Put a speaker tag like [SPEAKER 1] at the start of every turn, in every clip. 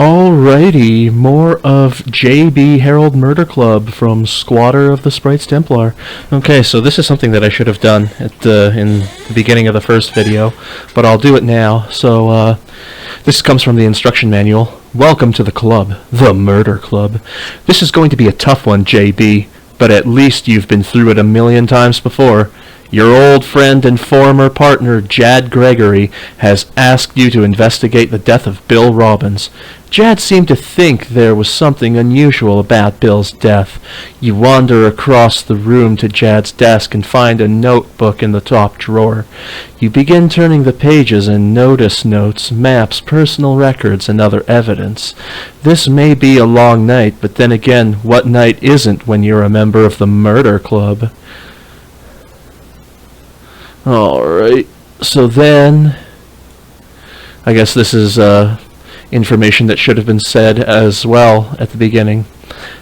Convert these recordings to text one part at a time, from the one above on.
[SPEAKER 1] Alrighty, more of JB Herald Murder Club from Skwatter of the Sprites Templar. Okay, so this is something that I should have done in the beginning of the first video, but I'll do it now. So, this comes from the instruction manual. Welcome to the club, the Murder Club. This is going to be a tough one, JB, but at least you've been through it a million times before. Your old friend and former partner, Jad Gregory, has asked you to investigate the death of Bill Robbins. Jad seemed to think there was something unusual about Bill's death. You wander across the room to Jad's desk and find a notebook in the top drawer. You begin turning the pages and notice notes, maps, personal records, and other evidence. This may be a long night, but then again, what night isn't when you're a member of the Murder Club? Alright, so then, I guess this is information that should have been said as well at the beginning.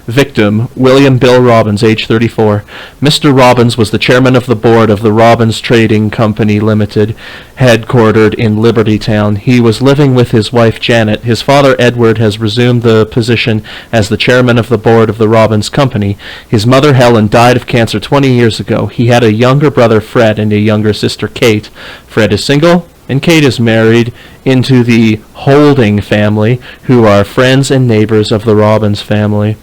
[SPEAKER 1] Victim, William Bill Robbins, age 34. Mr. Robbins was the chairman of the board of the Robbins Trading Company Limited, headquartered in Libertytown. He was living with his wife Janet. His father Edward has resumed the position as the chairman of the board of the Robbins Company. His mother Helen died of cancer 20 years ago. He had a younger brother Fred and a younger sister Kate. Fred is single, and Kate is married into the Holding family, who are friends and neighbors of the Robbins family.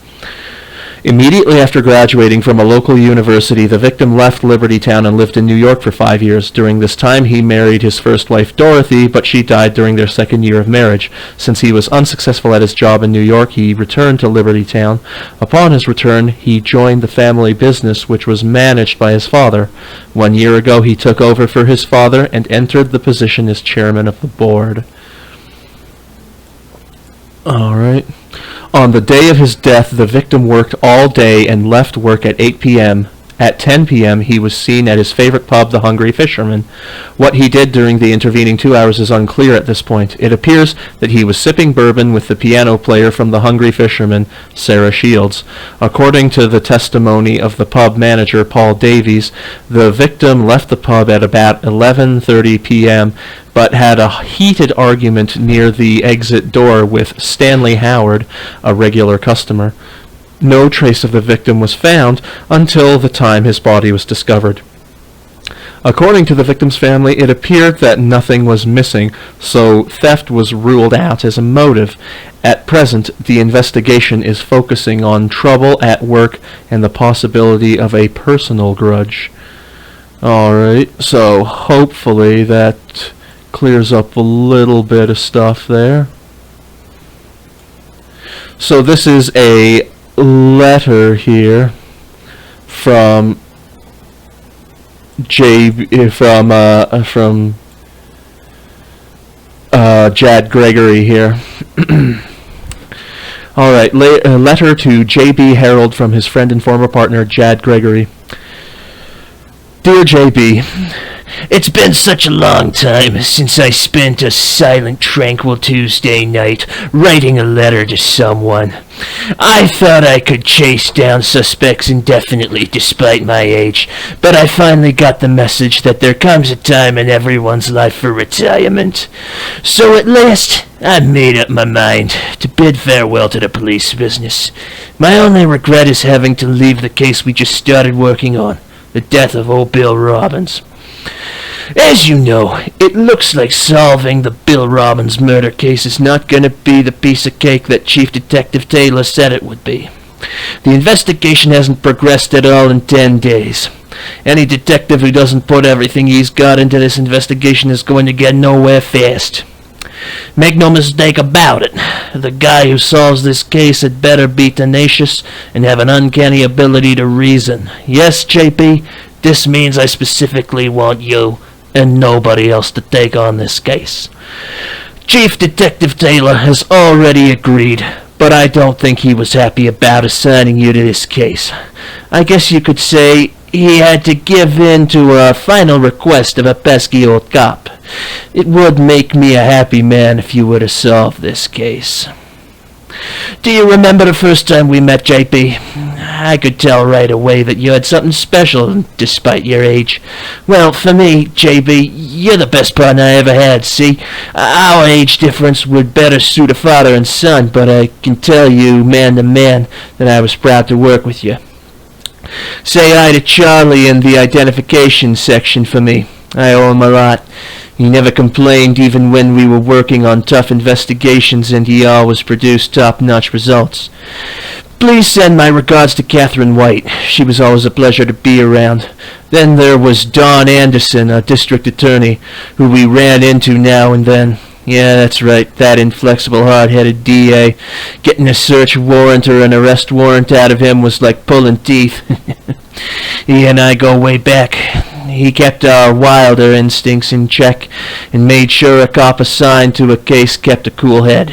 [SPEAKER 1] Immediately after graduating from a local university, the victim left Libertytown and lived in New York for 5 years. During this time, he married his first wife, Dorothy, but she died during their second year of marriage. Since he was unsuccessful at his job in New York, he returned to Libertytown. Upon his return, he joined the family business, which was managed by his father. 1 year ago, he took over for his father and entered the position as chairman of the board. All right. On the day of his death, the victim worked all day and left work at 8 p.m. At 10 p.m., he was seen at his favorite pub, the Hungry Fisherman. What he did during the intervening 2 hours is unclear at this point. It appears that he was sipping bourbon with the piano player from the Hungry Fisherman, Sarah Shields. According to the testimony of the pub manager, Paul Davies, the victim left the pub at about 11:30 p.m., but had a heated argument near the exit door with Stanley Howard, a regular customer. No trace of the victim was found until the time his body was discovered. According to the victim's family, it appeared that nothing was missing, so theft was ruled out as a motive. At present, the investigation is focusing on trouble at work and the possibility of a personal grudge. Alright, so hopefully that clears up a little bit of stuff there. So this is a letter here from Jad Gregory here. All right, letter to JB Herald from his friend and former partner Jad Gregory. Dear JB, it's been such a long time since I spent a silent, tranquil Tuesday night writing a letter to someone. I thought I could chase down suspects indefinitely despite my age, but I finally got the message that there comes a time in everyone's life for retirement. So at last, I made up my mind to bid farewell to the police business. My only regret is having to leave the case we just started working on, the death of old Bill Robbins. As you know, it looks like solving the Bill Robbins murder case is not going to be the piece of cake that Chief Detective Taylor said it would be. The investigation hasn't progressed at all in 10 days. Any detective who doesn't put everything he's got into this investigation is going to get nowhere fast. Make no mistake about it, the guy who solves this case had better be tenacious and have an uncanny ability to reason. Yes, JP, this means I specifically want you and nobody else to take on this case. Chief Detective Taylor has already agreed, but I don't think he was happy about assigning you to this case. I guess you could say he had to give in to a final request of a pesky old cop. It would make me a happy man if you were to solve this case. Do you remember the first time we met, JP? I could tell right away that you had something special, despite your age. Well, for me, JB, you're the best partner I ever had, see? Our age difference would better suit a father and son, but I can tell you, man to man, that I was proud to work with you. Say hi to Charlie in the identification section for me. I owe him a lot. He never complained even when we were working on tough investigations, and he always produced top-notch results. Please send my regards to Catherine White. She was always a pleasure to be around. Then there was Don Anderson, a district attorney, who we ran into now and then. Yeah, that's right, that inflexible, hard-headed DA. Getting a search warrant or an arrest warrant out of him was like pulling teeth. He and I go way back. He kept our wilder instincts in check and made sure a cop assigned to a case kept a cool head.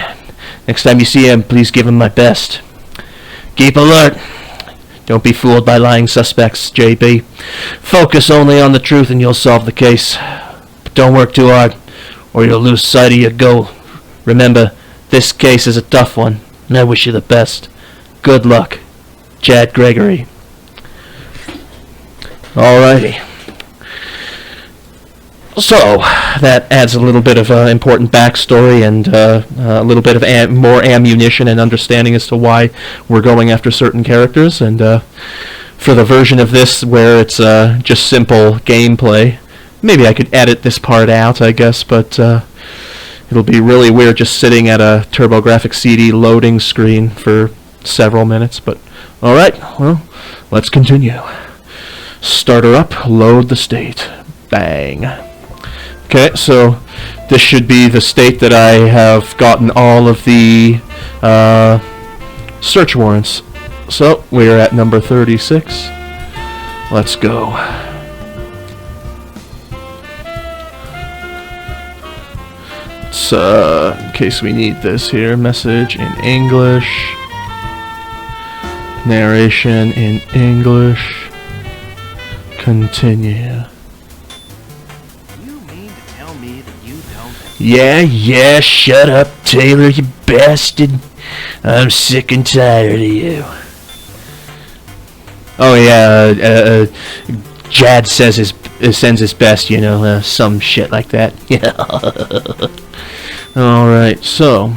[SPEAKER 1] Next time you see him, please give him my best. Keep alert. Don't be fooled by lying suspects, JB. Focus only on the truth and you'll solve the case. But don't work too hard, or you'll lose sight of your goal. Remember, this case is a tough one, and I wish you the best. Good luck. Chad Gregory. Alrighty. So, that adds a little bit of important backstory and a little bit of more ammunition and understanding as to why we're going after certain characters. And for the version of this where it's just simple gameplay, maybe I could edit this part out, I guess, but it'll be really weird just sitting at a TurboGrafx CD loading screen for several minutes. But alright, well, let's continue. Starter up, load the state. Bang. Okay, so this should be the state that I have gotten all of the search warrants. So, we're at number 36. Let's go. Let's, in case we need this here, message in English. Narration in English. Continue. Yeah, shut up, Taylor, you bastard. I'm sick and tired of you. Oh yeah, Jad says sends his best, you know, some shit like that. Yeah. Alright, so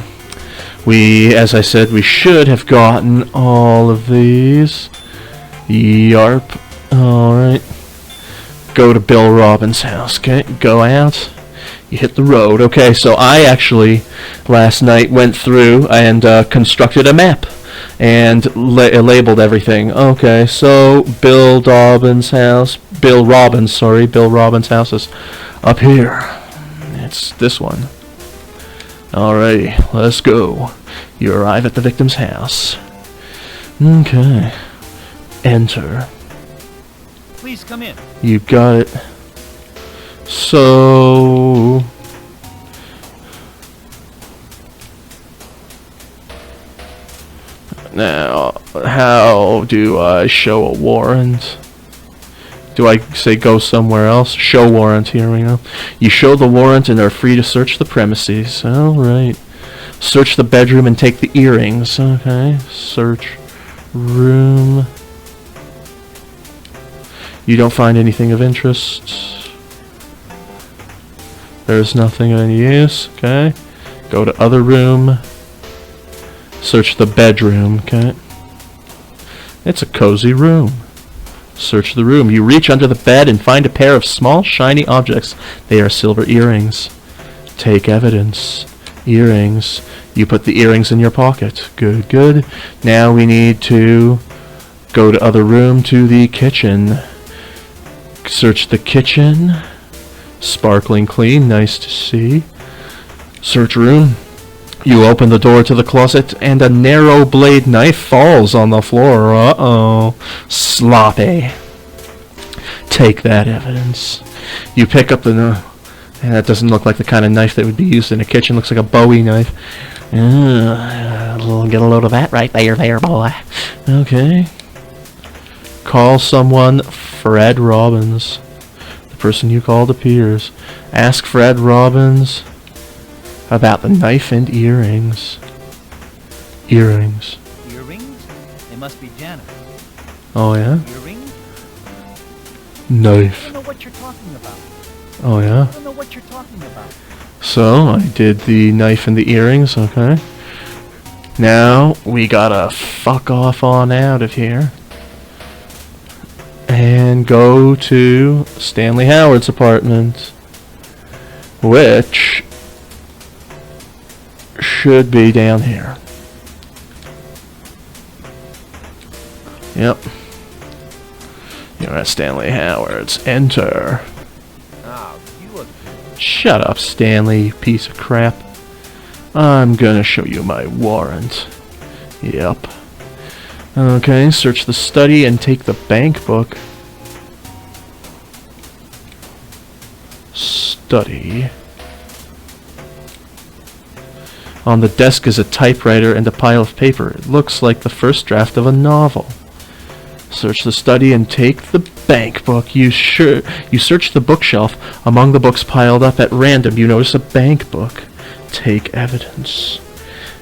[SPEAKER 1] as I said, we should have gotten all of these. Yarp. Alright. Go to Bill Robbins' house, okay? Go out. You hit the road. Okay, so I actually last night went through and constructed a map and labeled everything. Okay, so Bill Robbins' house is up here. It's this one. Alrighty, let's go. You arrive at the victim's house. Okay. Enter.
[SPEAKER 2] Please come in.
[SPEAKER 1] You got it. So now, how do I show a warrant? Do I say go somewhere else? Show warrant, here we go. You show the warrant and are free to search the premises. Alright. Search the bedroom and take the earrings. Okay. Search room. You don't find anything of interest. There's nothing of any use. Okay. Go to other room. Search the bedroom. Okay. It's a cozy room. Search the room. You reach under the bed and find a pair of small shiny objects. They are silver earrings. Take evidence. Earrings. You put the earrings in your pocket. Good, good. Now we need to go to other room to the kitchen. Search the kitchen. Sparkling clean. Nice to see. Search room. You open the door to the closet, and a narrow blade knife falls on the floor. Uh-oh. Sloppy. Take that evidence. You pick up the knife. And that doesn't look like the kind of knife that would be used in a kitchen. Looks like a Bowie knife. Get a load of that right there, boy. Okay. Call someone. Fred Robbins. The person you called appears. Ask Fred Robbins about the knife and earrings. Earrings.
[SPEAKER 2] Earrings? They must be Janet's.
[SPEAKER 1] Oh yeah?
[SPEAKER 2] Earrings? I
[SPEAKER 1] Knife.
[SPEAKER 2] don't know what you're talking about.
[SPEAKER 1] Oh yeah?
[SPEAKER 2] I don't know what you're talking about.
[SPEAKER 1] So, I did the knife and the earrings, okay. Now, we gotta fuck off on out of here. And go to Stanley Howard's apartment. Which should be down here. Yep. You're at Stanley Howard's. Enter.
[SPEAKER 2] Oh, you look...
[SPEAKER 1] Shut up, Stanley, you piece of crap. I'm gonna show you my warrant. Yep. Okay, search the study and take the bank book. Study. On the desk is a typewriter and a pile of paper. It looks like the first draft of a novel. Search the study and take the bank book. You search the bookshelf. Among the books piled up at random, you notice a bank book. Take evidence.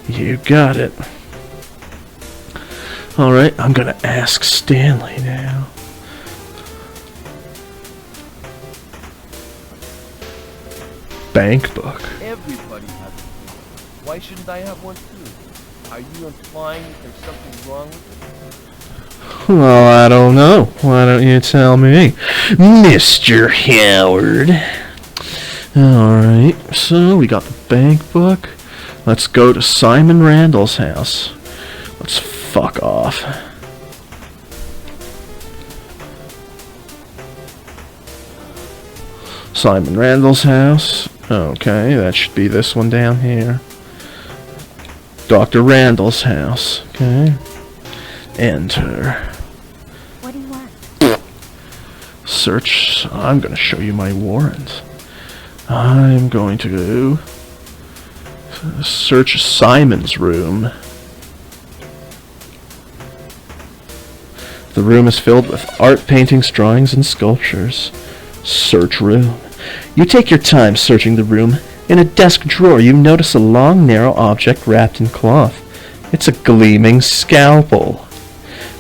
[SPEAKER 1] You got it. Alright, I'm gonna ask Stanley now. Bank book.
[SPEAKER 3] Everybody has a book. Why shouldn't I have one too? Are you implying that there's something wrong with it?
[SPEAKER 1] Well, I don't know. Why don't you tell me, Mr. Howard? Alright, so we got the bank book. Let's go to Simon Randall's house. Let's fuck off. Simon Randall's house. Okay, that should be this one down here. Dr. Randall's house. Okay. Enter.
[SPEAKER 4] What do you want?
[SPEAKER 1] Search. I'm going to show you my warrant. I'm going to go search Simon's room. The room is filled with art, paintings, drawings, and sculptures. Search room. You take your time searching the room. In a desk drawer, you notice a long, narrow object wrapped in cloth. It's a gleaming scalpel.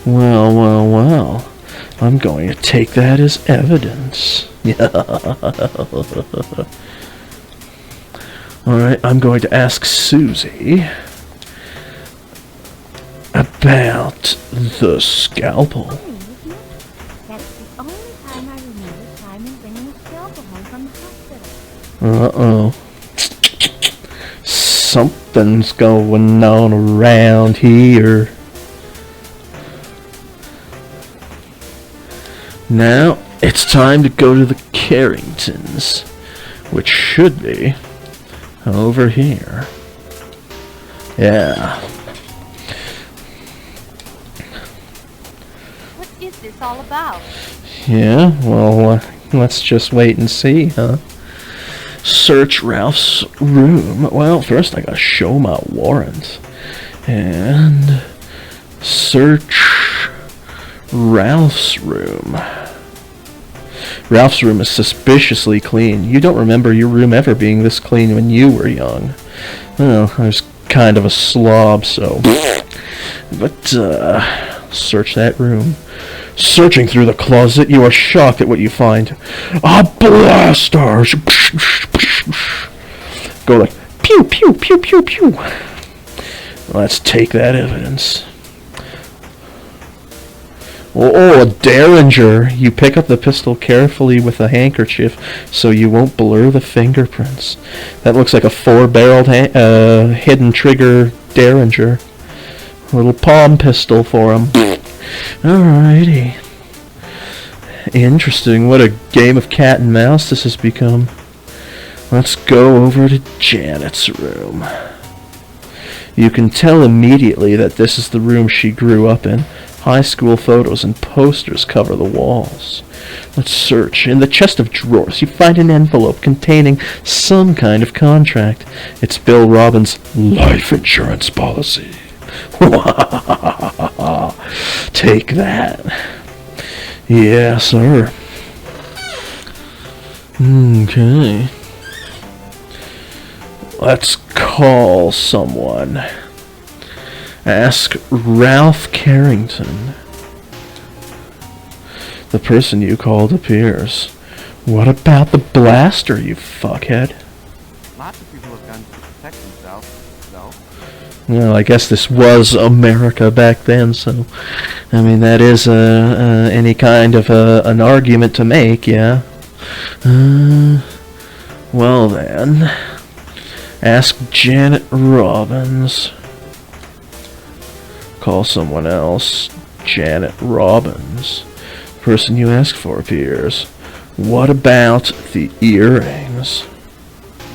[SPEAKER 1] Well, well, well. I'm going to take that as evidence. Alright, I'm going to ask Susie about the scalpel.
[SPEAKER 4] That's the only time I remember Simon bringing a scalpel home from the hospital.
[SPEAKER 1] Uh-oh. Something's going on around here. Now, it's time to go to the Carringtons, which should be over here. Yeah.
[SPEAKER 4] What is this all about?
[SPEAKER 1] Yeah, well, let's just wait and see, huh? Search Ralph's room. Well, first I gotta show my warrant. And search Ralph's room. Ralph's room is suspiciously clean. You don't remember your room ever being this clean when you were young. Well, I was kind of a slob, so... But, search that room. Searching through the closet, you are shocked at what you find. A blaster! Go like, pew, pew, pew, pew, pew. Let's take that evidence. Oh, a Derringer. You pick up the pistol carefully with a handkerchief so you won't blur the fingerprints. That looks like a 4-barreled hidden trigger Derringer. A little palm pistol for him. Alrighty. Interesting. What a game of cat and mouse this has become. Let's go over to Janet's room. You can tell immediately that this is the room she grew up in. High school photos and posters cover the walls. Let's search. In the chest of drawers, you find an envelope containing some kind of contract. It's Bill Robbins' life insurance policy. Take that. Yeah, sir. Okay. Let's call someone. Ask Ralph Carrington. The person you called appears. What about the blaster, you fuckhead?
[SPEAKER 2] Lots of people have guns to protect themselves, so.
[SPEAKER 1] Well, I guess this was America back then, so... I mean, that is any kind of an argument to make, yeah. Well then... Ask Janet Robbins. Call someone else. Janet Robbins. The person you asked for appears. What about the earrings?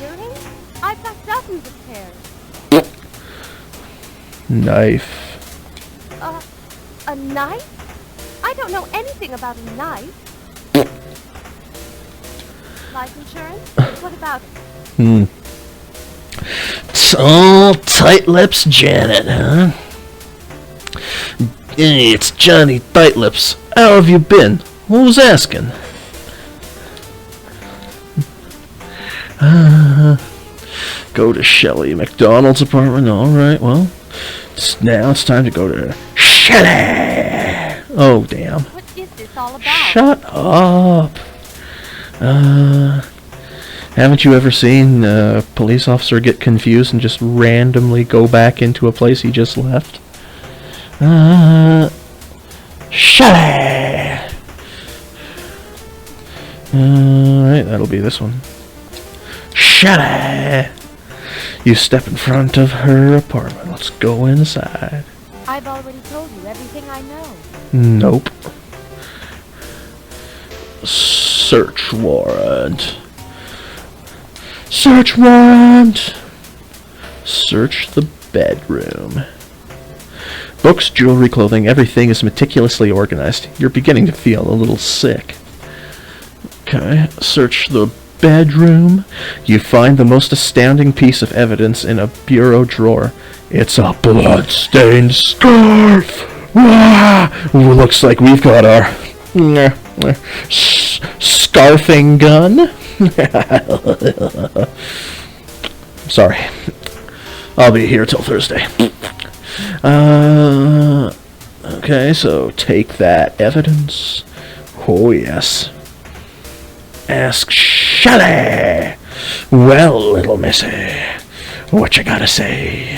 [SPEAKER 4] Earrings? I've got dozens of pairs.
[SPEAKER 1] Knife.
[SPEAKER 4] A knife? I don't know anything about a knife. Life insurance? What about it?
[SPEAKER 1] It's all tight lips, Janet, huh? Hey, it's Johnny Tight Lips. How have you been? Who's asking? Go to Shelley McDonald's apartment. Alright, well, now it's time to go to Shelley! Oh, damn.
[SPEAKER 4] What is this all about?
[SPEAKER 1] Shut up! Haven't you ever seen a police officer get confused and just randomly go back into a place he just left? Shelley! Alright, that'll be this one. Shelley! You step in front of her apartment. Let's go inside.
[SPEAKER 4] I've already told you everything I know.
[SPEAKER 1] Nope. Search warrant. Search warrant! Search the bedroom. Books, jewelry, clothing, everything is meticulously organized. You're beginning to feel a little sick. Okay, search the bedroom. You find the most astounding piece of evidence in a bureau drawer. It's a blood-stained scarf! Wah! Ooh, looks like we've got our scarfing gun. Sorry. I'll be here till Thursday. Okay, so take that evidence. Oh, yes. Ask Shelley! Well, little missy, what you gotta say?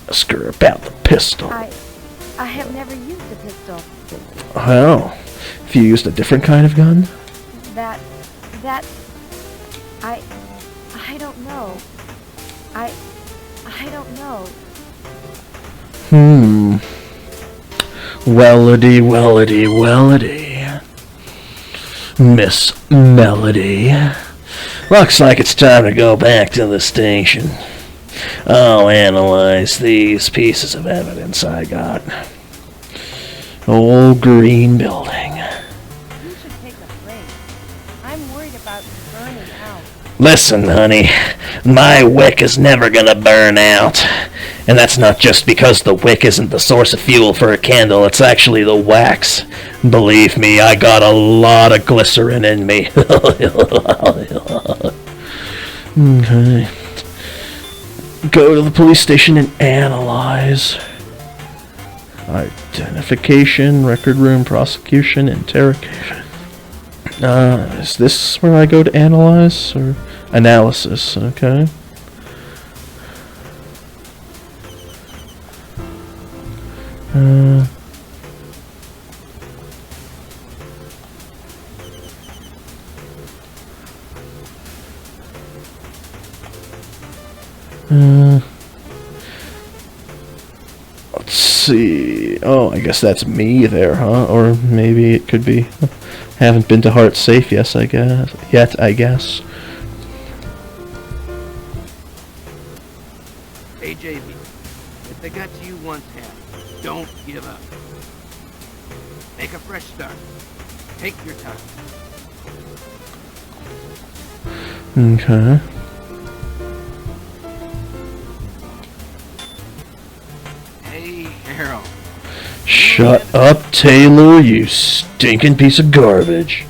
[SPEAKER 1] Ask her about the pistol.
[SPEAKER 4] I have never used a pistol.
[SPEAKER 1] Well, if you used a different kind of gun?
[SPEAKER 4] I don't know. I don't know.
[SPEAKER 1] Wellity. Miss Melody. Looks like it's time to go back to the station. I'll analyze these pieces of evidence I got. Old green building.
[SPEAKER 4] You should take a break. I'm worried about burning out.
[SPEAKER 1] Listen, honey, my wick is never gonna burn out. And that's not just because the wick isn't the source of fuel for a candle, it's actually the wax. Believe me, I got a lot of glycerin in me. Okay. Go to the police station and analyze. Identification, record room, prosecution, interrogation. Is this where I go to analyze? Or analysis, okay. Let's see. Oh, I guess that's me there, huh? Or maybe it could be. Haven't been to Heart Safe, yes, I guess. I guess.
[SPEAKER 5] Hey, JB, if they got to you once, don't give up. Make a fresh start. Take your time.
[SPEAKER 1] Okay.
[SPEAKER 5] Hey, Harold.
[SPEAKER 1] Shut up, Taylor, you stinking piece of garbage.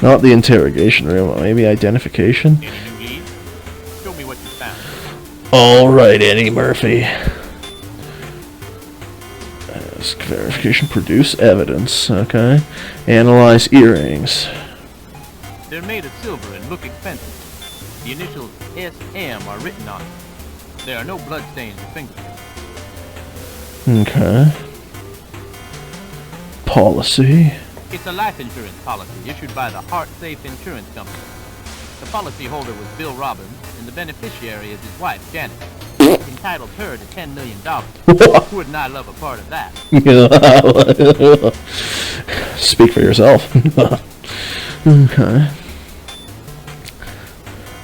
[SPEAKER 1] Not the interrogation room. Maybe identification.
[SPEAKER 6] Any new leads? Show me what you found.
[SPEAKER 1] All right, Eddie Murphy. Ask verification. Produce evidence. Okay. Analyze earrings.
[SPEAKER 6] They're made of silver and look expensive. The initials SM are written on them. There are no bloodstains or fingerprints.
[SPEAKER 1] Okay. Policy.
[SPEAKER 6] It's a life insurance policy issued by the Heart Safe Insurance Company. The policyholder was Bill Robbins, and the beneficiary is his wife, Janet. It entitles her to $10 million. Wouldn't I love a part of that?
[SPEAKER 1] Speak for yourself. Okay.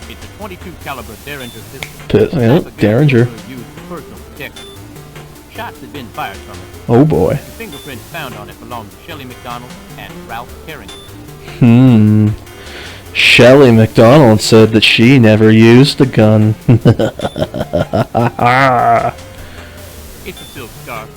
[SPEAKER 6] It's a .22 caliber Derringer pistol.
[SPEAKER 1] Yeah, Derringer.
[SPEAKER 6] Used for personal protection. Shots had been fired from it.
[SPEAKER 1] Oh boy.
[SPEAKER 6] The fingerprints found on it belonged to Shelley McDonald and Ralph Carrington.
[SPEAKER 1] Shelley McDonald said that she never used a gun.
[SPEAKER 6] It's a silk scarf.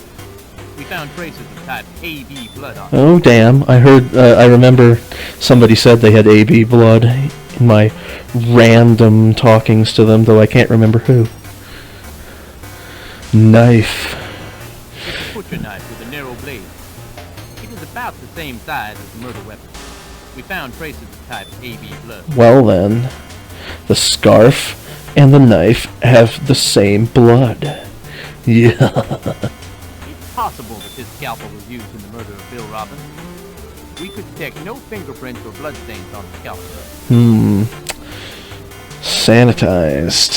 [SPEAKER 6] We found traces of type AB blood on it.
[SPEAKER 1] Oh damn! I heard. I remember somebody said they had AB blood in my random talkings to them, though I can't remember who. Knife.
[SPEAKER 6] It's a butcher knife with a narrow blade. It is about the same size as the murder weapon. We found traces of type AB blood.
[SPEAKER 1] Well then, the scarf and the knife have the same blood. Yeah.
[SPEAKER 6] It's possible that this scalpel was used in the murder of Bill Robbins. We could detect no fingerprints or bloodstains on the scalpel.
[SPEAKER 1] Sanitized.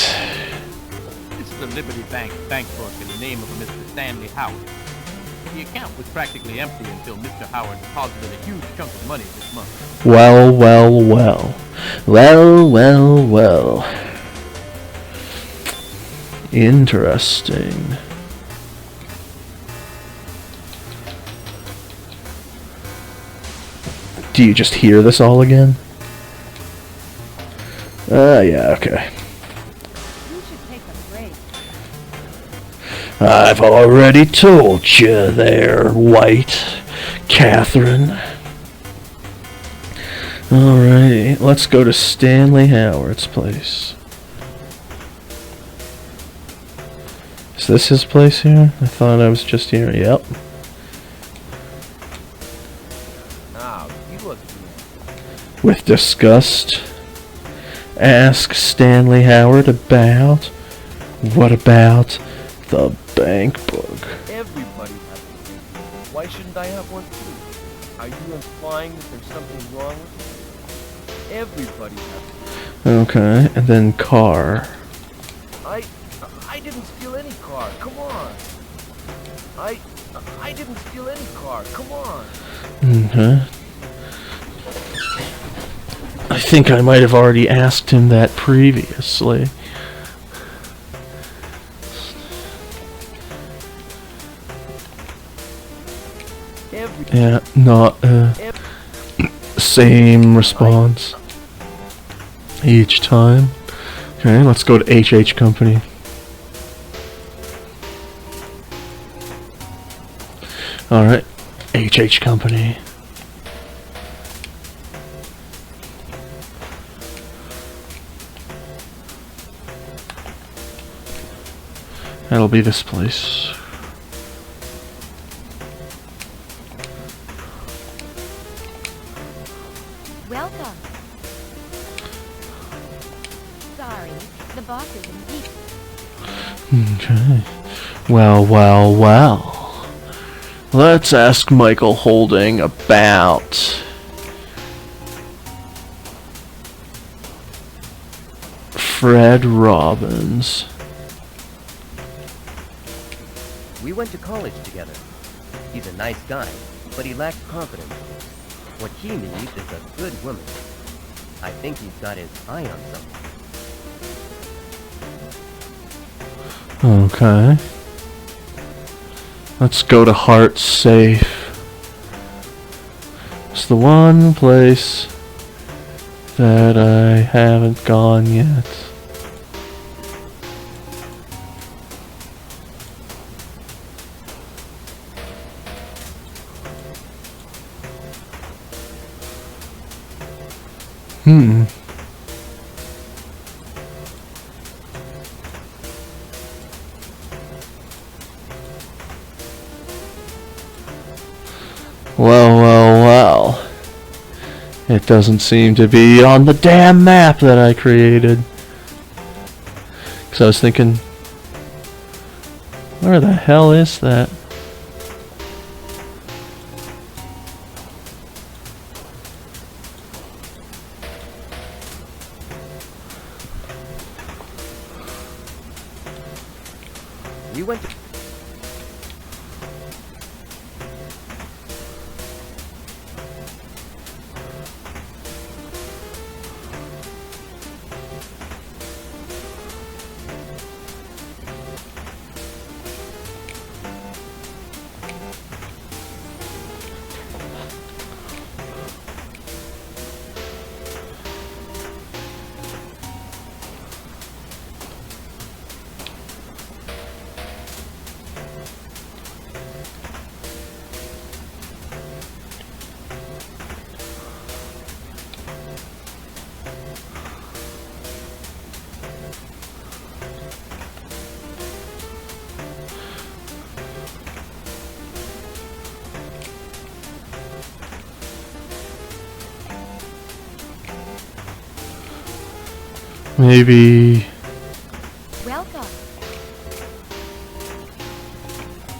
[SPEAKER 6] This is a Liberty Bank bankbook in the name of a Mr. Stanley Howard. The account was practically empty until Mr. Howard deposited a huge chunk of money this month.
[SPEAKER 1] Well, well, well. Well, well, well. Interesting. Do you just hear this all again? Yeah, okay.
[SPEAKER 4] You should take a break.
[SPEAKER 1] I've already told you there, White Catherine. Alrighty, let's go to Stanley Howard's place. Is this his place here? I thought I was just here. Yep.
[SPEAKER 3] Ah, you look good.
[SPEAKER 1] With disgust, ask Stanley Howard about... What about the bank book?
[SPEAKER 3] Everybody has a bank book. Why shouldn't I have one too? Are you implying that there's something wrong with it? Everybody has a
[SPEAKER 1] Okay, and then car.
[SPEAKER 3] I didn't steal any car. Come on. I didn't steal any car. Come on.
[SPEAKER 1] Okay. I think I might have already asked him that previously. Yeah, not same response each time. Okay, let's go to HH Company. Alright, HH Company. That'll be this place.
[SPEAKER 4] Welcome. Sorry, the boss is in deep.
[SPEAKER 1] Okay. Well, well, well. Let's ask Michael Holding about Fred Robbins.
[SPEAKER 7] We went to college together. He's a nice guy, but he lacks confidence. What he needs is a good woman. I think he's got his eye on something.
[SPEAKER 1] Okay. Let's go to Heart Safe. It's the one place that I haven't gone yet. Well. It doesn't seem to be on the damn map that I created. Because I was thinking, where the hell is that?
[SPEAKER 7] We went to...
[SPEAKER 1] Maybe...
[SPEAKER 4] Welcome.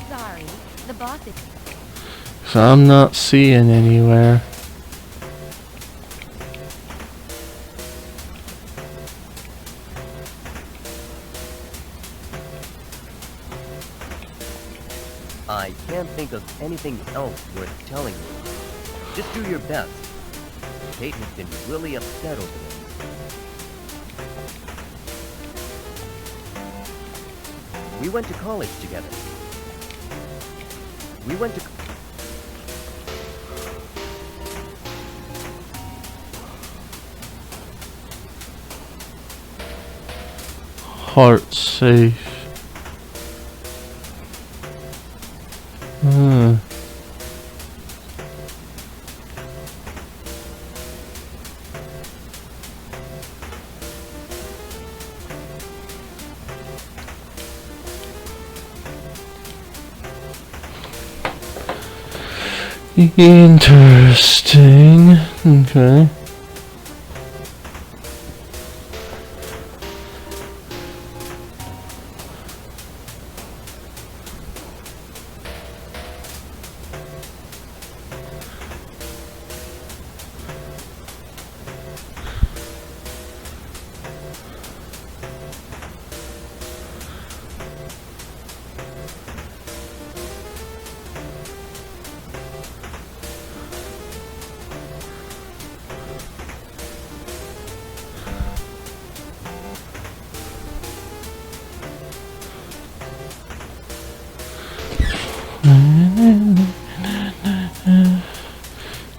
[SPEAKER 4] Sorry, the boss is...
[SPEAKER 1] So I'm not seeing anywhere.
[SPEAKER 7] I can't think of anything else worth telling you. Just do your best. Kate has been really upset over this. We went to college together. We went to...
[SPEAKER 1] Heart safe. Interesting. Okay.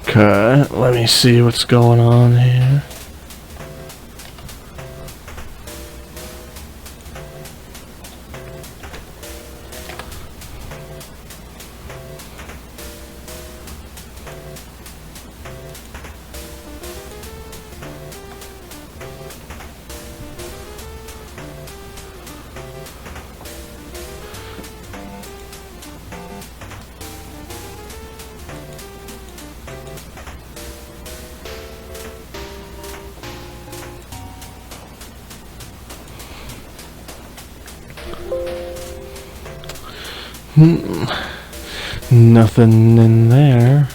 [SPEAKER 1] Okay, let me see what's going on here. Nothing in there.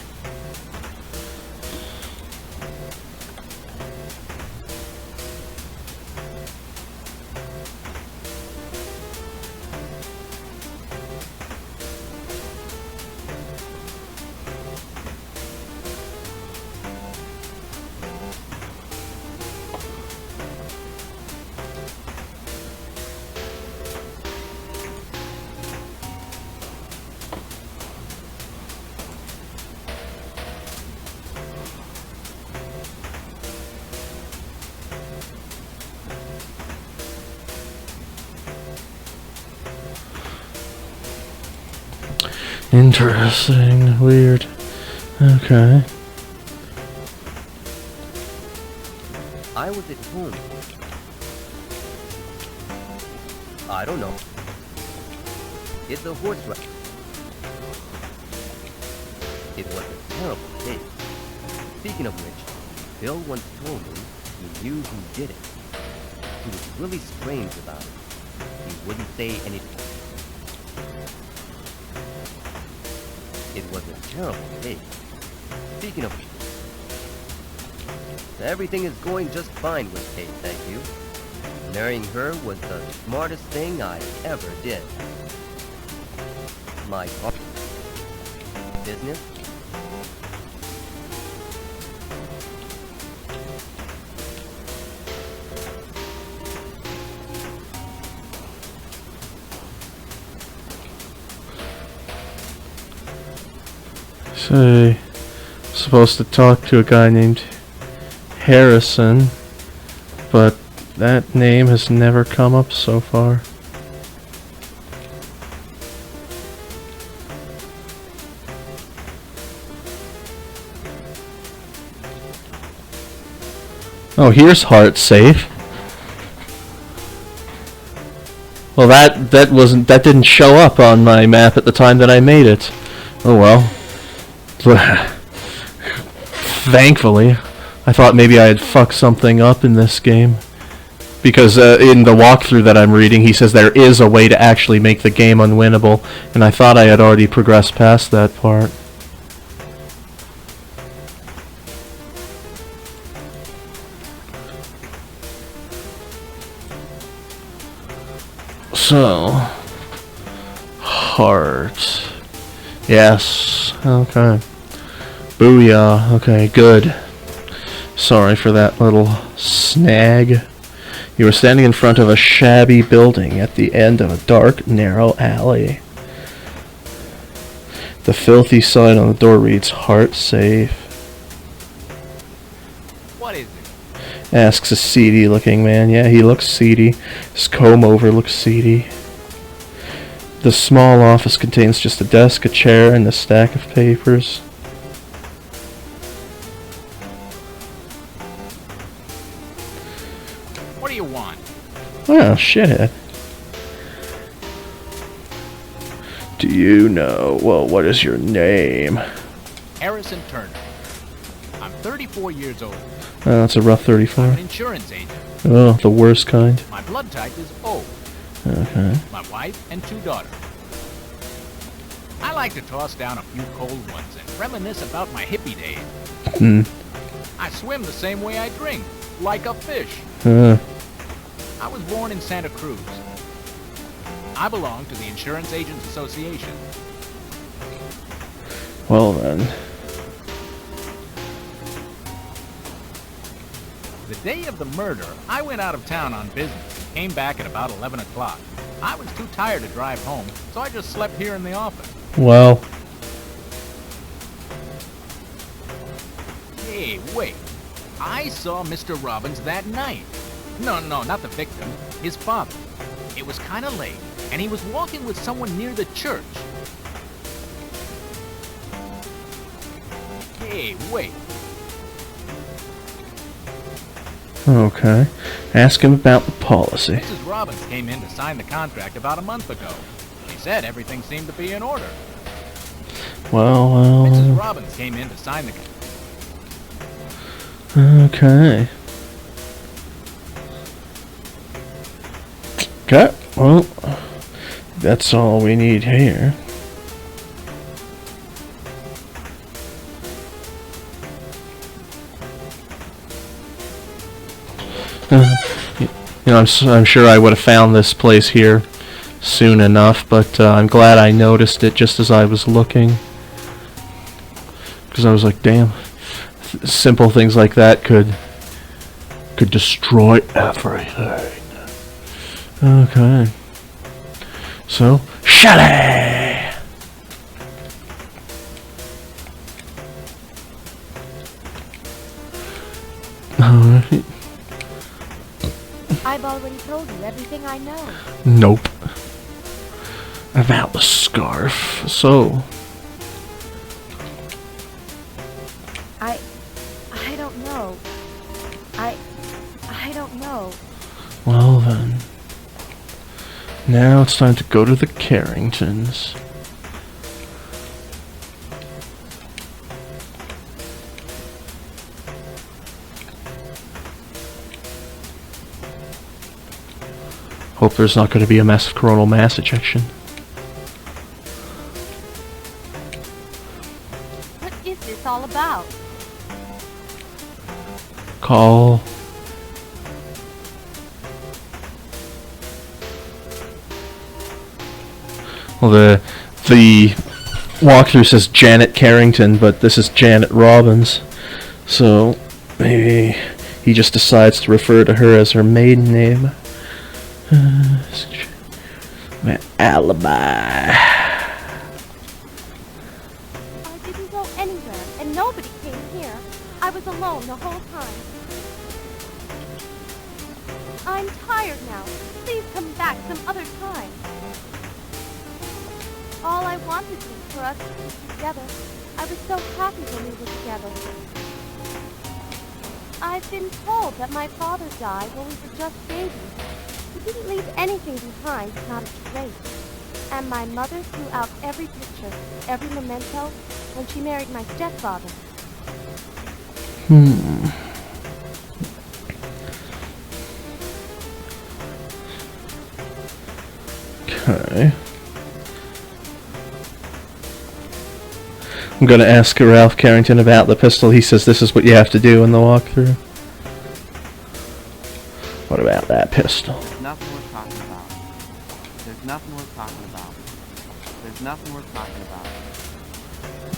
[SPEAKER 1] Interesting. Weird. Okay.
[SPEAKER 7] I was at home. I don't know. It's a horse ride. It was a terrible day. Speaking of which, Bill once told me he knew who did it. He was really strange about it. He wouldn't say anything. It was a terrible day. Speaking of which, everything is going just fine with Kate, thank you. Marrying her was the smartest thing I ever did. My business?
[SPEAKER 1] So, supposed to talk to a guy named Harrison, but that name has never come up so far. Oh, here's Heart Safe. Well, that didn't show up on my map at the time that I made it. Oh well. Thankfully, I thought maybe I had fucked something up in this game. Because in the walkthrough that I'm reading, he says there is a way to actually make the game unwinnable, and I thought I had already progressed past that part. So, heart. Yes, okay. Booyah, okay, good. Sorry for that little snag. You were standing in front of a shabby building at the end of a dark, narrow alley. The filthy sign on the door reads, "Heart Safe."
[SPEAKER 6] What is it?
[SPEAKER 1] Asks a seedy looking man. Yeah, he looks seedy. His comb over looks seedy. The small office contains just a desk, a chair, and a stack of papers.
[SPEAKER 6] What do you want?
[SPEAKER 1] Oh, shithead. Do you know, well, what is your name?
[SPEAKER 6] Harrison Turner. I'm 34 years old.
[SPEAKER 1] Oh, that's a rough
[SPEAKER 6] I'm
[SPEAKER 1] 34.
[SPEAKER 6] an insurance agent.
[SPEAKER 1] Oh, the worst kind.
[SPEAKER 6] My blood type is O.
[SPEAKER 1] Okay.
[SPEAKER 6] My wife and 2 daughters. I like to toss down a few cold ones and reminisce about my hippie days.
[SPEAKER 1] Hmm.
[SPEAKER 6] I swim the same way I drink, like a fish. I was born in Santa Cruz. I belong to the Insurance Agents Association.
[SPEAKER 1] Well then.
[SPEAKER 6] The day of the murder, I went out of town on business and came back at about 11 o'clock. I was too tired to drive home, so I just slept here in the office.
[SPEAKER 1] Well.
[SPEAKER 6] Hey, wait. I saw Mr. Robbins that night. No, not the victim. His father. It was kind of late, and he was walking with someone near the church. Hey, wait.
[SPEAKER 1] Okay. Ask him about the policy.
[SPEAKER 6] Mrs. Robbins came in to sign the contract about a month ago. She said everything seemed to be in order.
[SPEAKER 1] Well.
[SPEAKER 6] Mrs. Robbins came in to sign the contract.
[SPEAKER 1] Okay. Okay. Well, that's all we need here. You know, I'm sure I would have found this place here soon enough, but I'm glad I noticed it just as I was looking. Because I was like, damn, simple things like that could destroy everything. Okay. So, Shelly! Alright.
[SPEAKER 4] I've already told you everything I know.
[SPEAKER 1] Nope. About the scarf. So.
[SPEAKER 4] I don't know. No.
[SPEAKER 1] Well then. Now it's time to go to the Carringtons. Hope there's not going to be a massive coronal mass ejection.
[SPEAKER 4] What is this all about?
[SPEAKER 1] Call. Well, the walkthrough says Janet Carrington, but this is Janet Robbins. So maybe he just decides to refer to her as her maiden name. My alibi.
[SPEAKER 4] I didn't go anywhere, and nobody came here. I was alone the whole time. I'm tired now. Please come back some other time. All I wanted was for us to be together. I was so happy when we were together. I've been told that my father died when we were just babies. He didn't leave anything behind, not a trace. And my mother threw out every picture, every memento, when she married my stepfather.
[SPEAKER 1] Okay. I'm gonna ask Ralph Carrington about the pistol. He says this is what you have to do in the walkthrough. What about that pistol?
[SPEAKER 2] There's nothing worth talking about. There's nothing worth talking about. There's nothing worth talking about.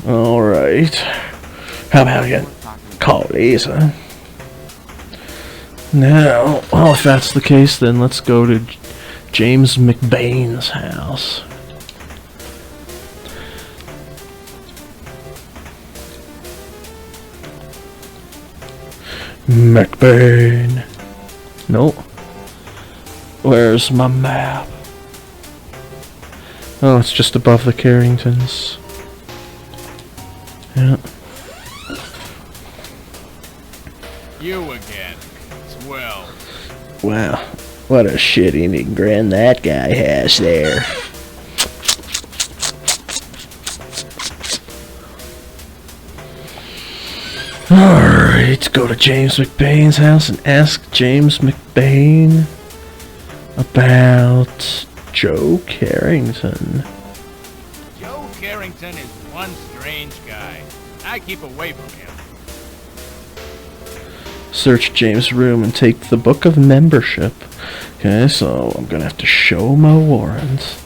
[SPEAKER 1] Alright. How about you call Lisa? Now, well, if that's the case, then let's go to James McBain's house. McBain. Nope. Where's my map? Oh, it's just above the Carringtons. Yeah.
[SPEAKER 8] You again. Swell.
[SPEAKER 1] Wow. What a shit-eating grin that guy has there. Alright, go to James McBain's house and ask James McBain about Joe Carrington.
[SPEAKER 8] Joe Carrington is one strange guy. I keep away from him.
[SPEAKER 1] Search James' room and take the book of membership. Okay, so I'm gonna have to show my warrant.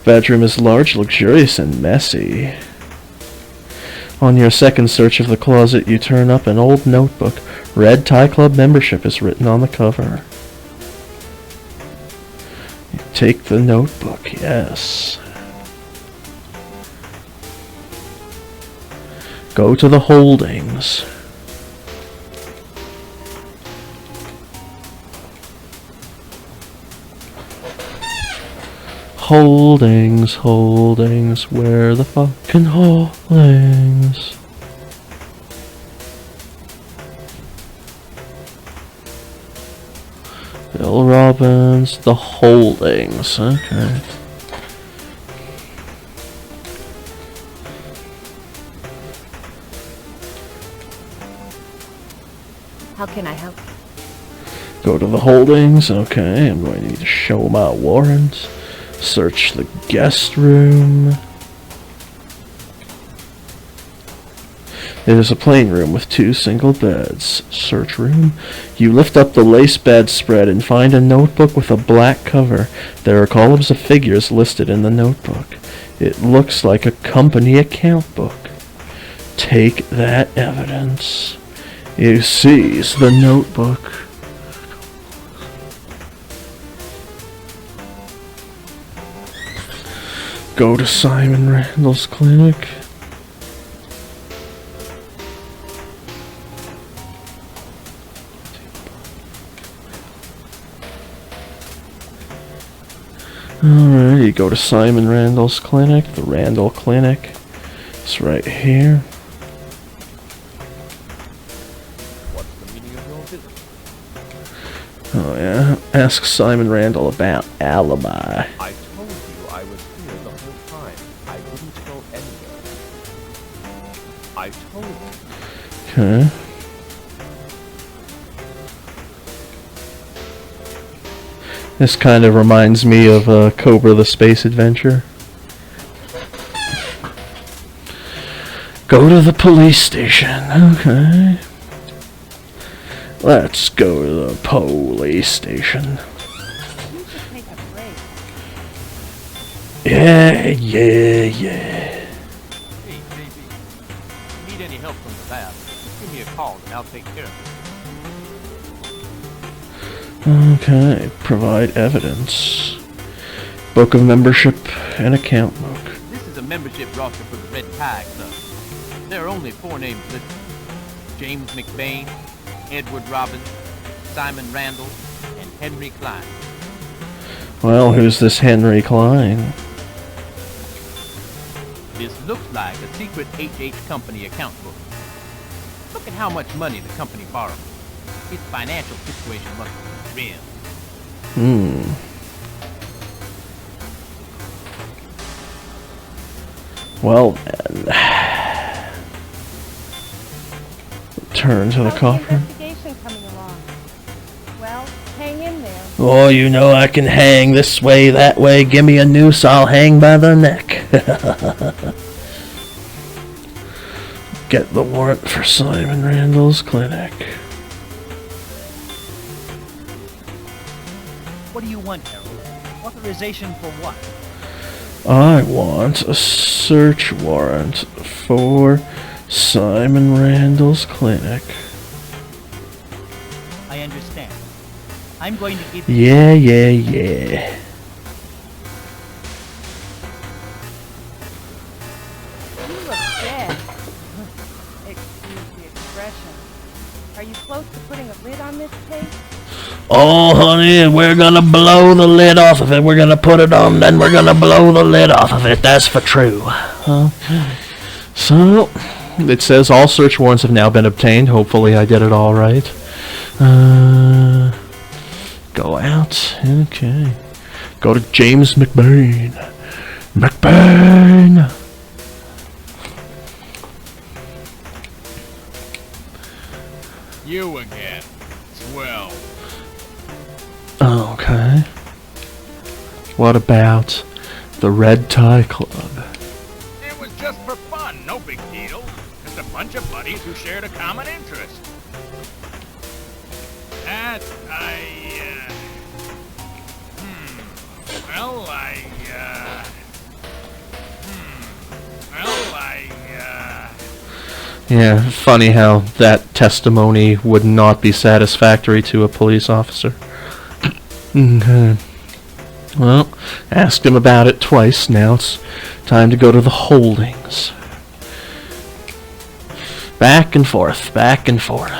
[SPEAKER 1] Bedroom is large, luxurious, and messy. On your second search of the closet, you turn up an old notebook. Red Tie Club membership is written on the cover. You take the notebook, yes. Go to the holdings. Holdings, holdings, where the fucking holdings? Bill Robbins, the holdings, okay.
[SPEAKER 4] How can I help?
[SPEAKER 1] Go to the holdings, okay, I'm going to need to show my warrant. Search the guest room. It is a plain room with 2 single beds. Search room. You lift up the lace bedspread and find a notebook with a black cover. There are columns of figures listed in the notebook. It looks like a company account book. Take that evidence. You seize the notebook. Go to Simon Randall's clinic. Alright, you go to Simon Randall's clinic, the Randall Clinic. It's right here. Ask Simon Randall about alibi.
[SPEAKER 3] I told you I was here the whole time. I didn't go anywhere. I told you.
[SPEAKER 1] Okay. This kind of reminds me of Cobra the Space Adventure. Go to the police station. Okay. Let's go to the police station.
[SPEAKER 4] You should take a break.
[SPEAKER 1] Yeah.
[SPEAKER 6] Hey, JB. If you need any help from the lab, give me a call and I'll take care of it.
[SPEAKER 1] Okay. Provide evidence. Book of membership and account book.
[SPEAKER 6] This is a membership roster for the Red Tie Club. There are only 4 names listed. James McBain, Edward Robbins, Simon Randall, and Henry Klein.
[SPEAKER 1] Well, who's this Henry Klein?
[SPEAKER 6] This looks like a secret HH company account book. Look at how much money the company borrowed. Its financial situation must be grim.
[SPEAKER 1] Well, turn to the
[SPEAKER 4] How's
[SPEAKER 1] coffin.
[SPEAKER 4] investigation coming along? Well, hang in there.
[SPEAKER 1] Oh, you know I can hang this way, that way. Give me a noose, I'll hang by the neck. Get the warrant for Simon Randall's clinic.
[SPEAKER 9] What do you want, Harold? Authorization for what?
[SPEAKER 1] I want a search warrant for Simon Randall's clinic.
[SPEAKER 9] I understand. I'm going to give you...
[SPEAKER 1] Yeah.
[SPEAKER 4] You look dead. Excuse the expression. Are you close to putting a lid on this case?
[SPEAKER 1] Oh, honey, we're gonna blow the lid off of it. We're gonna put it on, then we're gonna blow the lid off of it. That's for true. So, it says all search warrants have now been obtained. Hopefully I did it all right. Go out. Okay. Go to James McBain. McBain!
[SPEAKER 8] You again. Swell.
[SPEAKER 1] Okay. What about the Red Tie Club?
[SPEAKER 8] It was just for fun, no big deal. Just a bunch of buddies who shared a common interest. That,
[SPEAKER 1] Yeah, funny how that testimony would not be satisfactory to a police officer. Okay. Well, asked him about it twice. Now it's time to go to the holdings. Back and forth, back and forth.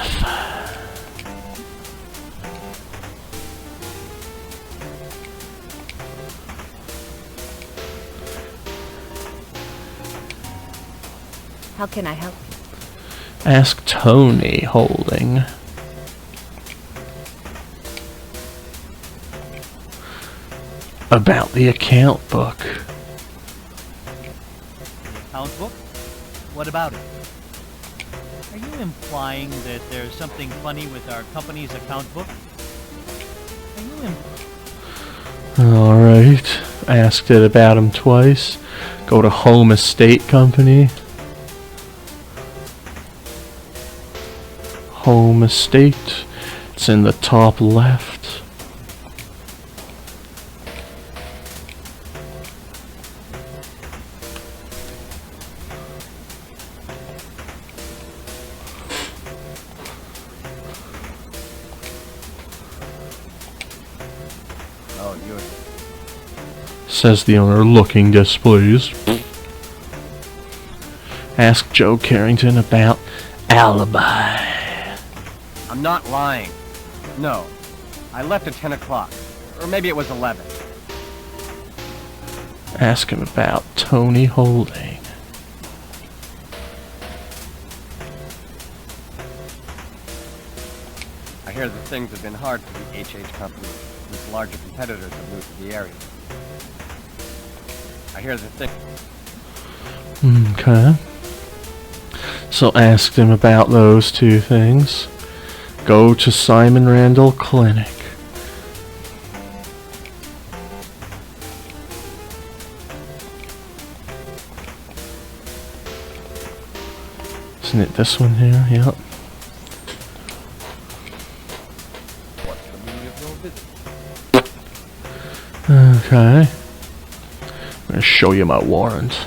[SPEAKER 4] How can I help you?
[SPEAKER 1] Ask Tony Holding. About the account book.
[SPEAKER 9] Account book? What about it? Are you implying that there's something funny with our company's account book? Are you
[SPEAKER 1] Alright. Asked it about him twice. Go to Home Estate Company. Home Estate. It's in the top left.
[SPEAKER 3] Oh, you're...
[SPEAKER 1] Says the owner, looking displeased. Ask Joe Carrington about alibi.
[SPEAKER 7] I'm not lying. No. I left at 10 o'clock. Or maybe it was 11.
[SPEAKER 1] Ask him about Tony Holding.
[SPEAKER 7] I hear that things have been hard for the HH company.
[SPEAKER 3] larger competitors have moved to the area. I hear they're thick.
[SPEAKER 1] Okay. So ask him about those two things. Go to Simon Randall Clinic. Isn't it this one here? Yep.
[SPEAKER 3] What's the meaning of your visit?
[SPEAKER 1] Okay. I'm gonna show you my warrant.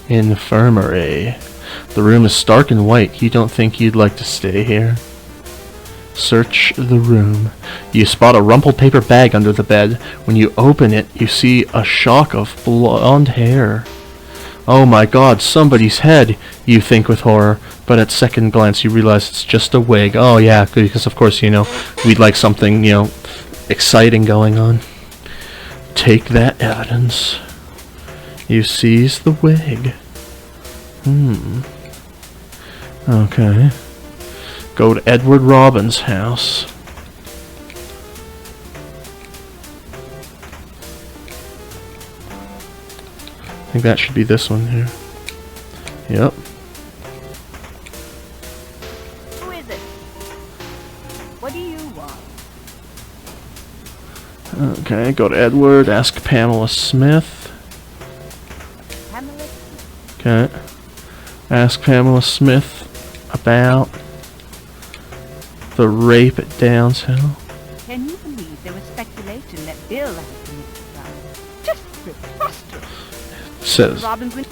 [SPEAKER 1] Infirmary. The room is stark and white. You don't think you'd like to stay here? Search the room. You spot a rumpled paper bag under the bed. When you open it, you see a shock of blonde hair. Oh my god, somebody's head, you think with horror, but at second glance you realize it's just a wig. Oh yeah, because of course, you know, we'd like something, you know, exciting going on. Take that evidence. You seize the wig. Okay. Go to Edward Robbins' house. I think that should be this one here. Yep.
[SPEAKER 4] Who is it? What do you want?
[SPEAKER 1] Okay, go to Edward, ask Pamela Smith.
[SPEAKER 4] Pamela?
[SPEAKER 1] Okay. Ask Pamela Smith about the rape at Downs Hill.
[SPEAKER 10] Can you believe there was speculation that Bill had committed the crime? Just preposterous!
[SPEAKER 1] Says
[SPEAKER 10] Robbins went...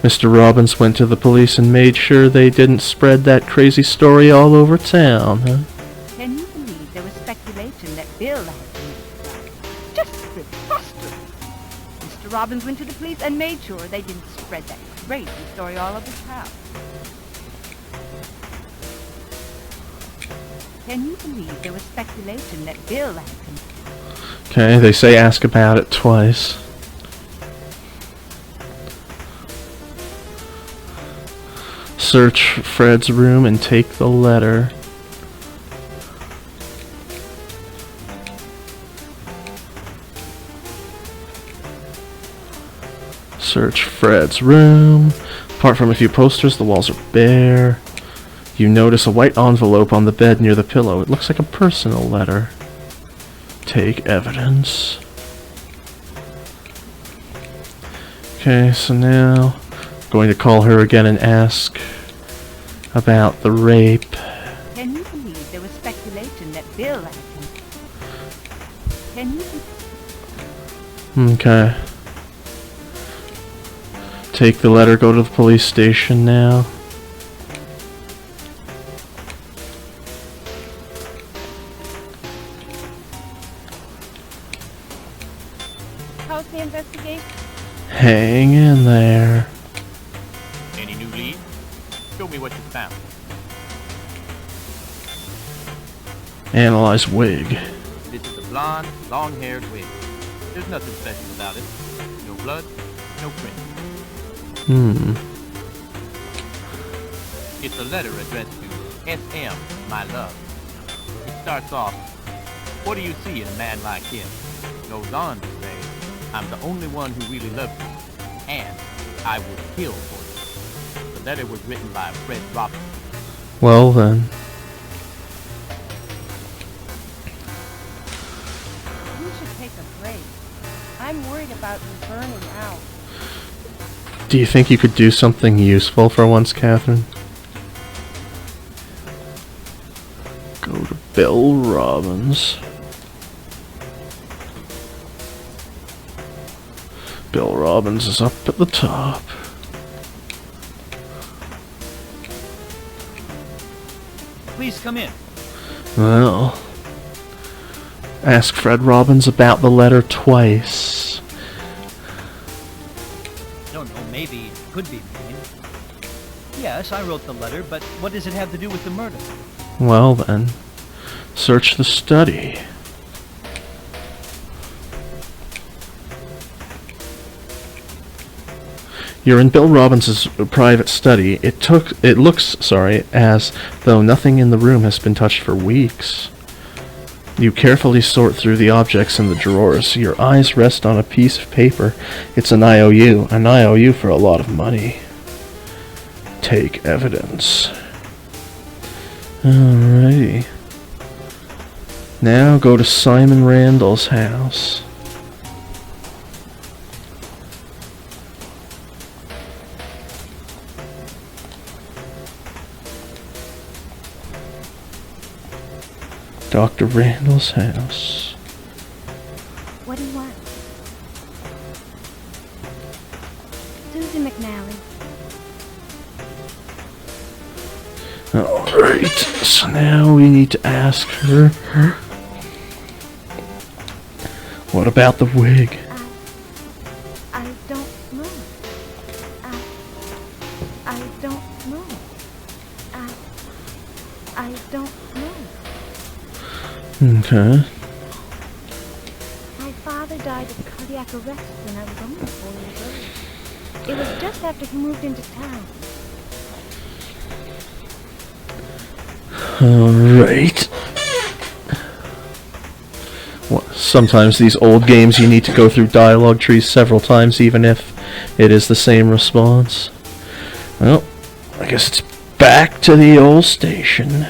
[SPEAKER 1] Mr. Robbins went to the police and made sure they didn't spread that crazy story all over town, huh?
[SPEAKER 10] Can you believe there was speculation that Bill had committed the crime? Just preposterous! Mr. Robbins went to the police and made sure they didn't spread that crazy story all over town. Can you believe there was speculation that Bill had committed?
[SPEAKER 1] Okay, they say ask about it twice. Search Fred's room and take the letter. Search Fred's room. Apart from a few posters, the walls are bare. You notice a white envelope on the bed near the pillow. It looks like a personal letter. Take evidence. Okay, so now I'm going to call her again and ask about the rape.
[SPEAKER 10] Can you believe there was speculation that Bill had committed? Can you...
[SPEAKER 1] Okay. Take the letter, go to the police station now.
[SPEAKER 4] How's the investigation?
[SPEAKER 1] Hang in there.
[SPEAKER 6] Any new leads? Show me what you found.
[SPEAKER 1] Analyze wig.
[SPEAKER 6] This is a blonde, long-haired wig. There's nothing special about it. No blood, no print. It's a letter addressed to S.M., my love. It starts off, what do you see in a man like him? Goes on to say, I'm the only one who really loves you, and I would kill for you. The letter was written by Fred Robbins.
[SPEAKER 1] Well then.
[SPEAKER 4] You should take a break. I'm worried about you burning out.
[SPEAKER 1] Do you think you could do something useful for once, Catherine? Go to Bill Robbins. Bill Robbins is up at the top.
[SPEAKER 9] Please come in.
[SPEAKER 1] Well, ask Fred Robbins about the letter twice.
[SPEAKER 9] Don't know, maybe it could be mean. Yes, I wrote the letter, but what does it have to do with the murder?
[SPEAKER 1] Well then, search the study. You're in Bill Robbins' private study. It looks, as though nothing in the room has been touched for weeks. You carefully sort through the objects in the drawers. Your eyes rest on a piece of paper. It's an IOU for a lot of money. Take evidence. Alrighty. Now go to Simon Randall's house. Dr. Randall's house.
[SPEAKER 10] What do you want? Susan McNally.
[SPEAKER 1] Alright, so now we need to ask her. What about the wig?
[SPEAKER 10] I don't know. I don't know. I don't know.
[SPEAKER 1] Okay.
[SPEAKER 10] My father died of cardiac arrest when I was only 4 years old. It was just after he moved into town.
[SPEAKER 1] Alright. Well, sometimes these old games you need to go through dialogue trees several times even if it is the same response. Well, I guess it's back to the old station.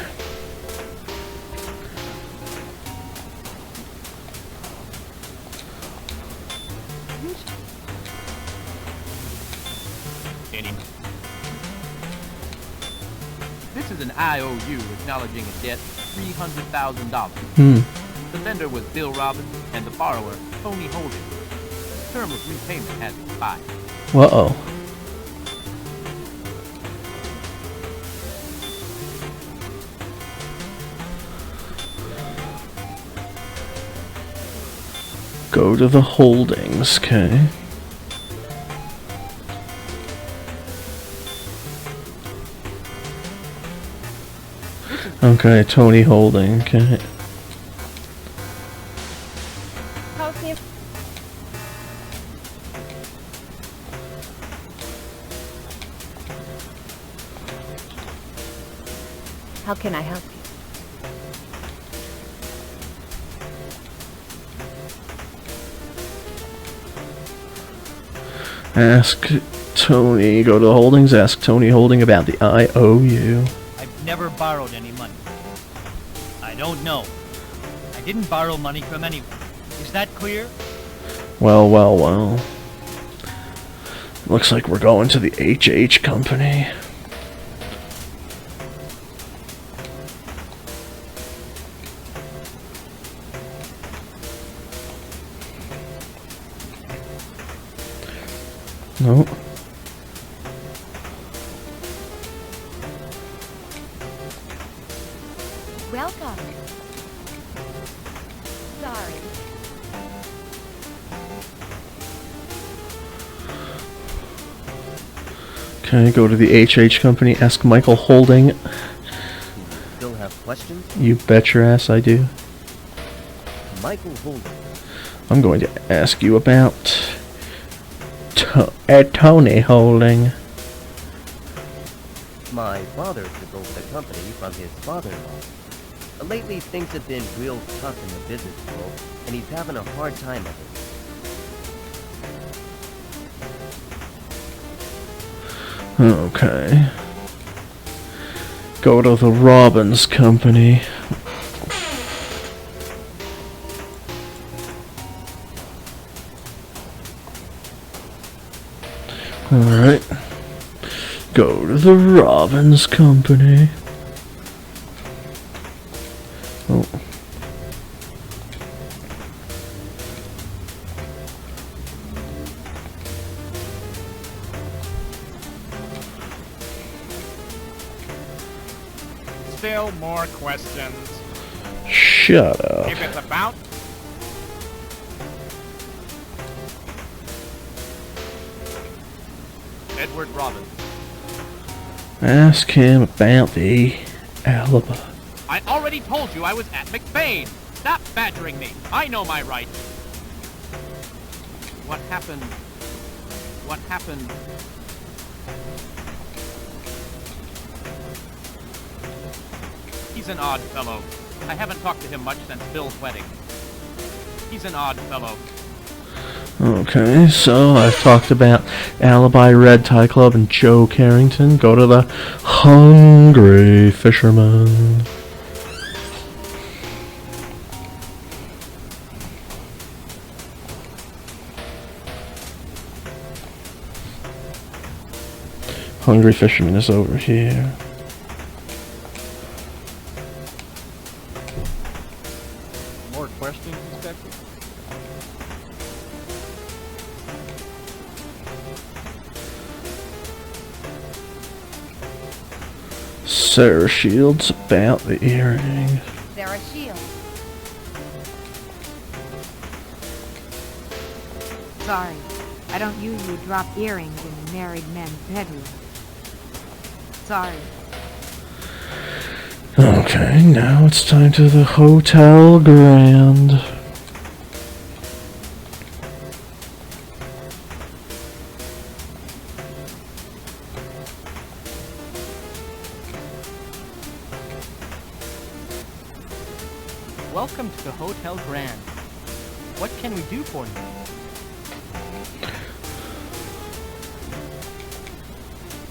[SPEAKER 6] This is an IOU acknowledging a debt of $300,000. The lender was Bill Robbins and the borrower, Tony Holding. The term of repayment has expired.
[SPEAKER 1] Uh-oh. Go to the holdings, okay. Okay, Tony Holding, okay.
[SPEAKER 10] How can I help you?
[SPEAKER 1] Ask Tony, go to the holdings, ask Tony Holding about the IOU.
[SPEAKER 9] I've never borrowed any money. I don't know. I didn't borrow money from anyone. Is that clear?
[SPEAKER 1] Well, well, well. Looks like we're going to the HH company. Nope.
[SPEAKER 10] Welcome. Sorry.
[SPEAKER 1] Okay, go to the HH company, ask Michael Holding.
[SPEAKER 7] Still have questions?
[SPEAKER 1] You bet your ass I do.
[SPEAKER 7] Michael Holding.
[SPEAKER 1] I'm going to ask you about Tony Holding.
[SPEAKER 7] My father took over the company from his father-in-law. Lately, things have been real tough in the business world, and he's having a hard time of it.
[SPEAKER 1] Okay. Go to the Robbins company. Alright. Go to the Robbins company. Oh.
[SPEAKER 8] Still more questions.
[SPEAKER 1] Shut up.
[SPEAKER 8] If it's about...
[SPEAKER 6] Edward Robbins.
[SPEAKER 1] Ask him about the alibi.
[SPEAKER 6] I already told you I was at McBain. Stop badgering me. I know my rights. What happened He's an odd fellow. I haven't talked to him much since Bill's wedding. He's an odd fellow.
[SPEAKER 1] Okay, so I've talked about Alibi, Red Tie Club, and Joe Carrington. Go to the Hungry Fisherman. Hungry Fisherman is over here.
[SPEAKER 3] More questions, Inspector?
[SPEAKER 1] Sarah Shields about the earring.
[SPEAKER 10] Sarah Shields. Sorry, I don't usually drop earrings in a married men's bedroom. Sorry.
[SPEAKER 1] Okay, now it's time to the Hotel Grand.
[SPEAKER 9] Welcome to the Hotel Grand. What can we do for you?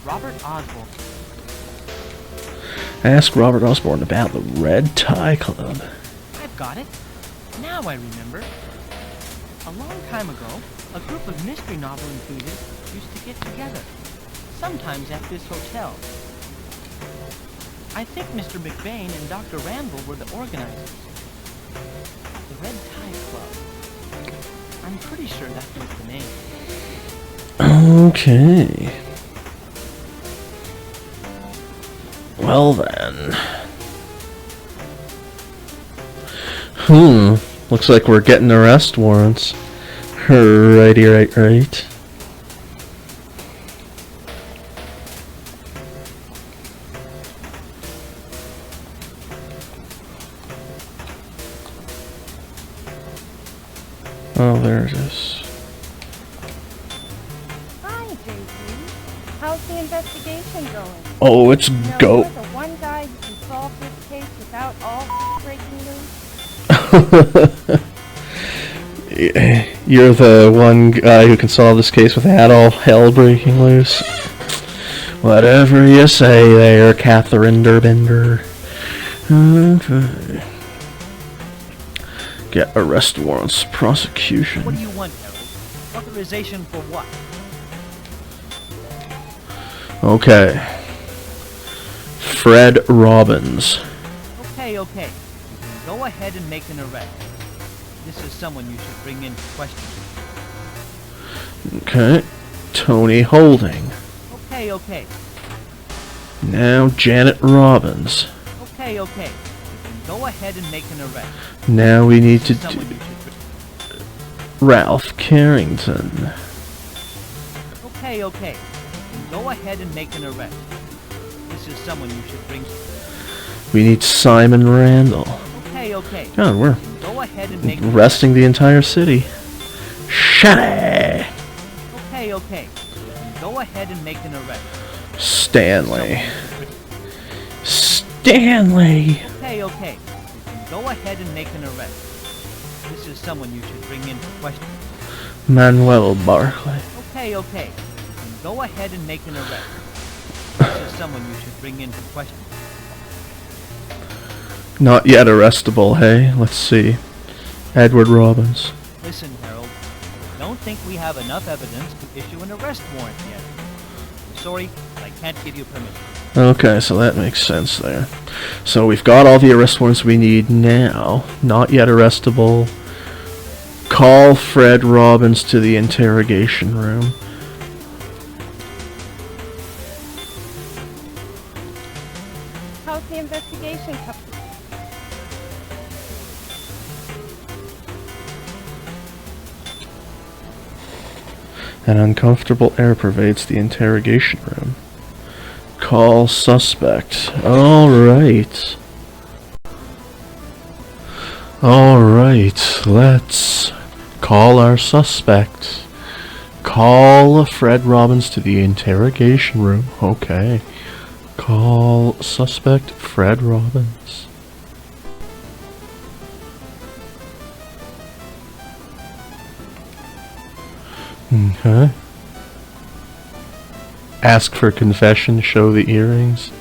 [SPEAKER 9] Robert Osborne.
[SPEAKER 1] Ask Robert Osborne about the Red Tie Club.
[SPEAKER 9] I've got it. Now I remember. A long time ago, a group of mystery novel enthusiasts used to get together, sometimes at this hotel. I think Mr. McBain and Dr. Ramble were the organizers. The Red Tie Club. I'm pretty sure that was the name.
[SPEAKER 1] Okay. Well then. Looks like we're getting arrest warrants. Righty, right. Oh, there it is.
[SPEAKER 4] Hi, JP. How's the investigation going?
[SPEAKER 1] Oh, it's
[SPEAKER 4] No,
[SPEAKER 1] go.
[SPEAKER 4] you're the one guy who can solve this case without all breaking loose.
[SPEAKER 1] You're the one guy who can solve this case without all hell breaking loose. Whatever you say there, Catherine Durbender. Okay. Get arrest warrants, prosecution.
[SPEAKER 9] What do you want, Harold? Authorization for what?
[SPEAKER 1] Okay. Fred Robbins.
[SPEAKER 9] Okay. You can go ahead and make an arrest. This is someone you should bring into question.
[SPEAKER 1] Okay. Tony Holding.
[SPEAKER 9] Okay.
[SPEAKER 1] Now Janet Robbins.
[SPEAKER 9] Okay. You can go ahead and make an arrest.
[SPEAKER 1] Now we need to
[SPEAKER 9] Someone
[SPEAKER 1] do
[SPEAKER 9] you should
[SPEAKER 1] Ralph Carrington.
[SPEAKER 9] Okay. You can go ahead and make an arrest. This is someone you should bring.
[SPEAKER 1] We need Simon Randall.
[SPEAKER 9] Okay.
[SPEAKER 1] God, we're
[SPEAKER 9] Go ahead and make an
[SPEAKER 1] arresting the entire city. Shaddy!
[SPEAKER 9] Okay. You can go ahead and make an arrest.
[SPEAKER 1] Stanley.
[SPEAKER 9] Okay. You can go ahead and make an arrest. This is someone you should bring into question.
[SPEAKER 1] Manuel Barclay.
[SPEAKER 9] Okay. You can go ahead and make an arrest. This is someone you should bring into question.
[SPEAKER 1] Not yet arrestable, hey? Let's see. Edward Robbins.
[SPEAKER 9] Listen, Harold. Don't think we have enough evidence to issue an arrest warrant yet. I'm sorry, but I can't give you permission.
[SPEAKER 1] Okay, so that makes sense there. So we've got all the arrest warrants we need now. Not yet arrestable. Call Fred Robbins to the interrogation room.
[SPEAKER 4] How's the investigation coming?
[SPEAKER 1] An uncomfortable air pervades the interrogation room. Call suspect. Alright, let's call our suspect. Call Fred Robbins to the interrogation room. Okay. Call suspect Fred Robbins. Okay. Ask for confession, show the earrings.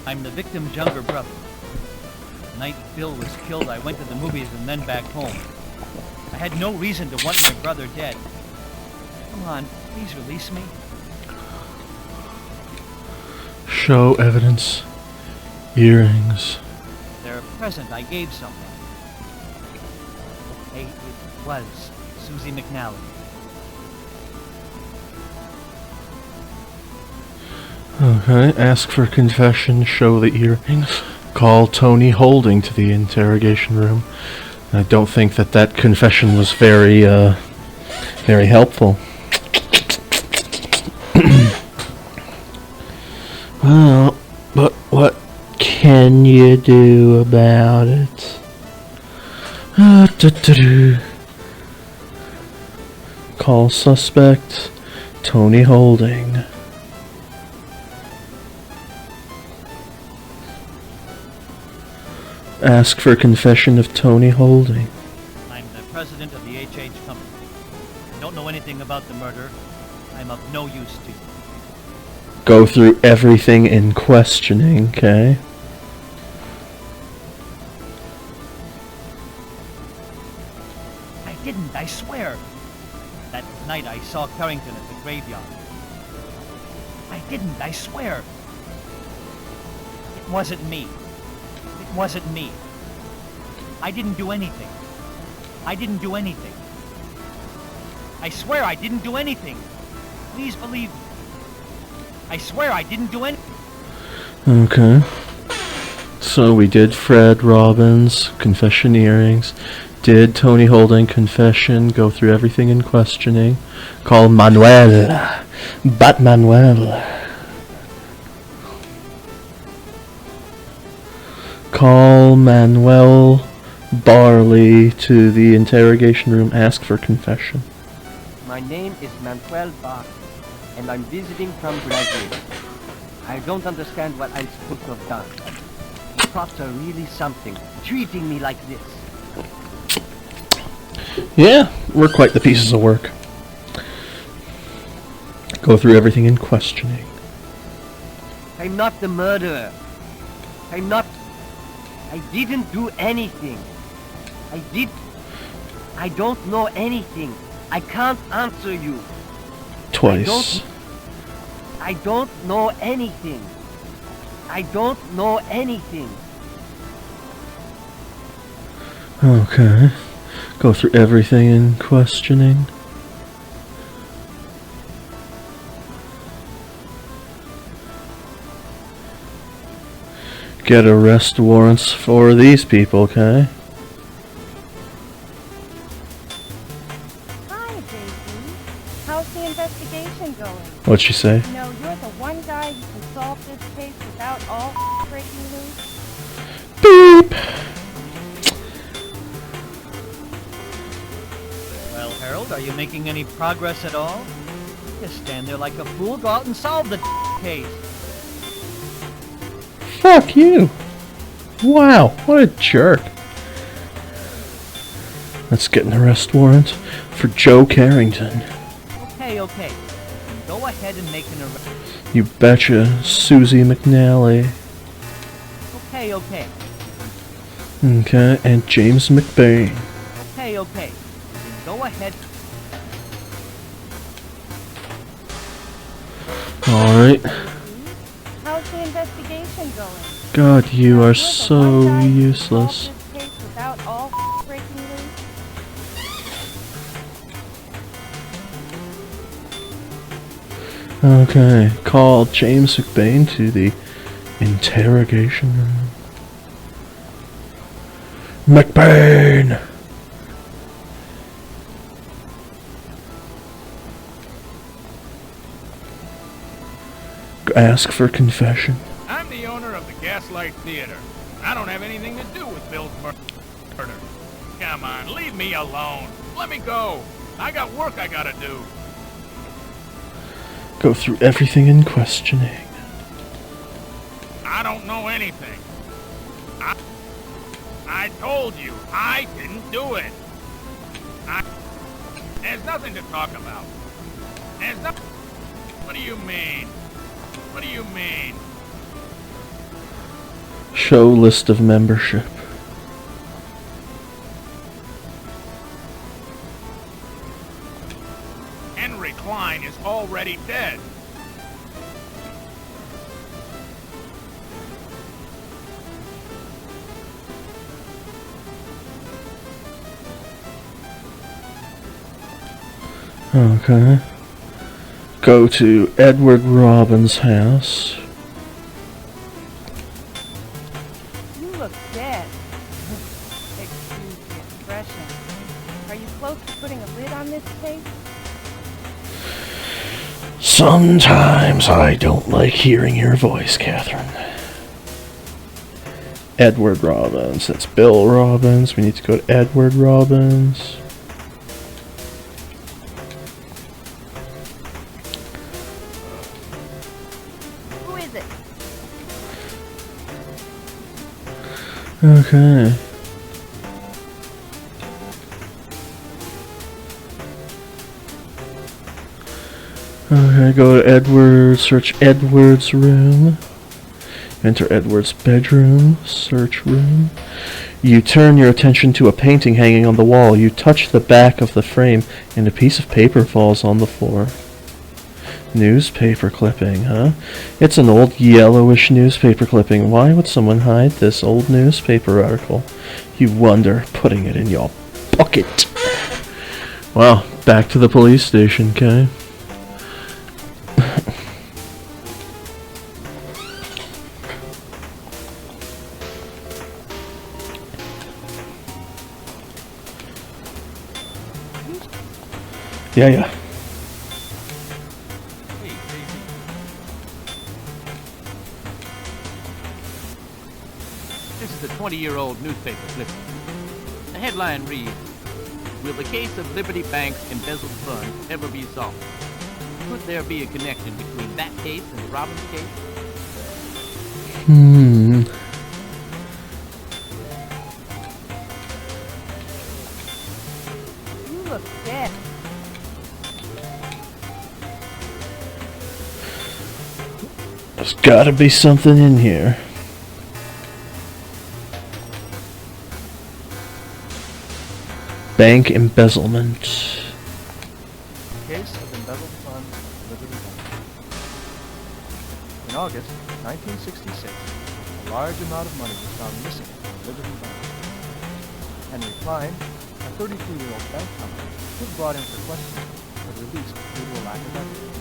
[SPEAKER 9] I'm the victim's younger brother. The night Bill was killed, I went to the movies and then back home. I had no reason to want my brother dead. Come on, please release me.
[SPEAKER 1] Show evidence. Earrings.
[SPEAKER 9] They're a present I gave someone. Hey, it was Susie McNally.
[SPEAKER 1] Okay, ask for confession, show the earrings. Call Tony Holding to the interrogation room. I don't think that confession was very helpful. Well, but what can you do about it? Call suspect Tony Holding. Ask for confession of Tony Holding.
[SPEAKER 9] I'm the president of the HH company. I don't know anything about the murder. I'm of no use to you.
[SPEAKER 1] Go through everything in questioning, okay?
[SPEAKER 9] I didn't, I swear. That night I saw Carrington at the graveyard. I didn't, I swear. It wasn't me. It wasn't me. I didn't do anything. I didn't do anything. I swear I didn't do anything. Please believe me. I swear I didn't do anything.
[SPEAKER 1] Okay. So we did Fred Robbins, confession earrings. Did Tony Holding, confession, go through everything in questioning. Call Manuel. Bat Manuel. Call Manuel Barley to the interrogation room. Ask for confession.
[SPEAKER 7] My name is Manuel Bach, and I'm visiting from Brazil. I don't understand what I'm supposed to have done. The cops are really something, treating me like this.
[SPEAKER 1] Yeah, we're quite the pieces of work. Go through everything in questioning.
[SPEAKER 7] I'm not the murderer. I'm not... I didn't do anything. I don't know anything. I can't answer you.
[SPEAKER 1] Twice.
[SPEAKER 7] I don't know anything. I don't know anything.
[SPEAKER 1] Okay. Go through everything in questioning. Get arrest warrants for these people, okay?
[SPEAKER 4] Hi, JP. How's the investigation going?
[SPEAKER 1] What'd she say?
[SPEAKER 4] You know, you're the one guy who can solve this case without all breaking loose.
[SPEAKER 1] Beep!
[SPEAKER 9] Well, Harold, are you making any progress at all? Just stand there like a fool. Go out and solve the case.
[SPEAKER 1] Fuck you! Wow, what a jerk. Let's get an arrest warrant for Joe Carrington.
[SPEAKER 9] Okay. Go ahead and make an arrest.
[SPEAKER 1] You betcha, Susie McNally.
[SPEAKER 9] Okay.
[SPEAKER 1] Okay, and James McBain.
[SPEAKER 9] Okay. Go ahead.
[SPEAKER 1] Alright.
[SPEAKER 4] How's the investigation going?
[SPEAKER 1] God, you
[SPEAKER 4] You're
[SPEAKER 1] are
[SPEAKER 4] the one
[SPEAKER 1] so
[SPEAKER 4] guy who can
[SPEAKER 1] useless.
[SPEAKER 4] solve this case without all breaking loose.
[SPEAKER 1] Okay, call James McBain to the interrogation room. McBain! Ask for confession.
[SPEAKER 8] I'm the owner of the Gaslight Theater. I don't have anything to do with Bill's murder. Come on, leave me alone. Let me go. I got work I gotta do.
[SPEAKER 1] Go through everything in questioning.
[SPEAKER 8] I don't know anything. I told you, I didn't do it. There's nothing to talk about. There's nothing. What do you mean? What do you mean?
[SPEAKER 1] Show list of membership.
[SPEAKER 8] Henry Klein is already dead.
[SPEAKER 1] Okay. Go to Edward Robin's house.
[SPEAKER 10] You look dead. Excuse the expression. Are you close to putting a lid on this case?
[SPEAKER 1] Sometimes I don't like hearing your voice, Catherine. Edward Robbins. That's Bill Robbins. We need to go to Edward Robbins.
[SPEAKER 10] Who is it?
[SPEAKER 1] Okay. Okay, go to Edward, search Edward's room. Enter Edward's bedroom, search room. You turn your attention to a painting hanging on the wall. You touch the back of the frame, and a piece of paper falls on the floor. Newspaper clipping, huh? It's an old yellowish newspaper clipping. Why would someone hide this old newspaper article? You wonder, putting it in your pocket. Well, back to the police station, okay? Yeah.
[SPEAKER 6] This is a 20-year-old newspaper clipping. The headline reads, "Will the case of Liberty Bank's embezzled funds ever be solved? Could there be a connection between that case and the Robbins case?"
[SPEAKER 10] You look dead.
[SPEAKER 1] There's gotta be something in here. Bank embezzlement.
[SPEAKER 3] Case of embezzled funds at Liberty Bank. In August 1966, a large amount of money was found missing from Liberty Bank. Henry Klein, a 33-year-old bank teller, was brought in for questioning, but released due to a lack of evidence.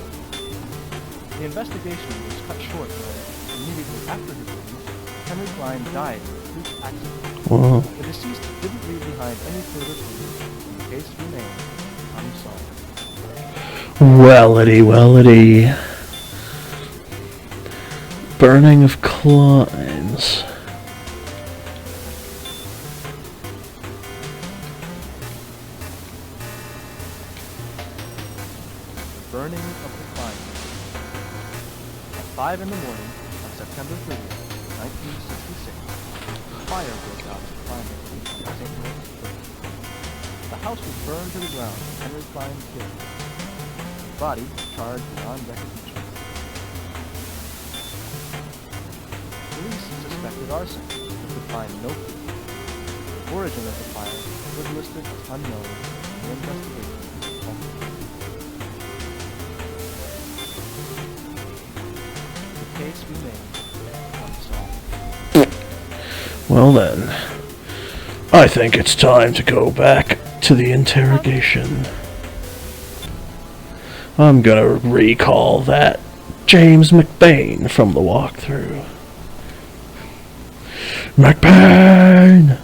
[SPEAKER 3] The investigation was cut short when, immediately after his release, Henry Klein died in a freak accident.
[SPEAKER 1] Whoa.
[SPEAKER 3] The deceased didn't leave behind any further clues, and the case remained unsolved.
[SPEAKER 1] Wellity. Burning of Klein's.
[SPEAKER 3] Burning of the Klein. At 5 in the morning of September 30th, 1966, a fire broke out at Klein residence on St. Louis Church. The house was burned to the ground and Henry Klein killed. His body charred beyond recognition. Police suspected arson, but could find no clue. The origin of the fire was listed as unknown in the investigation. The case remained unsolved.
[SPEAKER 1] Well then, I think it's time to go back to the interrogation. I'm gonna recall that James McBain from the walkthrough. McBain!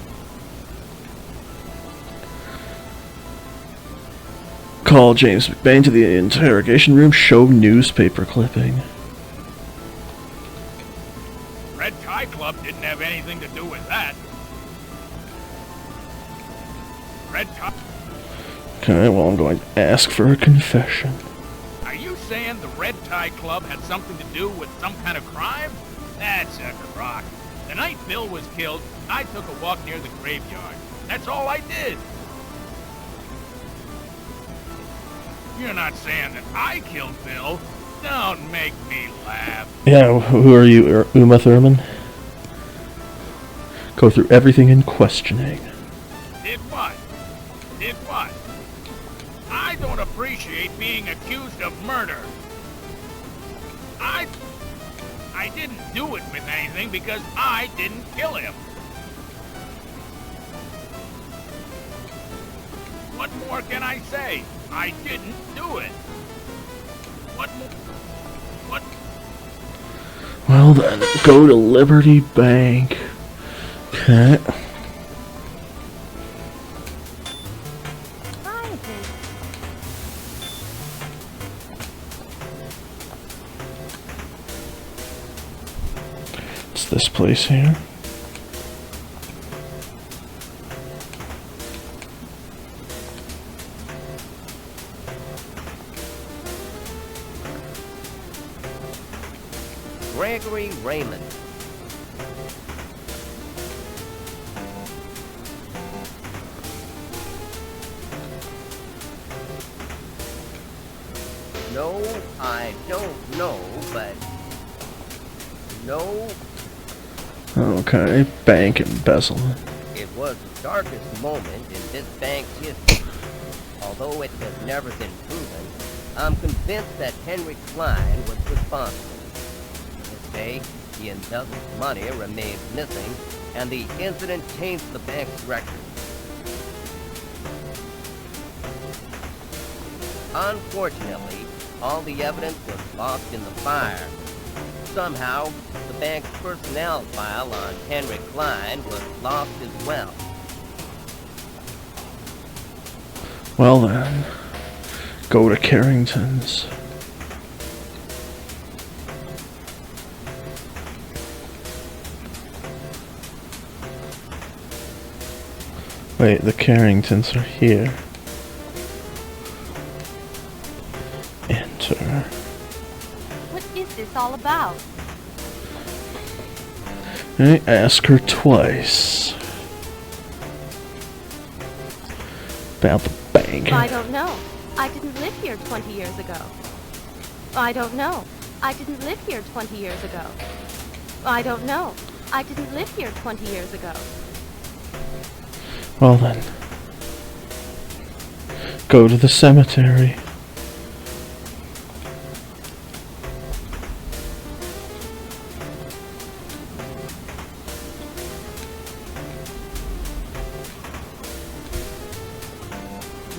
[SPEAKER 1] Call James McBain to the interrogation room, show newspaper clipping.
[SPEAKER 8] Red Tie Club didn't have anything to do with that. Red Tie...
[SPEAKER 1] Okay, well, I'm going to ask for a confession.
[SPEAKER 8] Are you saying the Red Tie Club had something to do with some kind of crime? That's a crock. The night Bill was killed, I took a walk near the graveyard. That's all I did. You're not saying that I killed Bill? Don't make me laugh.
[SPEAKER 1] Yeah, who are you, Uma Thurman? Go through everything in questioning.
[SPEAKER 8] Did what? Did what? I don't appreciate being accused of murder. I didn't do it with anything because I didn't kill him. What more can I say? I didn't do it. What more? What?
[SPEAKER 1] Well then, go to Liberty Bank. Okay. It's this place here.
[SPEAKER 7] Gregory Raymond. No, I don't know, but... No,
[SPEAKER 1] Okay, bank embezzlement.
[SPEAKER 7] it was the darkest moment in this bank's history. Although it has never been proven, I'm convinced that Henry Klein was responsible. To this day, the embezzled money remains missing, and the incident taints the bank's record. Unfortunately, all the evidence was lost in the fire. Somehow, the bank's personnel file on Henry Klein was lost as well.
[SPEAKER 1] Well then, go to Carrington's. Wait, the Carringtons are here. Enter.
[SPEAKER 4] What is this all about?
[SPEAKER 1] Okay, ask her twice. About the bank.
[SPEAKER 4] I don't know. I didn't live here 20 years ago. I don't know. I didn't live here 20 years ago. I don't know. I didn't live here 20 years ago.
[SPEAKER 1] Well then, go to the cemetery.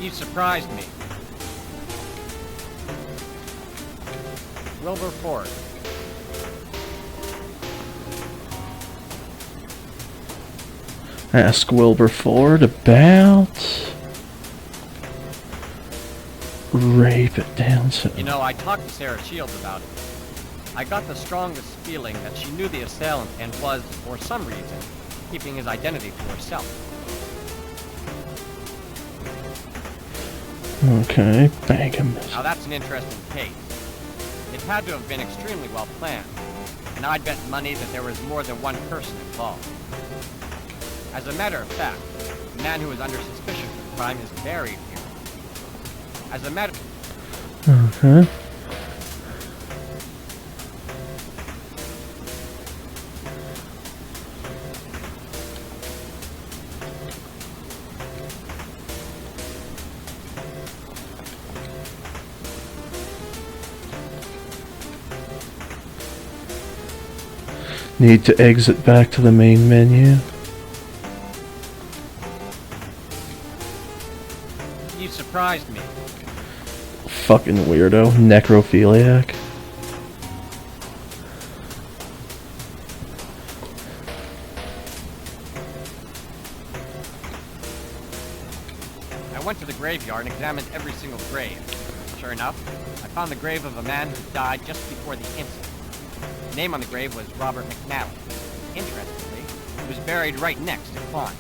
[SPEAKER 9] You surprised me. Wilberforce.
[SPEAKER 1] Ask Wilberforce about rape at Down
[SPEAKER 9] You know, I talked to Sarah Shields about it. I got the strongest feeling that she knew the assailant and was, for some reason, keeping his identity to herself.
[SPEAKER 1] Okay, bank him.
[SPEAKER 9] Now that's an interesting case. It had to have been extremely well planned, and I'd bet money that there was more than one person involved. As a matter of fact, the man who is under suspicion for the crime is buried here. As a matter...
[SPEAKER 1] Okay. Need to exit back to the main menu.
[SPEAKER 9] You surprised me.
[SPEAKER 1] Fucking weirdo. Necrophiliac.
[SPEAKER 9] I went to the graveyard and examined every single grave. Sure enough, I found the grave of a man who died just before the incident. The name on the grave was Robert McNally. Interestingly, he was buried right next to Klein.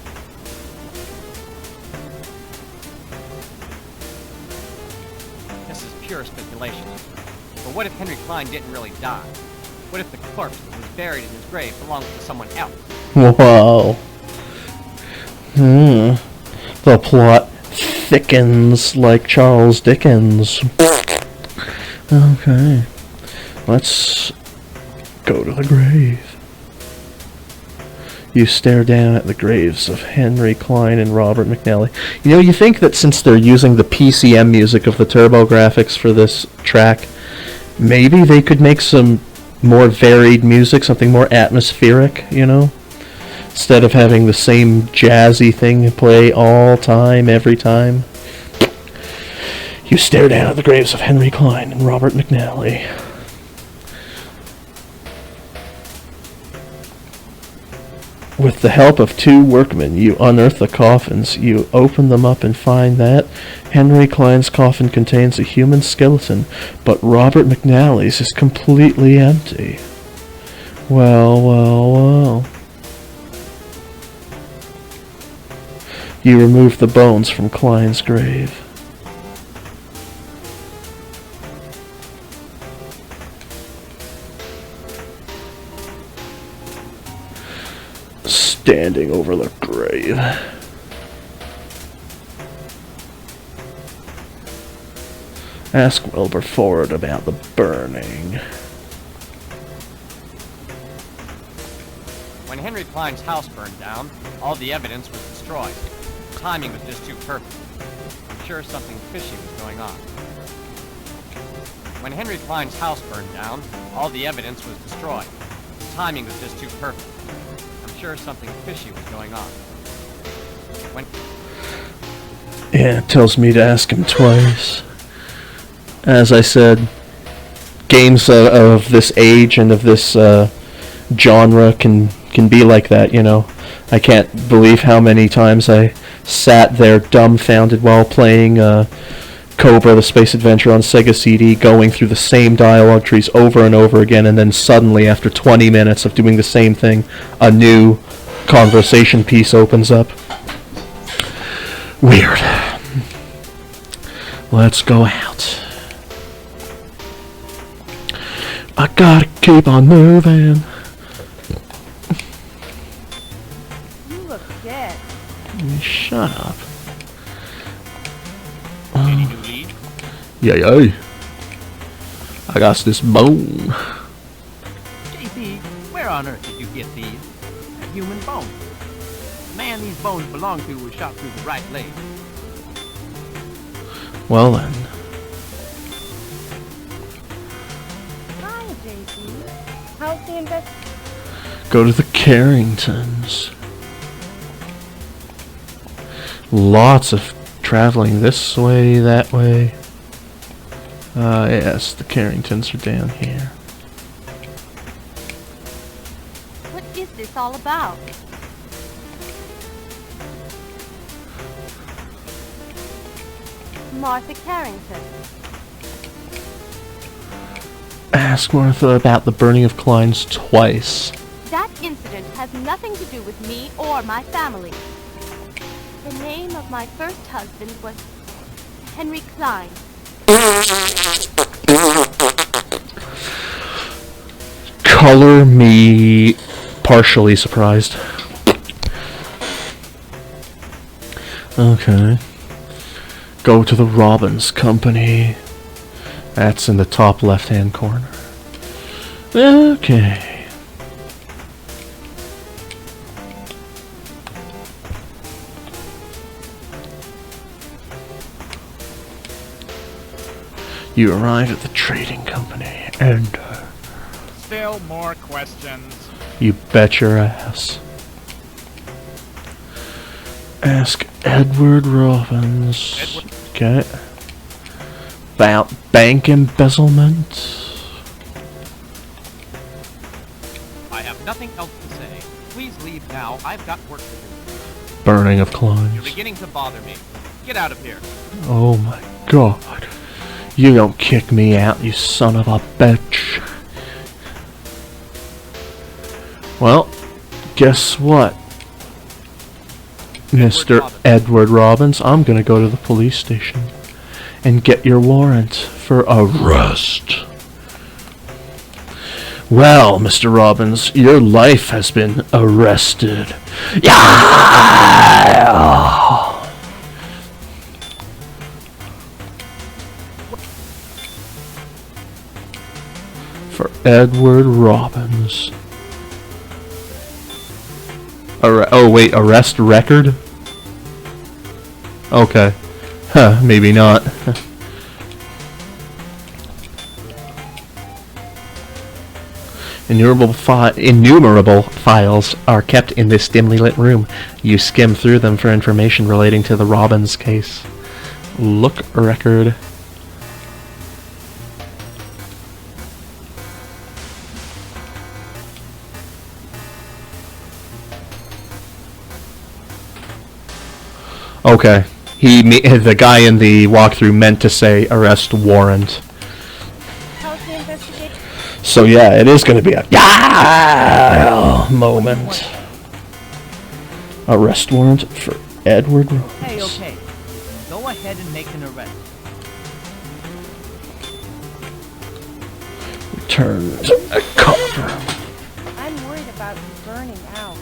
[SPEAKER 11] pure speculation. But what if Henry Klein didn't really die? What if the corpse that was buried in his grave belongs to someone else?
[SPEAKER 1] Whoa. The plot thickens like Charles Dickens. Okay. Let's go to the grave. You stare down at the graves of Henry Klein and Robert McNally. You know, you think that since they're using the PCM music of the TurboGrafx for this track, maybe they could make some more varied music, something more atmospheric, you know? Instead of having the same jazzy thing play all time, every time. You stare down at the graves of Henry Klein and Robert McNally. With the help of 2 workmen, you unearth the coffins. You open them up and find that Henry Klein's coffin contains a human skeleton, but Robert McNally's is completely empty. Well, well, well. You remove the bones from Klein's grave. Standing over the grave. Ask Wilberforce about the burning.
[SPEAKER 11] When Henry Klein's house burned down, all the evidence was destroyed. The timing was just too perfect. I'm sure something fishy was going on. When Henry Klein's house burned down, all the evidence was destroyed. The timing was just too perfect. I'm sure something fishy was going on.
[SPEAKER 1] Yeah, it tells me to ask him twice. As I said, games of this age and of this genre can be like that, you know. I can't believe how many times I sat there dumbfounded while playing Cobra, the Space Adventure on Sega CD, going through the same dialogue trees over and over again, and then suddenly, after 20 minutes of doing the same thing, a new conversation piece opens up. Weird. Let's go out. I gotta keep on moving.
[SPEAKER 10] You look dead.
[SPEAKER 1] Shut up.
[SPEAKER 8] Any new leads?
[SPEAKER 1] Yeah. I got this bone.
[SPEAKER 6] JP, where on earth did you get these? A human bone. The man these bones belong to was shot through the right leg.
[SPEAKER 1] Well then.
[SPEAKER 4] Hi, JP. How's the investigation?
[SPEAKER 1] Go to the Carringtons. Lots of traveling this way, that way. Yes, the Carringtons are down here.
[SPEAKER 4] What is this all about? Martha Carrington.
[SPEAKER 1] Ask Martha about the burning of Klein's twice.
[SPEAKER 4] That incident has nothing to do with me or my family. The name of my first husband was Henry Klein.
[SPEAKER 1] Color me partially surprised. Okay. Go to the Robbins Company. That's in the top left-hand corner. Okay. You arrive at the trading company and
[SPEAKER 8] Still more questions.
[SPEAKER 1] you bet your ass. Ask Edward Robbins.
[SPEAKER 8] Edward.
[SPEAKER 1] Okay. About bank embezzlement.
[SPEAKER 11] I have nothing else to say. Please leave now. I've got work to do.
[SPEAKER 1] Burning of
[SPEAKER 11] You're
[SPEAKER 1] Klein's.
[SPEAKER 11] beginning to bother me. Get out of here.
[SPEAKER 1] Oh my god. You don't kick me out, you son of a bitch. Well, guess what? Mr.
[SPEAKER 11] Robbins.
[SPEAKER 1] Edward Robbins, I'm gonna go to the police station and get your warrant for arrest. Well, Mr. Robbins, your life has been arrested. Yeah! For Edward Robbins. Oh wait, arrest record? Okay. Huh, maybe not. Innumerable files are kept in this dimly lit room. You skim through them for information relating to the Robbins case. Look record. Okay. The guy in the walkthrough meant to say arrest warrant. So yeah, it is going to be a moment. Arrest warrant for Edward Robbins.
[SPEAKER 9] Hey, okay. Go ahead and make an arrest.
[SPEAKER 1] Return to cover.
[SPEAKER 10] I'm worried about you burning out.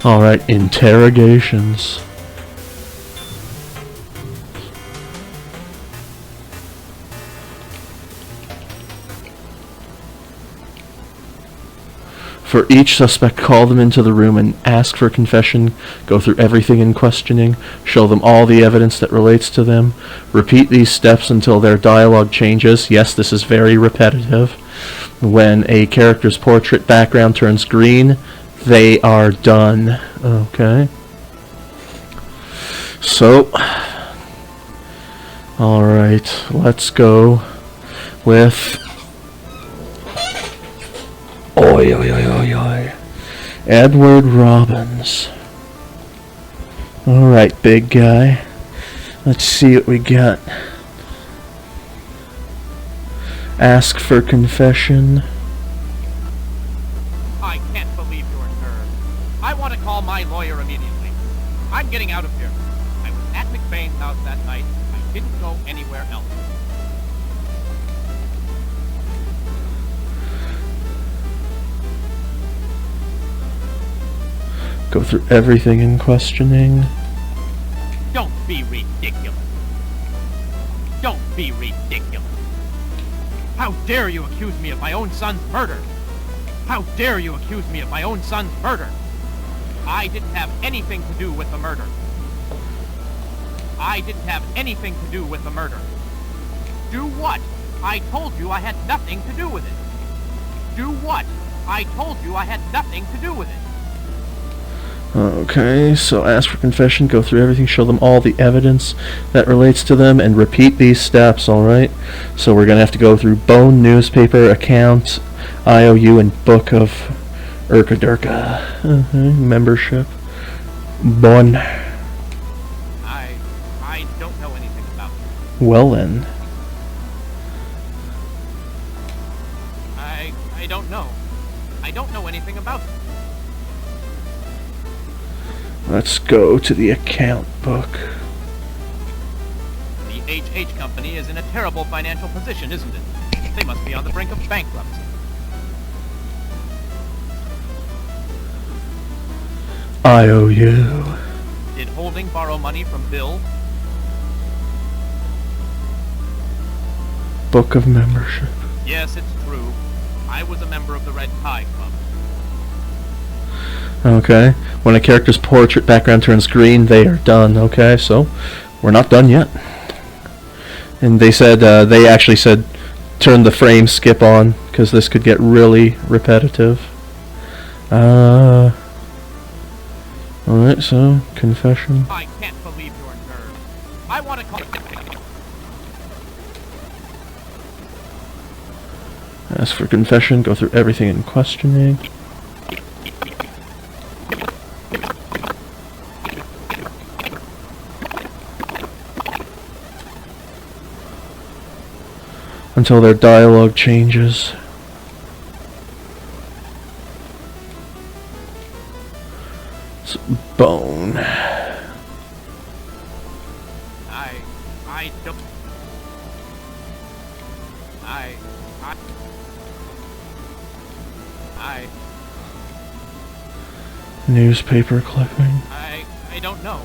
[SPEAKER 1] Alright, interrogations. For each suspect, call them into the room and ask for confession, go through everything in questioning, show them all the evidence that relates to them, repeat these steps until their dialogue changes. Yes, this is very repetitive. When a character's portrait background turns green, they are done. Okay. So, alright, let's go with... Oi, oi, oi, oi, oi. Edward Robbins. Alright, big guy. Let's see what we got. Ask for confession.
[SPEAKER 11] I can't believe your nerve. I want to call my lawyer immediately. I'm getting out of here. I was at McBain's house that night. I didn't go anywhere else.
[SPEAKER 1] Go through everything in questioning.
[SPEAKER 11] Don't be ridiculous. Don't be ridiculous. How dare you accuse me of my own son's murder? How dare you accuse me of my own son's murder? I didn't have anything to do with the murder. I didn't have anything to do with the murder. Do what? I told you I had nothing to do with it. Do what? I told you I had nothing to do with it.
[SPEAKER 1] Okay, so ask for confession, go through everything, show them all the evidence that relates to them, and repeat these steps, alright? So we're going to have to go through Bone newspaper, account, IOU, and Book of Urka-Durka. Membership. Bon.
[SPEAKER 11] I don't know anything about it.
[SPEAKER 1] Well then.
[SPEAKER 11] I don't know. I don't know anything about it.
[SPEAKER 1] Let's go to the account book.
[SPEAKER 11] The HH Company is in a terrible financial position, isn't it? They must be on the brink of bankruptcy.
[SPEAKER 1] IOU.
[SPEAKER 11] Did Holding borrow money from Bill?
[SPEAKER 1] Book of membership.
[SPEAKER 11] Yes, it's true. I was a member of the Red Tie Club.
[SPEAKER 1] Okay. When a character's portrait background turns green, they are done. Okay, so we're not done yet. And they said, they actually said, turn the frame skip on, because this could get really repetitive. Alright, so, confession.
[SPEAKER 11] I can't believe your nerve. I want to call...
[SPEAKER 1] Ask for confession, go through everything in questioning. Until their dialogue changes. Bone.
[SPEAKER 11] I don't...
[SPEAKER 1] Newspaper clipping.
[SPEAKER 11] I don't know.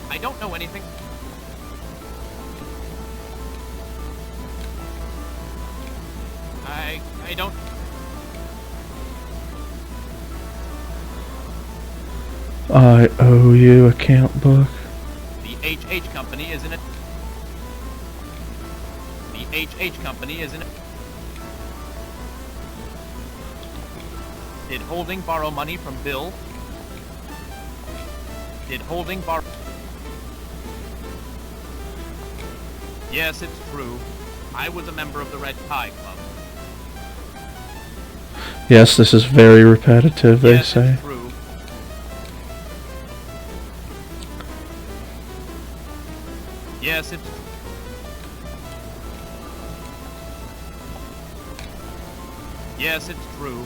[SPEAKER 11] I don't know anything. I don't...
[SPEAKER 1] I owe you account book.
[SPEAKER 11] The HH company is in a... The HH company is in a... Did Holding borrow money from Bill? Did Holding borrow... Yes, it's true. I was a member of the Red Tie Club.
[SPEAKER 1] Yes, this is very repetitive, they
[SPEAKER 11] Yes,
[SPEAKER 1] say.
[SPEAKER 11] it's true. Yes, it's... Yes, it's true.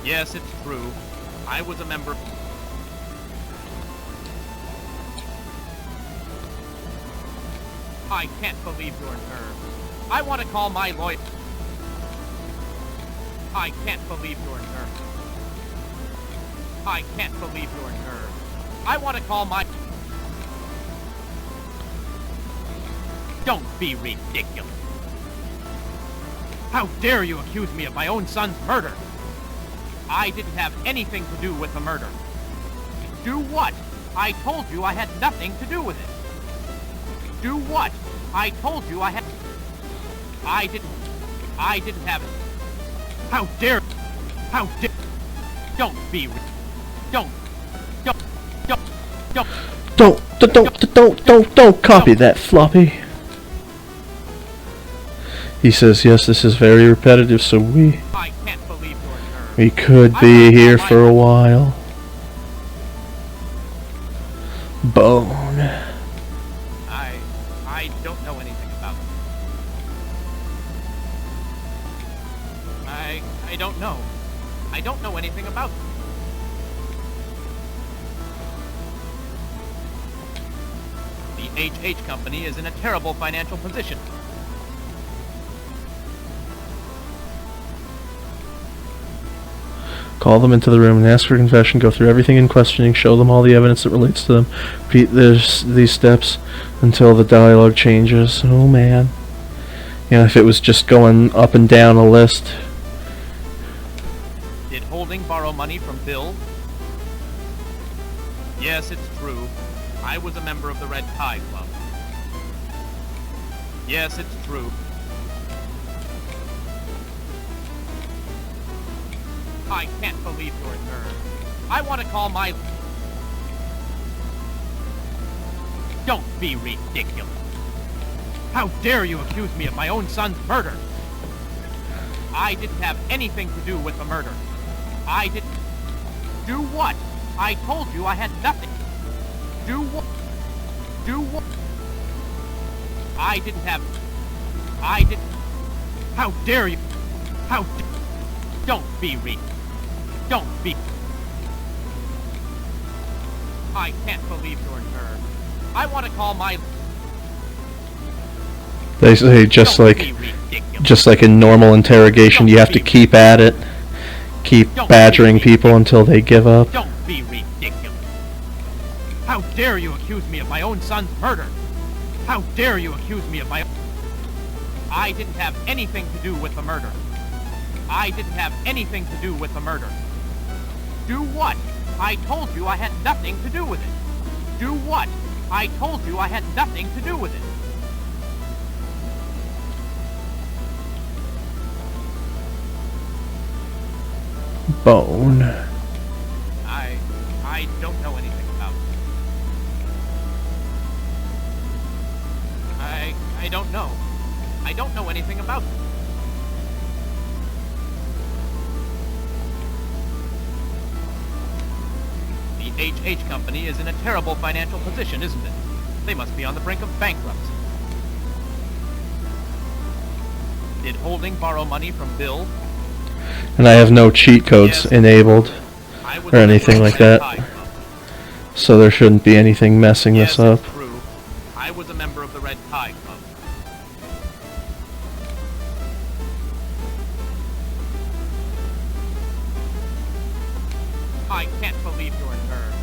[SPEAKER 11] Yes, it's true. I was a member... I can't believe your nerve. I want to call my lawyer... I can't believe your nerve. I can't believe your nerve. I want to call my... Don't be ridiculous. How dare you accuse me of my own son's murder? I didn't have anything to do with the murder. Do what? I told you I had nothing to do with it. Do what? I told you I had... I didn't have it. How dare... How dare... Don't be... Don't
[SPEAKER 1] copy that, Floppy. He says, yes, this is very repetitive, so we
[SPEAKER 11] can't believe your nerve.
[SPEAKER 1] we could be here for a while. Bone.
[SPEAKER 11] I don't know anything about it. I don't know. I don't know anything about it. The HH company is in a terrible financial position.
[SPEAKER 1] Call them into the room and ask for confession. Go through everything in questioning. Show them all the evidence that relates to them. Repeat these steps until the dialogue changes. Oh man. You know, if it was just going up and down a list.
[SPEAKER 11] Did Holding borrow money from Bill? Yes, it's true. I was a member of the Red Tie Club. Yes, it's true. I can't believe your nerve. I want to call my... Don't be ridiculous. How dare you accuse me of my own son's murder? I didn't have anything to do with the murder. I didn't... Do what? I told you I had nothing. Do what? Do what? I didn't have... I didn't... How dare you? How... Don't be ridiculous. Don't be... I can't believe your nerve. I want to call my...
[SPEAKER 1] They say just like in normal interrogation, you have to keep at it. Keep badgering people until they give up.
[SPEAKER 11] Don't be ridiculous. How dare you accuse me of my own son's murder? How dare you accuse me of my... I didn't have anything to do with the murder. I didn't have anything to do with the murder. Do what? I told you I had nothing to do with it. Do what? I told you I had nothing to do with it.
[SPEAKER 1] Bone.
[SPEAKER 11] I don't know anything about it. I don't know. I don't know anything about it. The HH company is in a terrible financial position, isn't it? They must be on the brink of bankruptcy. Did Holding borrow money from Bill?
[SPEAKER 1] And I have no cheat codes
[SPEAKER 11] Yes.
[SPEAKER 1] enabled
[SPEAKER 11] I was
[SPEAKER 1] or
[SPEAKER 11] a
[SPEAKER 1] anything
[SPEAKER 11] member of
[SPEAKER 1] like
[SPEAKER 11] the Red
[SPEAKER 1] that.
[SPEAKER 11] Tie Club.
[SPEAKER 1] So there shouldn't be anything messing
[SPEAKER 11] Yes,
[SPEAKER 1] this up.
[SPEAKER 11] it's true. I was a member of the Red Tie Club. I can't believe you're a nerd.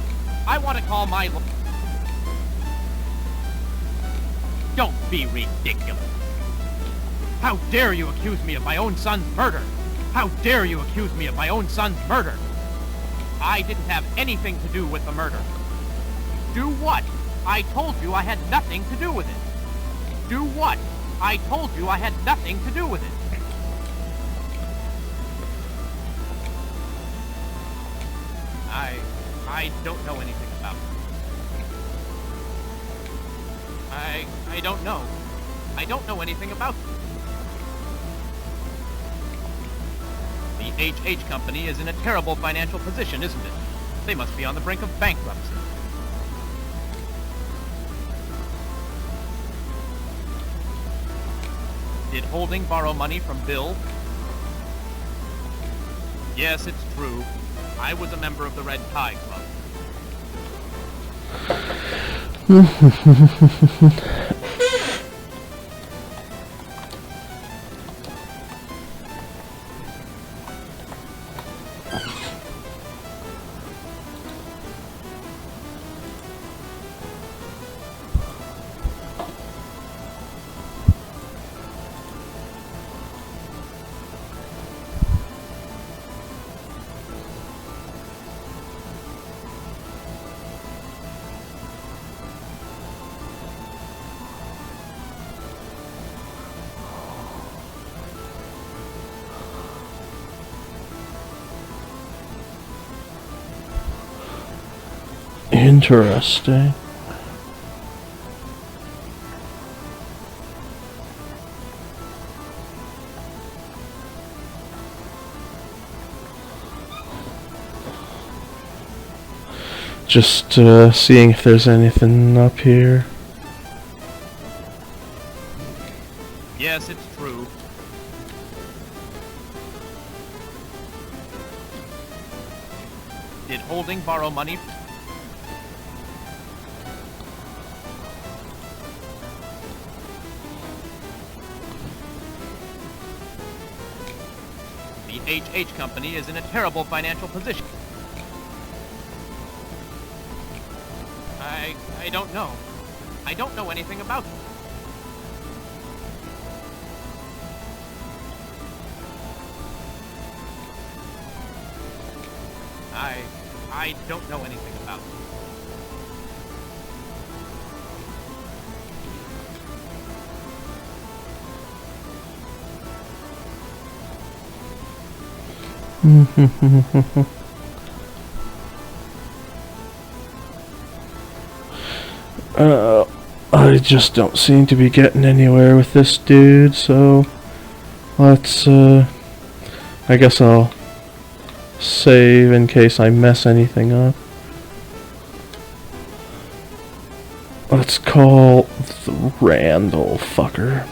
[SPEAKER 11] I want to call my Don't be ridiculous. How dare you accuse me of my own son's murder? How dare you accuse me of my own son's murder? I didn't have anything to do with the murder. Do what? I told you I had nothing to do with it. Do what? I told you I had nothing to do with it. I don't know anything about it. I don't know. I don't know anything about it. The H.H. Company is in a terrible financial position, isn't it? They must be on the brink of bankruptcy. Did Holding borrow money from Bill? Yes, it's true. I was a member of the Red Tie Club.
[SPEAKER 1] Interesting. Just seeing if there's anything up here.
[SPEAKER 11] Yes, it's true. Did Holding borrow money? The H.H. Company is in a terrible financial position. I don't know. I don't know anything about it. I don't know anything about it.
[SPEAKER 1] I just don't seem to be getting anywhere with this dude, so let's, I guess I'll save in case I mess anything up. Let's call the Randall fucker.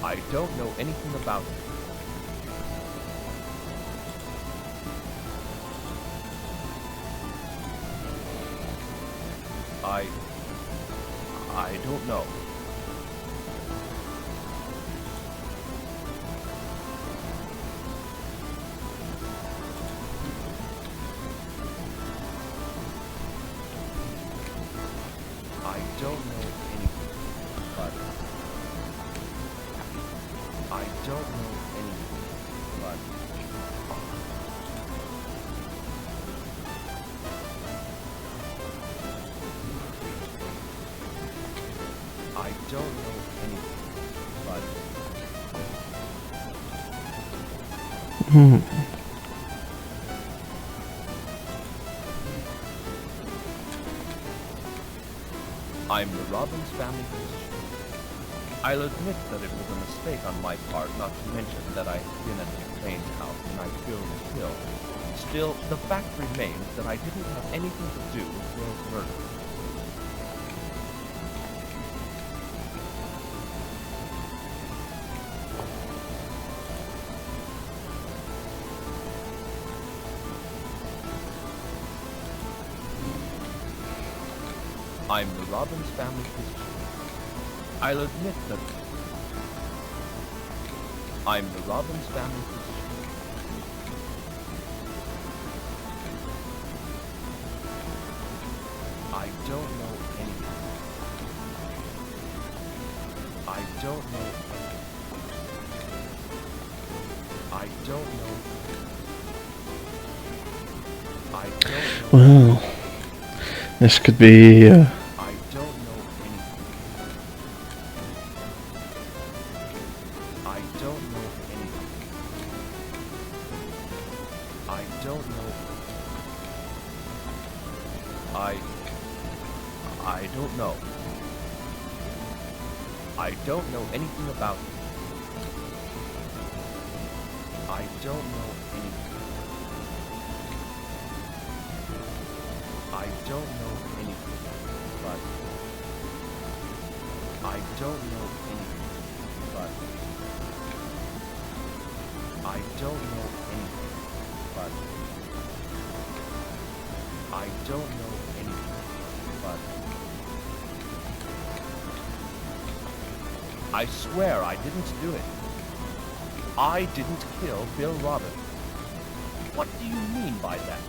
[SPEAKER 12] I don't know anything about it. I don't know. I don't know anything, but I don't know anything, but I don't know anything, but I'm the Robbins family physician. I'll admit that it was a mistake on my part not to mention that I had been at McLean's house when I Bill was killed. Still, the fact remains that I didn't have anything to do with Bill's murder. I'm the Robbins family physician. I'll admit that I'm the Robbins family physician. I don't know anything. I don't know anything. I don't know. I don't know.
[SPEAKER 1] Well, this could be.
[SPEAKER 12] I don't know anything. I don't know anything. I don't know. I don't know. I don't know anything about it. I don't know anything. I don't know anything, but I don't know anything, but I don't know anything, but I don't know anything, but I swear I didn't do it. I didn't kill Bill Robbins. What do you mean by that?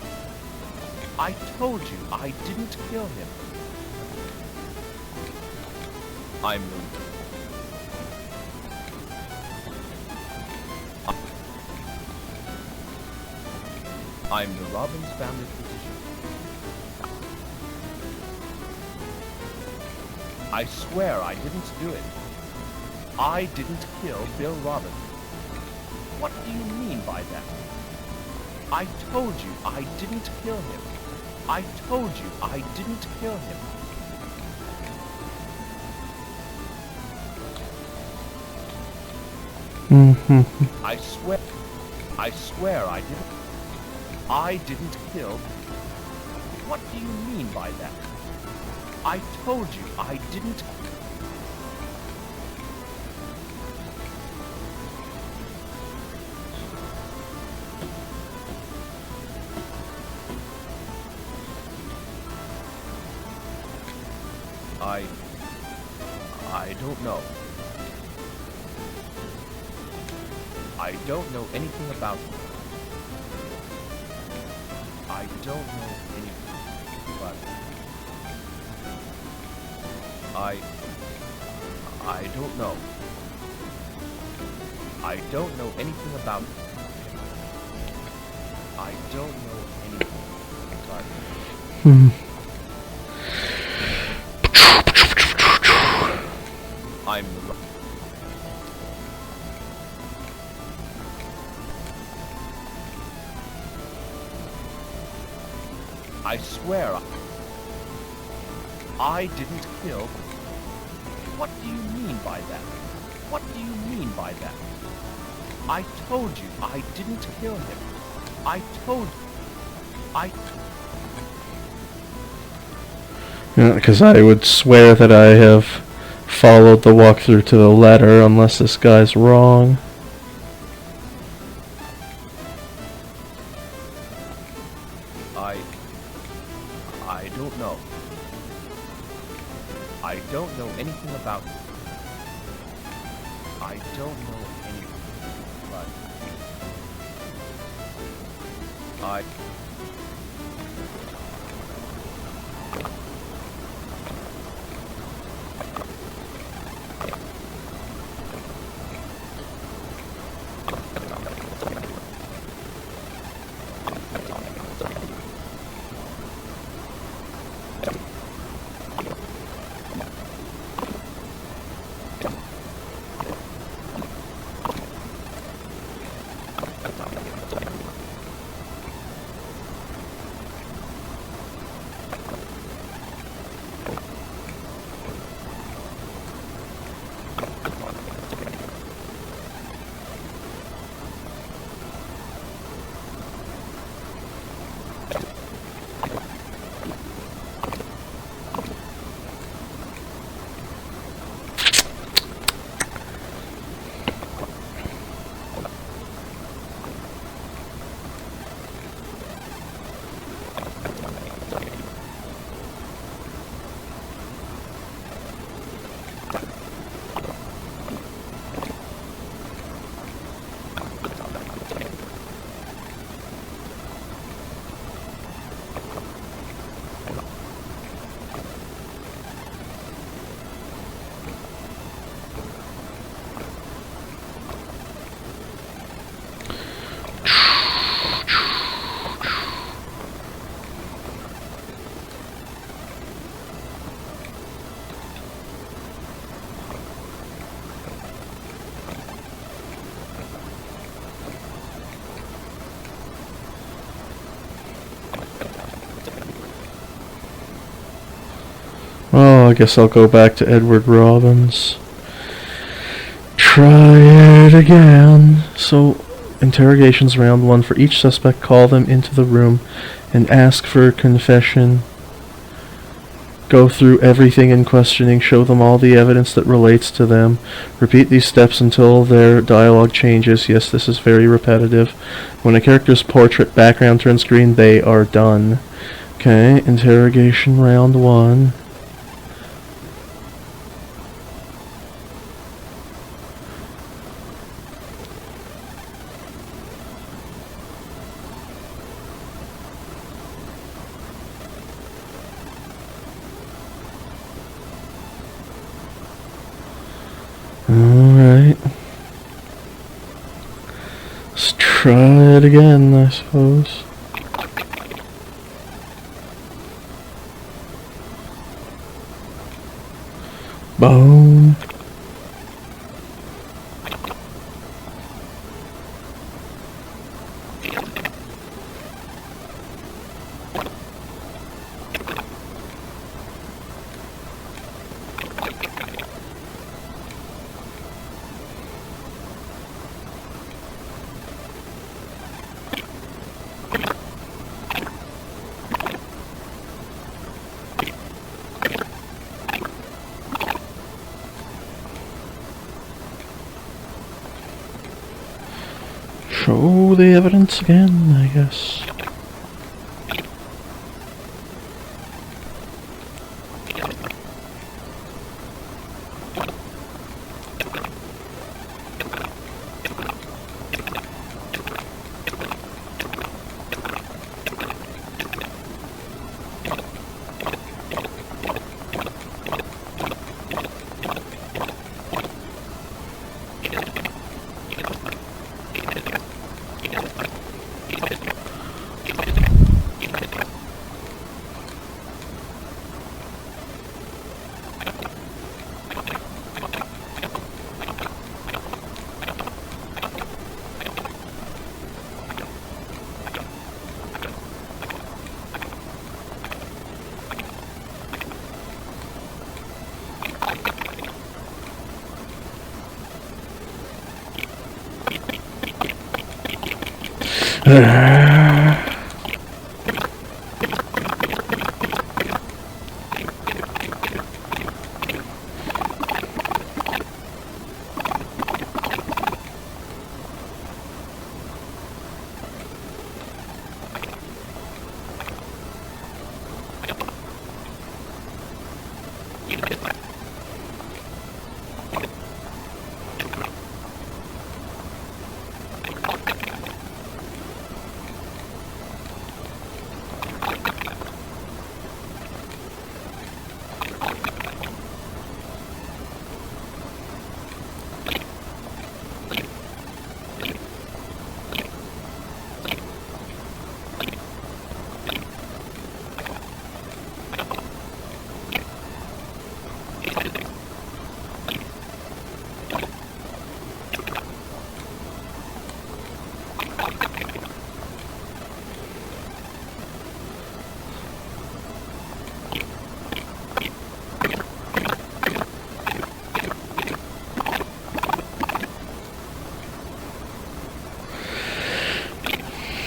[SPEAKER 12] I told you I didn't kill him. I'm the Robbins family physician. I swear I didn't do it. I didn't kill Bill Robbins. What do you mean by that? I told you I didn't kill him. I told you I didn't kill him. I swear I didn't. I didn't kill. What do you mean by that? I told you I didn't. I don't know. I don't know anything about it. I don't know anything, but I don't know. I don't know anything about it. I don't know anything, but I'm the I swear I didn't kill. What do you mean by that? What do you mean by that? I told you I didn't kill him. I told you.
[SPEAKER 1] Because I would swear that I have followed the walkthrough to the letter, unless this guy's wrong.
[SPEAKER 12] I don't know. I don't know anything about it. I don't know anything, but
[SPEAKER 1] I guess I'll go back to Edward Robbins. Try it again. So, interrogations round 1. For each suspect, call them into the room and ask for a confession. Go through everything in questioning, show them all the evidence that relates to them. Repeat these steps until their dialogue changes. Yes, this is very repetitive. When a character's portrait background turns green, they are done. Okay, interrogation round 1. Alright. Let's try it again, I suppose. Boom. Show the evidence again, I guess.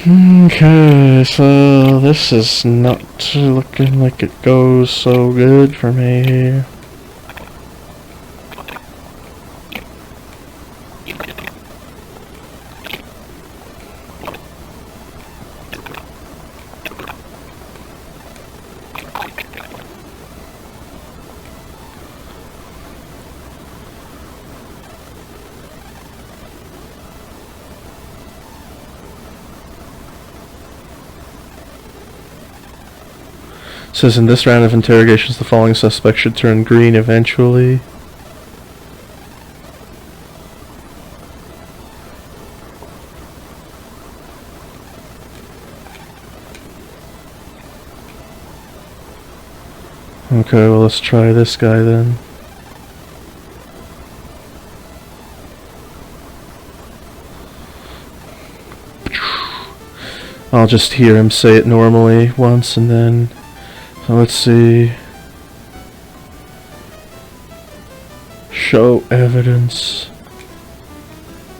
[SPEAKER 1] Okay, so this is not looking like it goes so good for me here. Says in this round of interrogations, the following suspect should turn green eventually. Okay, well let's try this guy then. I'll just hear him say it normally once and then... So let's see. Show evidence.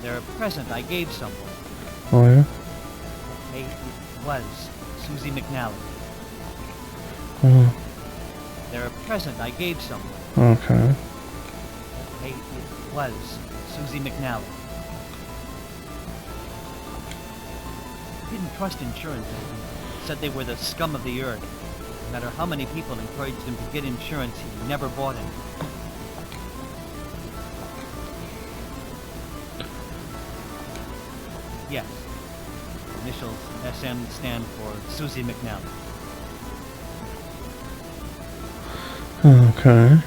[SPEAKER 9] They're a present I gave someone.
[SPEAKER 1] Oh yeah?
[SPEAKER 9] Okay, it was Susie McNally.
[SPEAKER 1] Oh,
[SPEAKER 9] They're a present I gave someone.
[SPEAKER 1] okay.
[SPEAKER 9] Okay, it was Susie McNally. Didn't trust insurance agents. Said they were the scum of the earth. No matter how many people encouraged him to get insurance, he never bought any. Yes. Initials SM stand for Susie McNally.
[SPEAKER 1] Okay.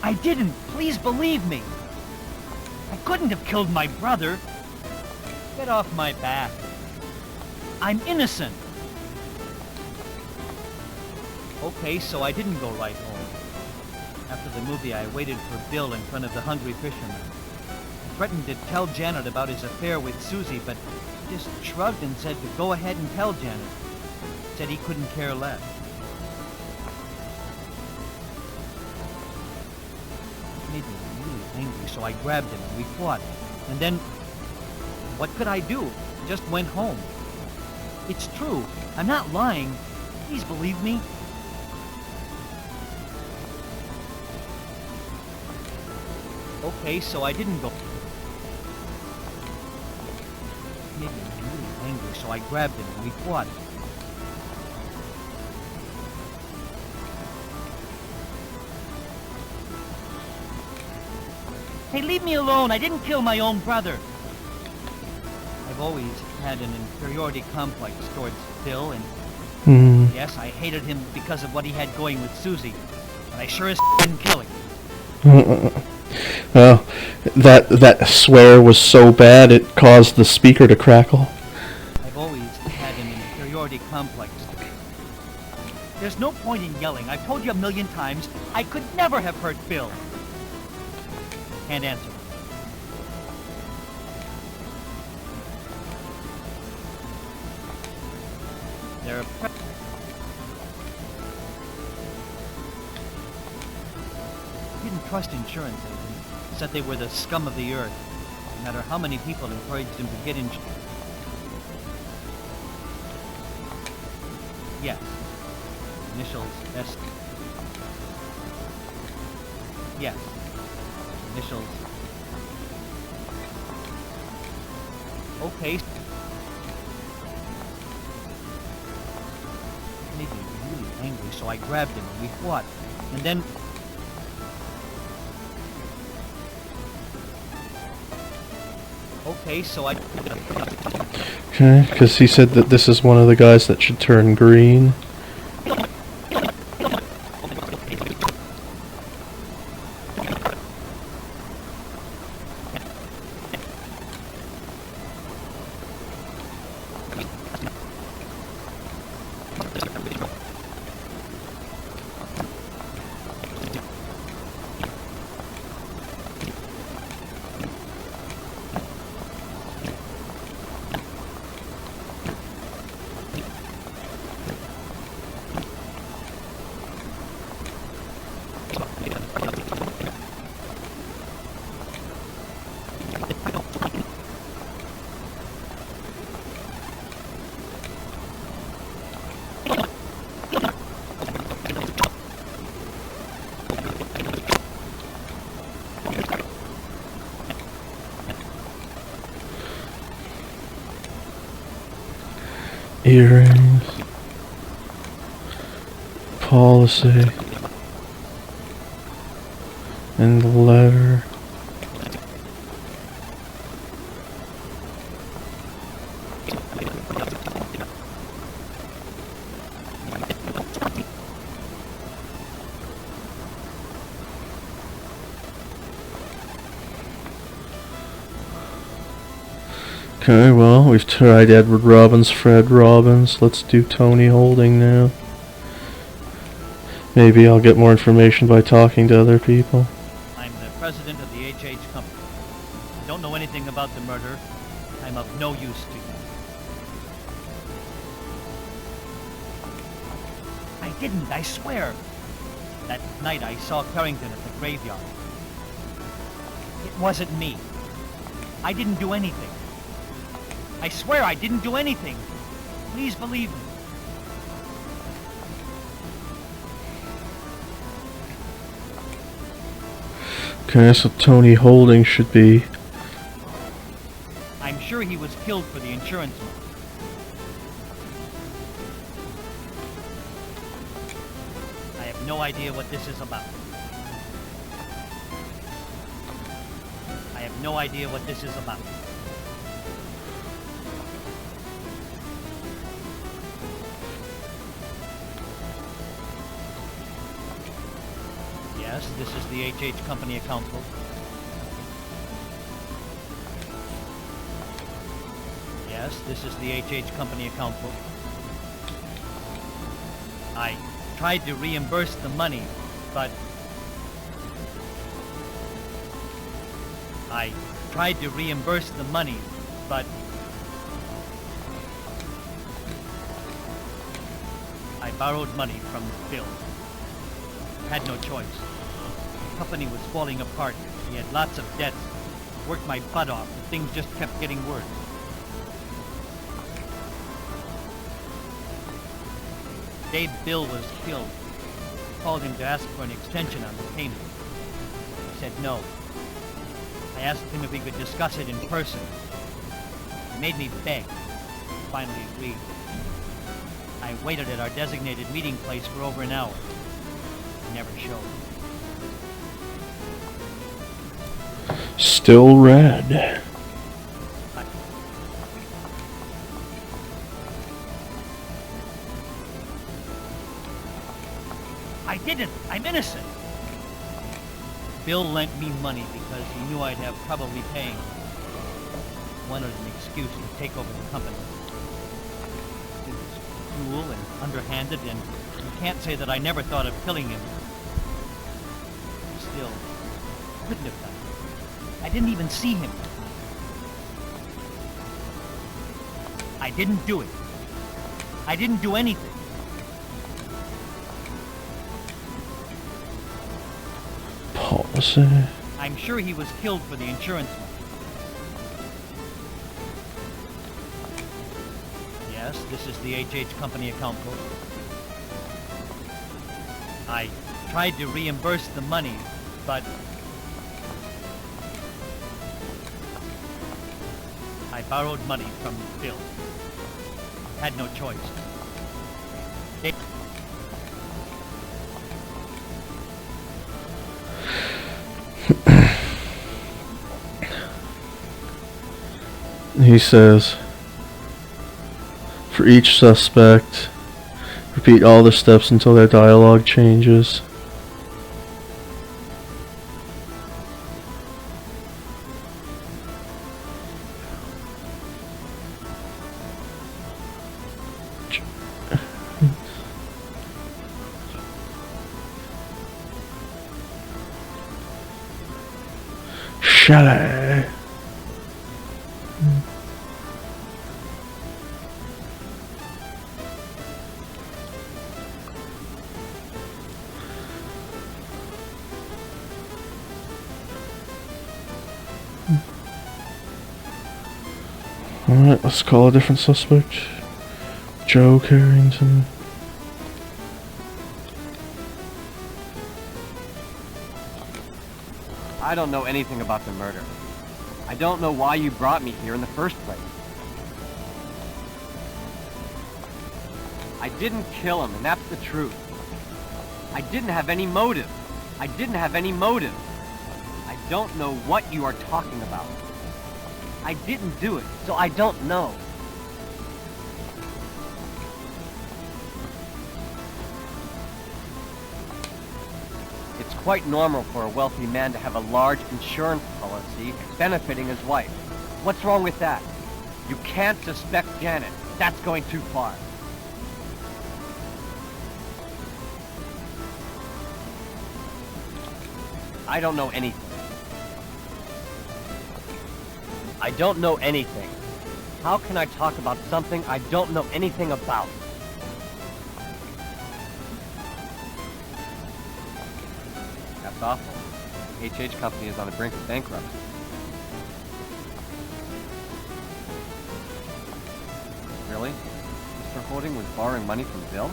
[SPEAKER 9] I didn't! Please believe me! I couldn't have killed my brother! Get off my back. I'm innocent! Okay, so I didn't go right home. After the movie, I waited for Bill in front of the Hungry Fisherman. I threatened to tell Janet about his affair with Susie, but he just shrugged and said to go ahead and tell Janet. Said he couldn't care less. It made me really angry, so I grabbed him and we fought. And then, what could I do? Just went home. It's true. I'm not lying. Please believe me. Okay, so I didn't go. It made me really angry, so I grabbed him and we fought. Hey, leave me alone. I didn't kill my own brother. I've always had an inferiority complex towards Bill, and yes, I hated him because of what he had going with Susie, but I sure as didn't kill him.
[SPEAKER 1] Well, that swear was so bad it caused the speaker to crackle.
[SPEAKER 9] I've always had an inferiority complex. There's no point in yelling. I've told you a million times, I could never have hurt Bill. Can't answer. They're a didn't trust insurance agents. Said they were the scum of the earth. No matter how many people encouraged him to get insurance. Yes. Initials S. Yes. Initials. Okay. It made me really angry, so I grabbed him and we fought. And then... Okay, so I...
[SPEAKER 1] Okay, because he said that this is one of the guys that should turn green. Earrings. Policy. And the letter. Okay, well, we've tried Edward Robbins, Fred Robbins. Let's do Tony Holding now. Maybe I'll get more information by talking to other people.
[SPEAKER 9] I'm the president of the HH company. I don't know anything about the murder. I'm of no use to you. I didn't, I swear. That night I saw Carrington at the graveyard. It wasn't me. I didn't do anything. I swear I didn't do anything. Please believe me.
[SPEAKER 1] Okay, so Tony Holding should be...
[SPEAKER 9] I'm sure he was killed for the insurance money. I have no idea what this is about. I have no idea what this is about. Yes, this is the HH Company account book. Yes, this is the HH Company account book. I tried to reimburse the money, but... I tried to reimburse the money, but... I borrowed money from Bill. Had no choice. The company was falling apart. He had lots of debts. Worked my butt off, and things just kept getting worse. Day Bill was killed. I called him to ask for an extension on the payment. He said no. I asked him if we could discuss it in person. He made me beg. Finally agreed. I waited at our designated meeting place for over an hour. He never showed.
[SPEAKER 1] Still red.
[SPEAKER 9] I didn't! I'm innocent! Bill lent me money because he knew I'd have trouble repaying. Wanted an excuse to take over the company. It was cruel and underhanded, and you can't say that I never thought of killing him. Still, couldn't have done it. I didn't even see him. I didn't do it. I didn't do anything.
[SPEAKER 1] Policy.
[SPEAKER 9] I'm sure he was killed for the insurance money. Yes, this is the HH Company account book. I tried to reimburse the money, but... I borrowed money from Bill. Had no choice.
[SPEAKER 1] He says, for each suspect, repeat all the steps until their dialogue changes. Chalet. Alright, let's call a different suspect. Joe Carrington.
[SPEAKER 13] I don't know anything about the murder. I don't know why you brought me here in the first place. I didn't kill him, and that's the truth. I didn't have any motive. I didn't have any motive. I don't know what you are talking about. I didn't do it, so I don't know. It's quite normal for a wealthy man to have a large insurance policy benefiting his wife. What's wrong with that? You can't suspect Janet. That's going too far. I don't know anything. I don't know anything. How can I talk about something I don't know anything about? That's awful. The HH company is on the brink of bankruptcy. Really? Mr. Holding was borrowing money from Bill?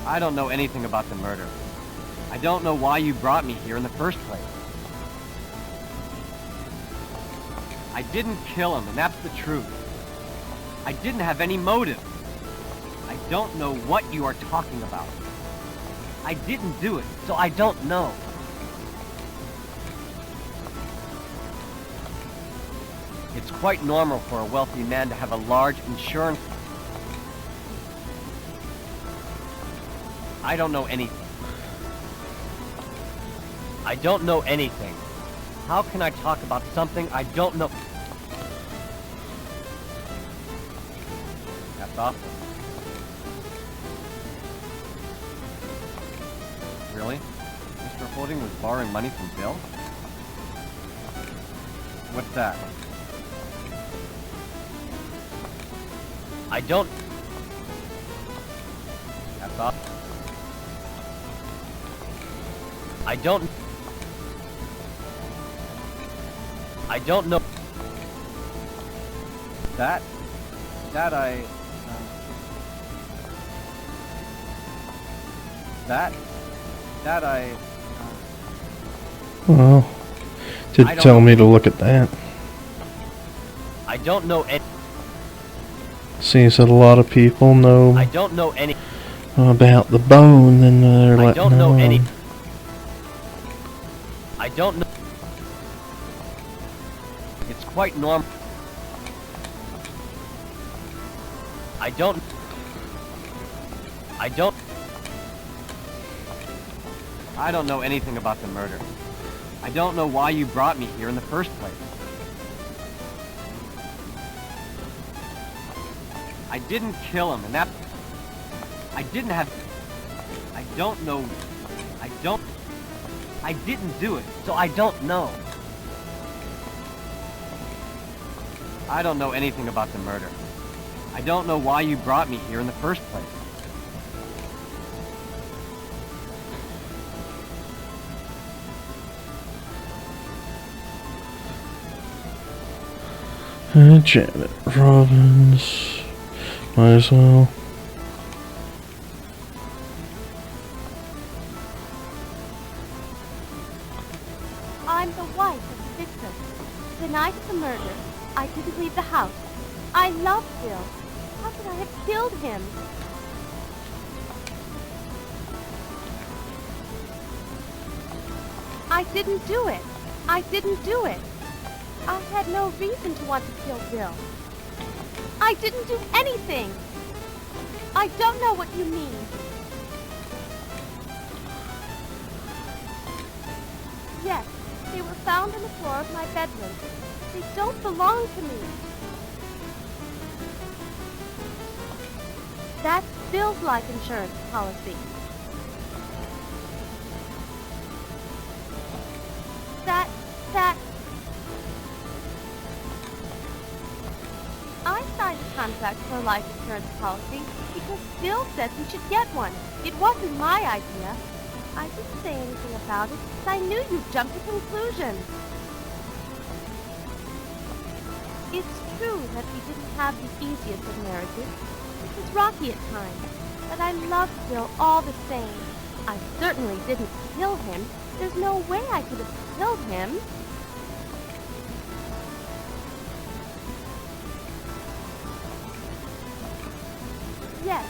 [SPEAKER 13] I don't know anything about the murder. I don't know why you brought me here in the first place. I didn't kill him, and that's the truth. I didn't have any motive. I don't know what you are talking about. I didn't do it, so I don't know. It's quite normal for a wealthy man to have a large insurance. I don't know anything. I don't know anything. How can I talk about something I don't know? That's awful. Really? Mr. Holding was borrowing money from Bill? What's that? I don't... That's awful. I don't know. That I...
[SPEAKER 1] Well, didn't tell me to look at that.
[SPEAKER 13] I don't know any...
[SPEAKER 1] Seems that a lot of people know
[SPEAKER 13] I don't know any...
[SPEAKER 1] about the bone, then they're
[SPEAKER 13] I
[SPEAKER 1] like,
[SPEAKER 13] don't know any...
[SPEAKER 1] no.
[SPEAKER 13] I don't know... It's quite normal. I don't know anything about the murder. I don't know why you brought me here in the first place. I didn't kill him, and that... I didn't have... I don't know... I didn't do it, so I don't know. I don't know anything about the murder. I don't know why you brought me here in the first place.
[SPEAKER 1] Janet Robbins. Might as well.
[SPEAKER 4] I'm the wife of the victim. The night of the murder, I didn't leave the house. I loved Bill. How could I have killed him? I didn't do it. I didn't do it. I had no reason to want to kill Bill. I didn't do anything. I don't know what you mean. Yes, they were found on the floor of my bedroom. They don't belong to me. That's Bill's life insurance policy. I signed a contract for a life insurance policy because Bill said we should get one. It wasn't my idea. I didn't say anything about it because I knew you'd jump to conclusions. It's true that we didn't have the easiest of marriages. It was rocky at times, but I loved Bill all the same. I certainly didn't kill him. There's no way I could have killed him. Yes.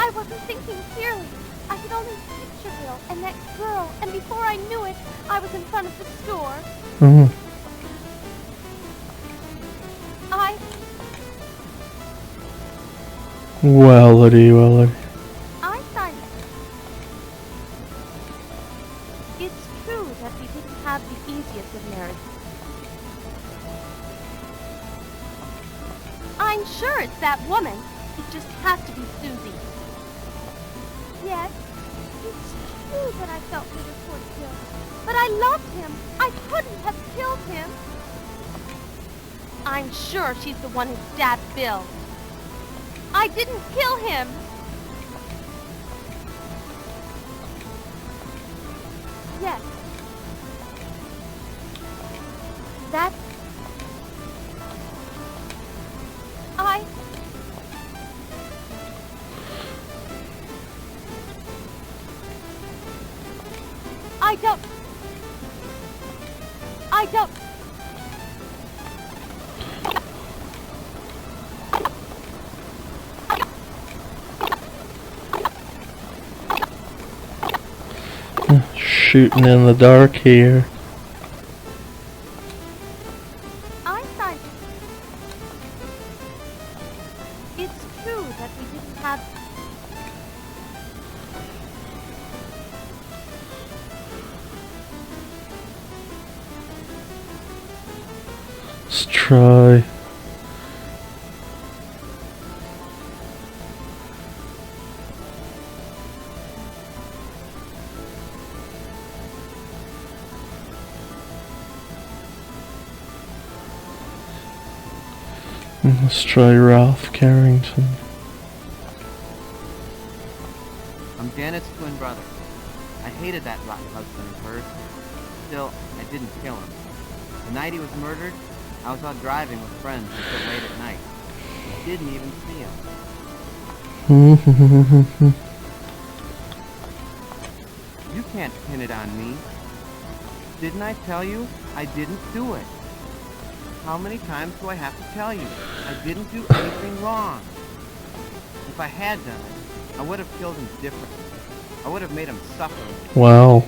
[SPEAKER 4] I wasn't thinking clearly. I could only picture Bill and that girl, and before I knew it, I was in front of the store.
[SPEAKER 1] Mm-hmm. Wellity.
[SPEAKER 4] I signed it. It's true that we didn't have the easiest of marriages. I'm sure it's that woman. It just has to be Susie. Yes, it's true that I felt bitter towards Bill. But I loved him. I couldn't have killed him. I'm sure she's the one who stabbed Bill. I didn't kill him! Yes. That's... I don't...
[SPEAKER 1] Shooting in the dark here.
[SPEAKER 4] Einstein... It's true that we didn't have...
[SPEAKER 1] Let's try. Let's try Ralph Carrington.
[SPEAKER 2] I'm Janet's twin brother. I hated that rotten husband of hers. Still, I didn't kill him. The night he was murdered, I was out driving with friends until late at night. I didn't even see him. You can't pin it on me. Didn't I tell you I didn't do it? How many times do I have to tell you? I didn't do anything wrong. If I had done it, I would have killed him differently. I would have made him suffer.
[SPEAKER 1] Wow.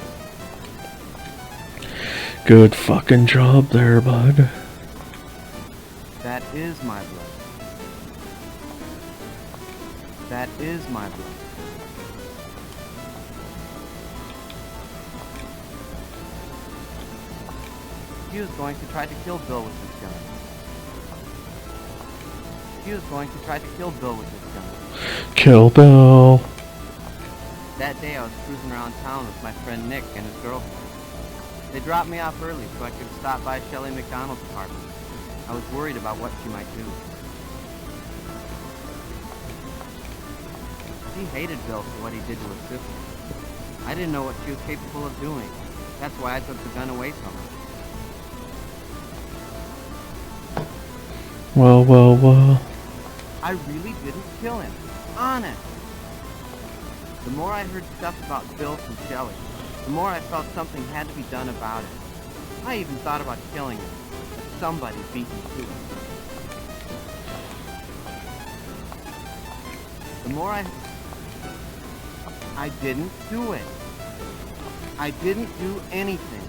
[SPEAKER 1] Good fucking job there, bud.
[SPEAKER 2] That is my blood. That is my blood. He was going to try to kill Bill with his gun. He was going to try to kill Bill with his gun.
[SPEAKER 1] Kill Bill.
[SPEAKER 2] That day I was cruising around town with my friend Nick and his girlfriend. They dropped me off early so I could stop by Shelley McDonald's apartment. I was worried about what she might do. She hated Bill for what he did to her sister. I didn't know what she was capable of doing. That's why I took the gun away from her.
[SPEAKER 1] Well.
[SPEAKER 2] I really didn't kill him. Honest. The more I heard stuff about Bill from Shelley, the more I felt something had to be done about it. I even thought about killing him, but somebody beat me to it. The more I didn't do it. I didn't do anything.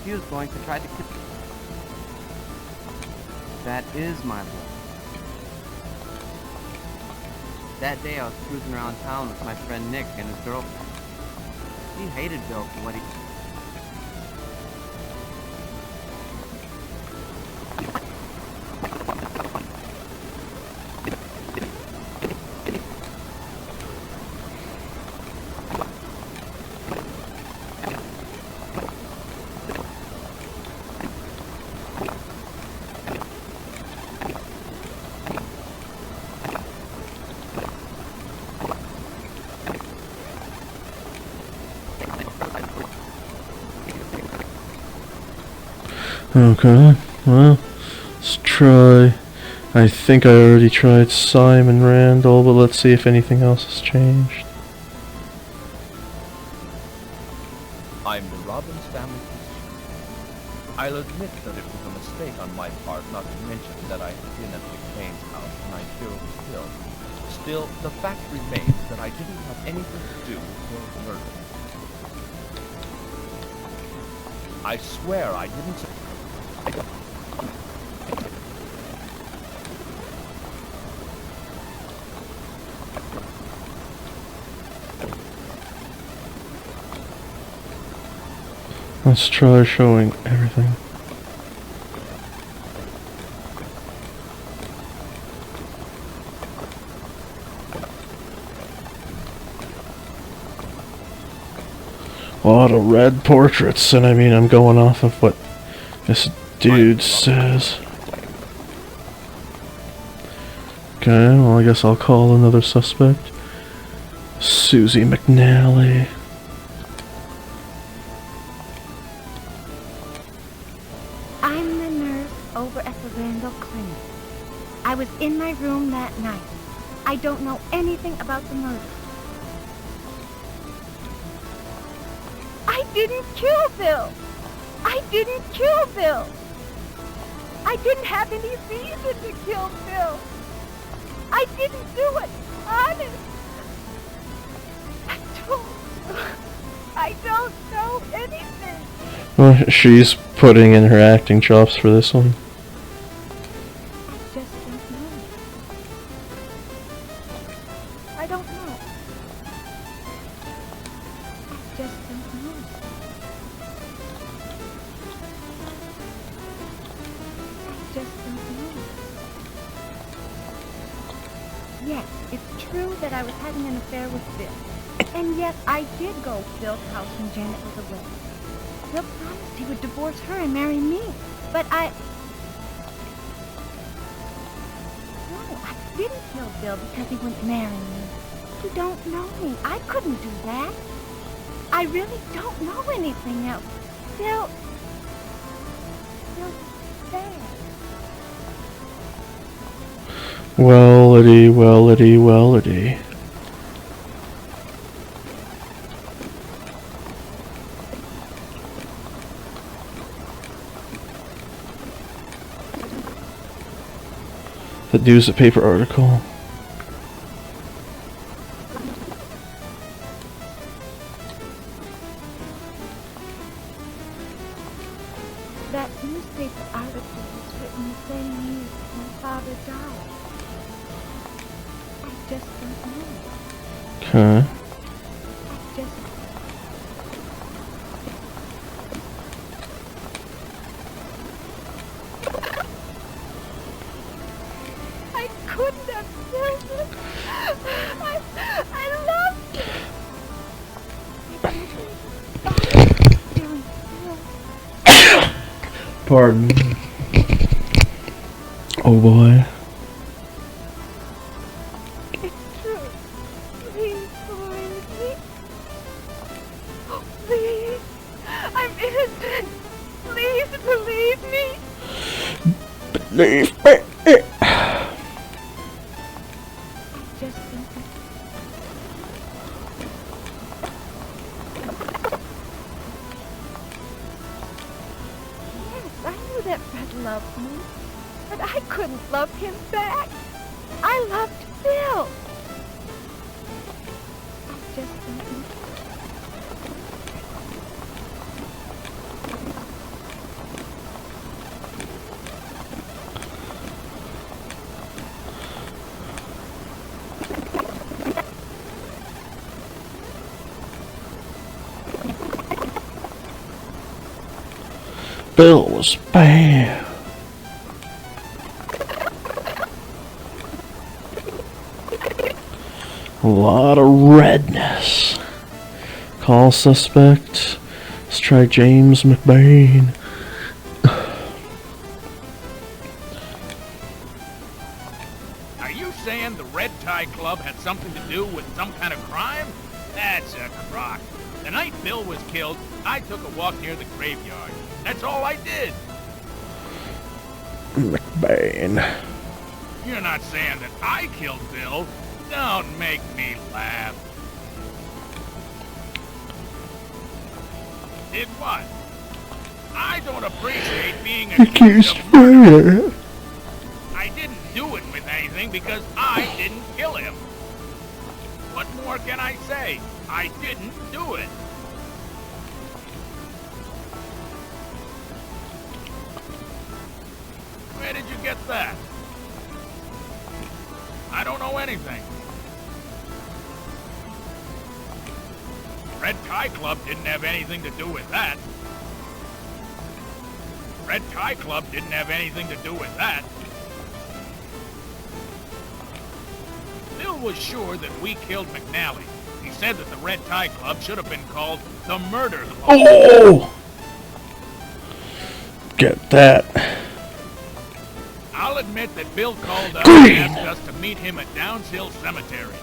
[SPEAKER 2] He was going to try to kill... That is my blood. That day I was cruising around town with my friend Nick and his girlfriend. She hated Bill for what he...
[SPEAKER 1] Okay, well, let's try. I think I already tried Simon Randall, but let's see if anything else has changed.
[SPEAKER 12] I'm the Robbins family physician. I'll admit that it was a mistake on my part not to mention that I had been at McLean's house the night Bill was killed. Still, the fact remains that I didn't have anything to do with Bill's murder. I swear I didn't...
[SPEAKER 1] Let's try showing everything. A lot of red portraits, and I mean, I'm going off of what this dude says. Okay, well, I guess I'll call another suspect. Susie McNally.
[SPEAKER 10] I'm the nurse over at the Randall Clinic. I was in my room that night. I don't know anything about the murder. I didn't kill Bill! I didn't kill Bill! I didn't have any reason to kill Bill! I didn't do it! Honest! I don't know anything!
[SPEAKER 1] Well, she's putting in her acting chops for this one.
[SPEAKER 10] I just don't know. I don't know. I just don't know. I just don't know. Yes, it's true that I was having an affair with Bill. And yes, I did go to Bill's house when Janet was away. Bill promised he would divorce her and marry me. But No, I didn't kill Bill because he wouldn't marry me. You don't know me. I couldn't do that. I really don't know anything else. Bill's bad.
[SPEAKER 1] Wellity, wellity, wellity. That dude's a paper article.
[SPEAKER 10] That newspaper article was written the same year my father died. I just don't know.
[SPEAKER 1] Okay.
[SPEAKER 10] I just... I couldn't have killed him. I loved him.
[SPEAKER 1] Pardon. Oh boy.
[SPEAKER 10] It's true. Please believe me. Oh, please. I'm innocent. Please believe me.
[SPEAKER 1] Believe me.
[SPEAKER 10] Just think it. Yes, I knew that Fred loved me, but I couldn't love him back. I loved Bill. I just don't know.
[SPEAKER 1] Bill was bad. A lot of redness. Call suspect. Let's try James McBain.
[SPEAKER 8] Are you saying the Red Tie Club had something to do with some kind of crime? That's a crock. The night Bill was killed, I took a walk near the graveyard. That's all I did.
[SPEAKER 1] McBain.
[SPEAKER 8] You're not saying that I killed Bill. Don't make me laugh. Did what? I don't appreciate being accused of murder. I didn't do it with anything because I didn't kill him. What more can I say? I didn't do it. Where did you get that? I don't know anything. Red Tie Club didn't have anything to do with that. Red Tie Club didn't have anything to do with that. Bill was sure that we killed McNally. He said that the Red Tie Club should have been called the Murder Club.
[SPEAKER 1] Oh! Get that.
[SPEAKER 8] I'll admit that Bill called us and asked us to meet him at Downs Hill Cemetery.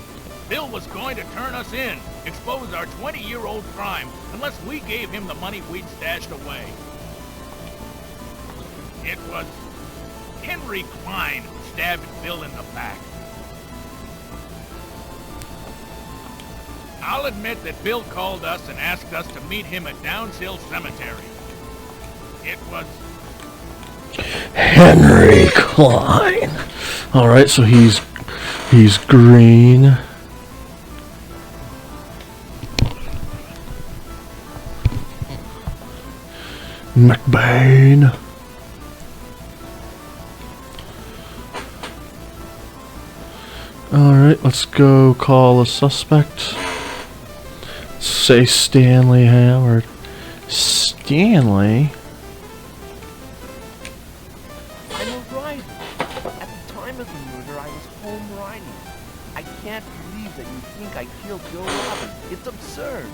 [SPEAKER 8] Bill was going to turn us in, expose our 20-year-old crime, unless we gave him the money we'd stashed away. It was Henry Klein who stabbed Bill in the back. I'll admit that Bill called us and asked us to meet him at Downs Hill Cemetery. It was
[SPEAKER 1] Henry Klein. Alright, so he's green. McBain. Alright, let's go call a suspect. Say Stanley Howard. Stanley?
[SPEAKER 12] I'm a rider. At the time of the murder, I was home riding. I can't believe that you think I killed Bill Robbins. It's absurd.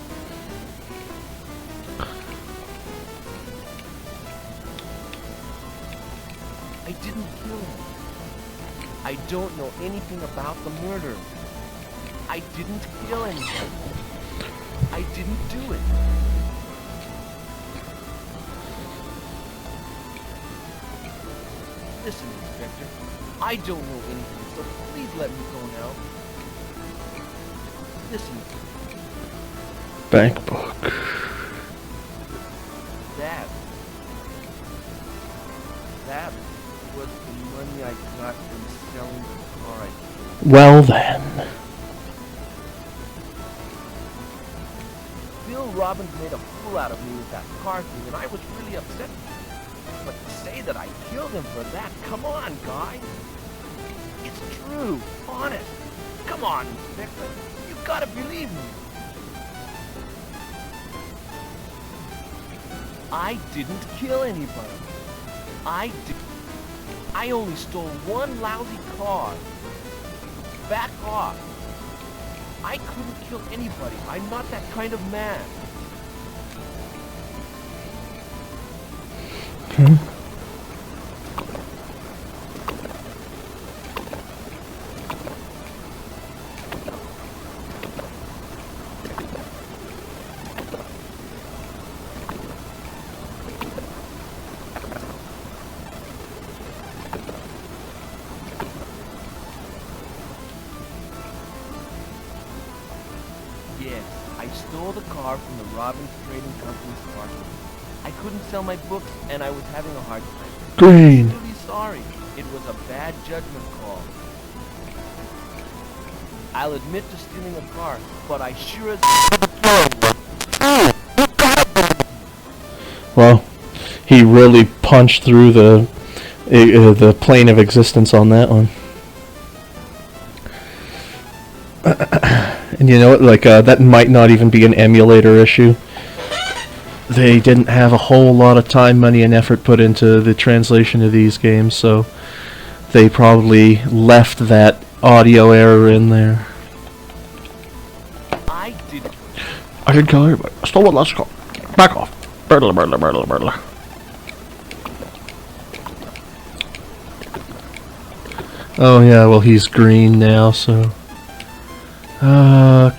[SPEAKER 12] I didn't kill him. I don't know anything about the murder. I didn't kill anyone. I didn't do it. Listen, Inspector, I don't know anything, so please let me go now. Listen.
[SPEAKER 1] Bank book.
[SPEAKER 12] That was the money I got from selling the car.
[SPEAKER 1] Well then.
[SPEAKER 12] Bill Robbins made a fool out of me with that car thing, and I was really upset. But to say that I killed him for that, come on, guy. It's true, honest. Come on, Inspector. You gotta believe me. I didn't kill anybody. I only stole one lousy car. Back off. I couldn't kill anybody. I'm not that kind of man. Yes, I stole the car from the Robbins Trading Company's parking lot. I couldn't sell my books, and I was having a hard time.
[SPEAKER 1] Green.
[SPEAKER 12] I'm really sorry. It was a bad judgment call. I'll admit to stealing a car, but I sure as
[SPEAKER 1] Well, he really punched through the plane of existence on that one. And you know what, like, that might not even be an emulator issue. They didn't have a whole lot of time, money, and effort put into the translation of these games, so they probably left that audio error in there.
[SPEAKER 12] I
[SPEAKER 1] didn't kill everybody. I stole one last car. Back off. Burglar, burglar, burglar, burglar. Oh yeah, well he's green now, so...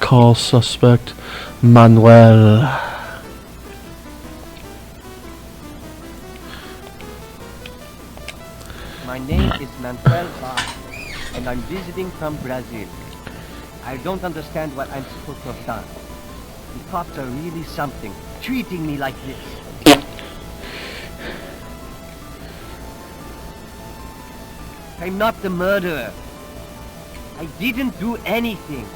[SPEAKER 1] call suspect Manuel.
[SPEAKER 13] My name is Manuel Bar, and I'm visiting from Brazil. I don't understand what I'm supposed to have done. The cops are really something, treating me like this. I'm not the murderer. I didn't do anything.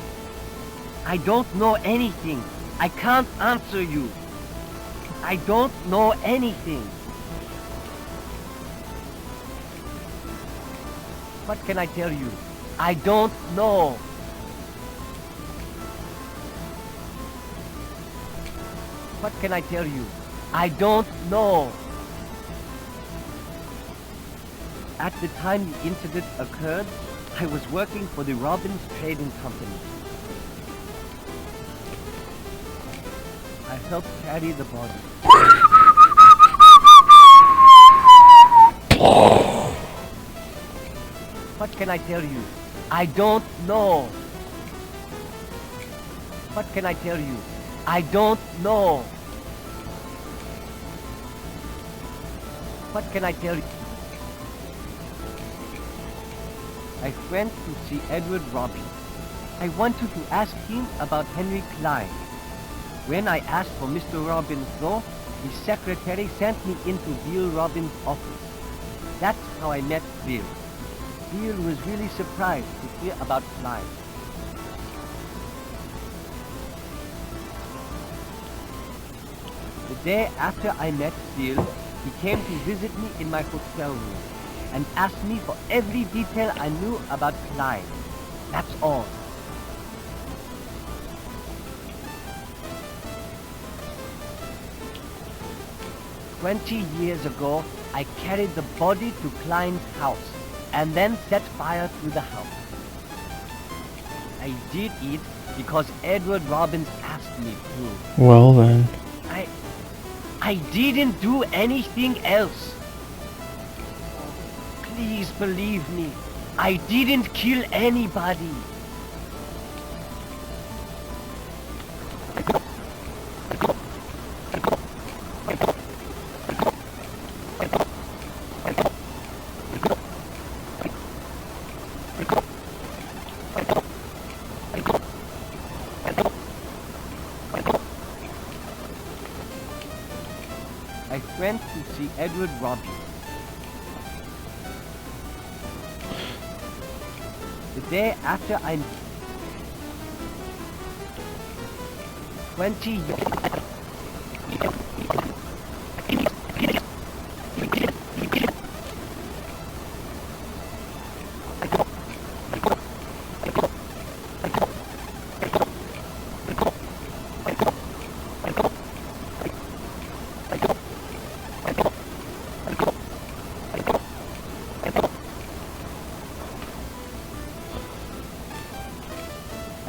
[SPEAKER 13] I don't know anything. I can't answer you. I don't know anything. What can I tell you? I don't know. What can I tell you? I don't know. At the time the incident occurred, I was working for the Robbins Trading Company. I helped carry the body. What can I tell you? I don't know. What can I tell you? I don't know. What can I tell you? I went to see Edward Robin. I wanted to ask him about Henry Klein. When I asked for Mr. Robin though, the secretary sent me into Bill Robin's office. That's how I met Bill. Bill was really surprised to hear about Klein. The day after I met Bill, he came to visit me in my hotel room and asked me for every detail I knew about Klein. That's all. "20 years ago, I carried the body to Klein's house and then set fire to the house. I did it because Edward Robbins asked me to.
[SPEAKER 1] Well then.
[SPEAKER 13] I didn't do anything else. Please believe me, I didn't kill anybody. I went to see Edward Robin. The day after I... 20 years...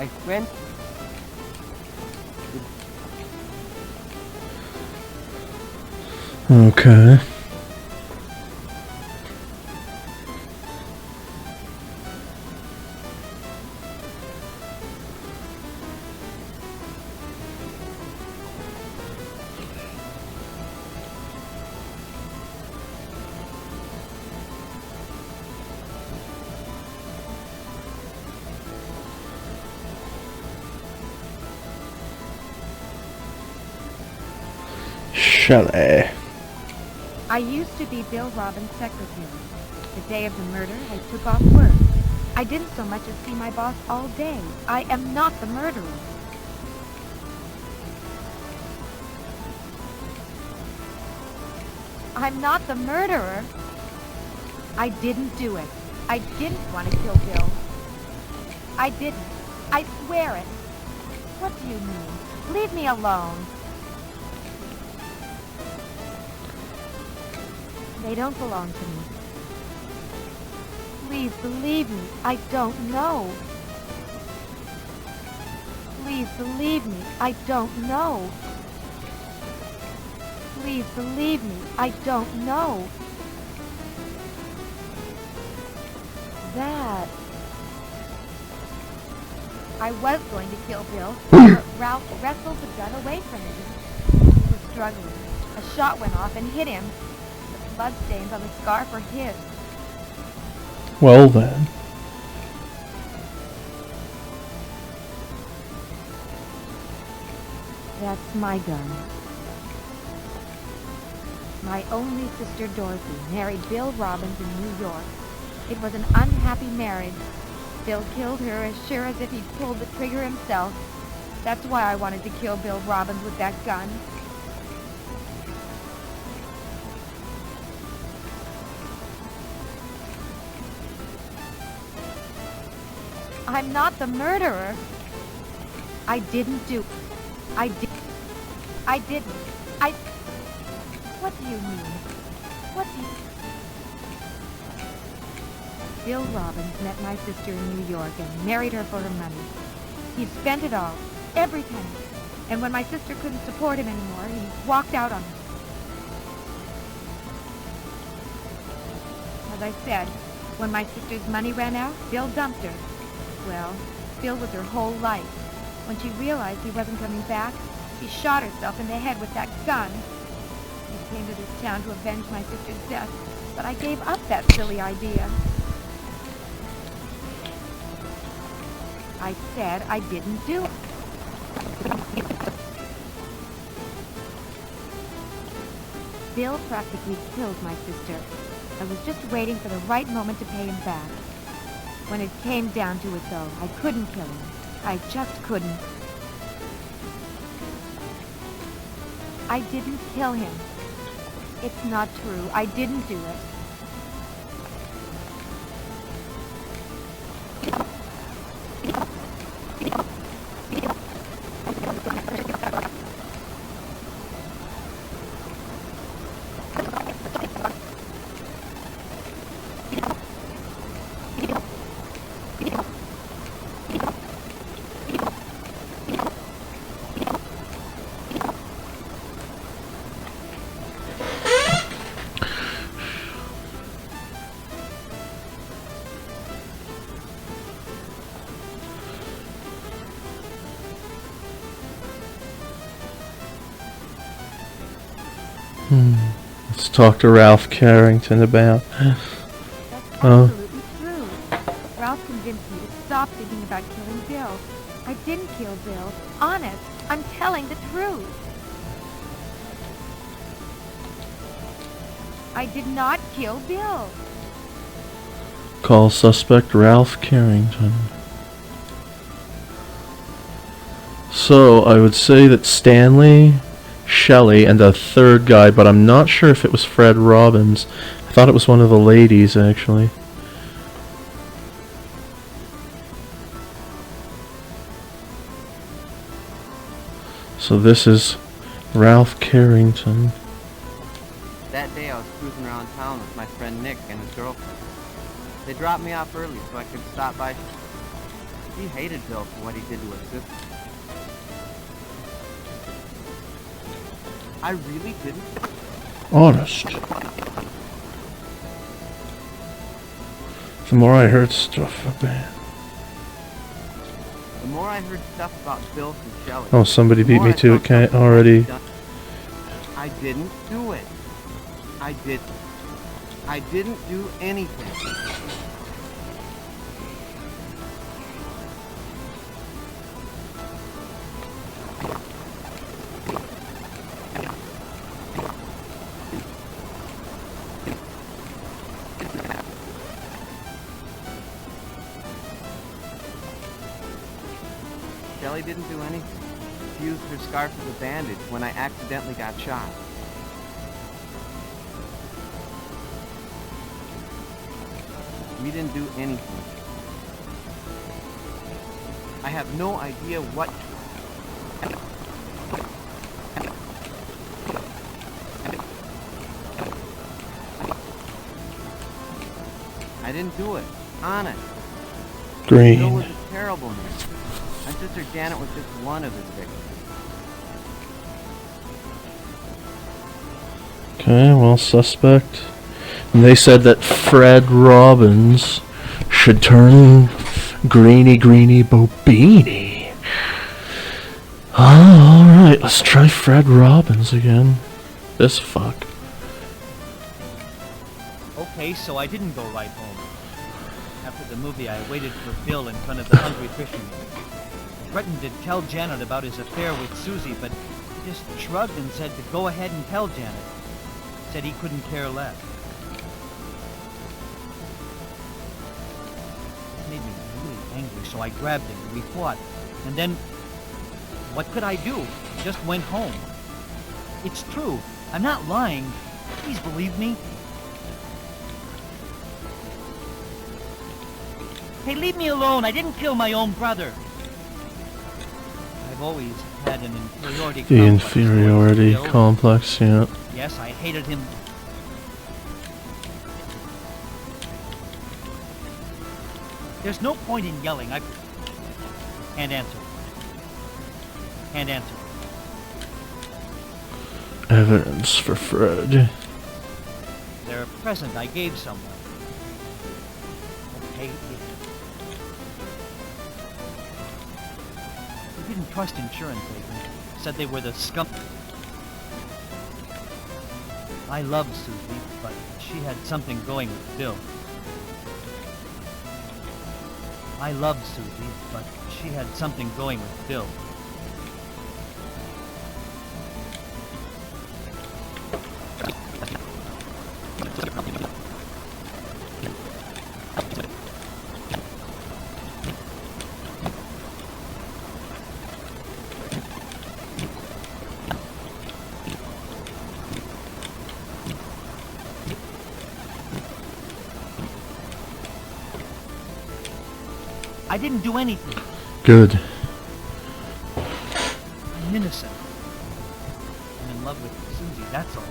[SPEAKER 13] I went...
[SPEAKER 1] Okay. Shelley.
[SPEAKER 10] I used to be Bill Robbins' secretary. The day of the murder, I took off work. I didn't so much as see my boss all day. I am not the murderer. I'm not the murderer. I didn't do it. I didn't want to kill Bill. I didn't. I swear it. What do you mean? Leave me alone. They don't belong to me. Please believe me, I don't know. Please believe me, I don't know. Please believe me, I don't know. That... I was going to kill Bill, but Ralph wrestled the gun away from me. He was struggling. A shot went off and hit him. Bloodstains on the scarf are his.
[SPEAKER 1] Well then.
[SPEAKER 10] That's my gun. My only sister Dorothy married Bill Robbins in New York. It was an unhappy marriage. Bill killed her as sure as if he'd pulled the trigger himself. That's why I wanted to kill Bill Robbins with that gun. I'm not the murderer. I didn't do... I didn't. What do you mean? What do you... Bill Robbins met my sister in New York and married her for her money. He spent it all, every penny, And when my sister couldn't support him anymore, he walked out on me. As I said, when my sister's money ran out, Bill dumped her. Well, Bill was her whole life. When she realized he wasn't coming back, she shot herself in the head with that gun. He came to this town to avenge my sister's death, but I gave up that silly idea. I said I didn't do it. Bill practically killed my sister. I was just waiting for the right moment to pay him back. When it came down to it, though, I couldn't kill him. I just couldn't. I didn't kill him. It's not true. I didn't do it.
[SPEAKER 1] Let's talk to Ralph Carrington about.
[SPEAKER 10] That's absolutely true. Ralph convinced me to stop thinking about killing Bill. I didn't kill Bill. Honest. I'm telling the truth. I did not kill Bill.
[SPEAKER 1] Call suspect Ralph Carrington. So I would say that Stanley, Shelley, and a third guy, but I'm not sure if it was Fred Robbins. I thought it was one of the ladies, actually. So this is Ralph Carrington.
[SPEAKER 13] That day I was cruising around town with my friend Nick and his girlfriend. They dropped me off early so I could stop by. He hated Bill for what he did to his sister. I really didn't.
[SPEAKER 1] Honest. The more I heard stuff about...
[SPEAKER 13] The more I heard stuff about Bill from Shelley.
[SPEAKER 1] Oh, somebody beat me to it already.
[SPEAKER 13] I didn't do it. I didn't do anything. Shelley didn't do anything. She used her scarf as a bandage when I accidentally got shot. We didn't do anything. I have no idea what... I didn't do it. Honest.
[SPEAKER 1] Green.
[SPEAKER 13] Bill was a terrible man. My sister Janet was just one of his victims.
[SPEAKER 1] Okay, well, suspect. And they said that Fred Robbins should turn greeny bobini. Oh, alright, let's try Fred Robbins again. This fuck.
[SPEAKER 9] Okay, so I didn't go right home. After the movie, I waited for Bill in front of the Hungry Fisherman. I threatened to tell Janet about his affair with Susie, but he just shrugged and said to go ahead and tell Janet. Said he couldn't care less. It made me really angry, so I grabbed him and we fought. And then, what could I do? I just went home. It's true. I'm not lying. Please believe me. Hey, leave me alone. I didn't kill my own brother. I've always had an inferiority complex.
[SPEAKER 1] The inferiority
[SPEAKER 9] towards Bill.
[SPEAKER 1] complex, yeah.
[SPEAKER 9] Yes, I hated him. There's no point in yelling. I can't answer. Can't answer.
[SPEAKER 1] Evidence for Fred.
[SPEAKER 9] They're a present I gave someone. Okay, we didn't trust insurance agents. Said they were the scum. I loved Susie, but she had something going with Bill. I loved Susie, but she had something going with Bill. I didn't do anything.
[SPEAKER 1] Good.
[SPEAKER 9] I'm innocent. I'm in love with Susie, that's all.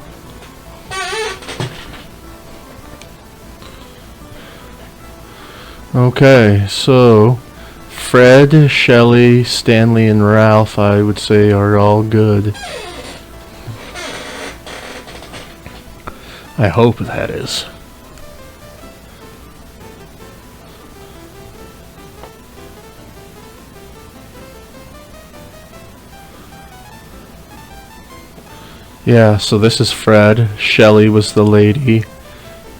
[SPEAKER 1] Okay, so Fred, Shelley, Stanley, and Ralph, I would say, are all good. I hope that is. Yeah, so this is Fred. Shelley was the lady.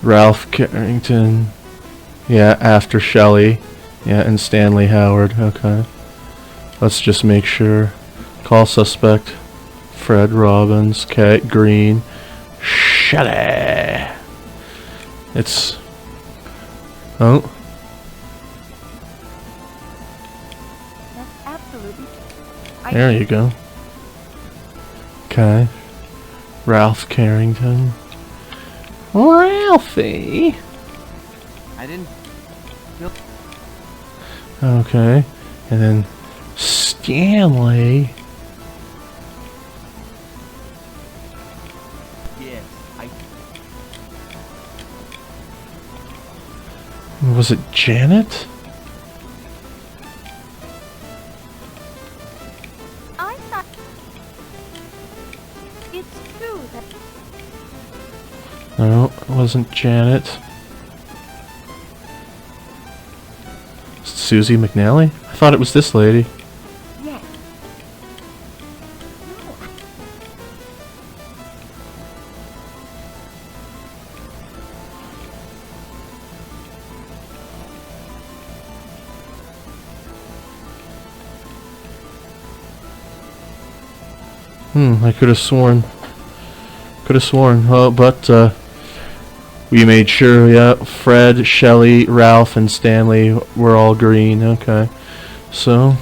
[SPEAKER 1] Ralph Carrington. Yeah, after Shelley. Yeah, and Stanley Howard. Okay. Let's just make sure. Call suspect. Fred Robbins. Kate Green. Shelley. It's... Oh.
[SPEAKER 10] That's absolutely...
[SPEAKER 1] There you go. Okay. Ralph Carrington. Ralphie.
[SPEAKER 2] I didn't...
[SPEAKER 1] Okay. And then Stanley.
[SPEAKER 3] Yes,
[SPEAKER 1] Was it Janet?
[SPEAKER 10] I thought... It's true that...
[SPEAKER 1] No, it wasn't Janet. Susie McNally? I thought it was this lady.
[SPEAKER 10] Yes.
[SPEAKER 1] I could have sworn. But we made sure, yeah, Fred, Shelley, Ralph, and Stanley were all green. Okay. So,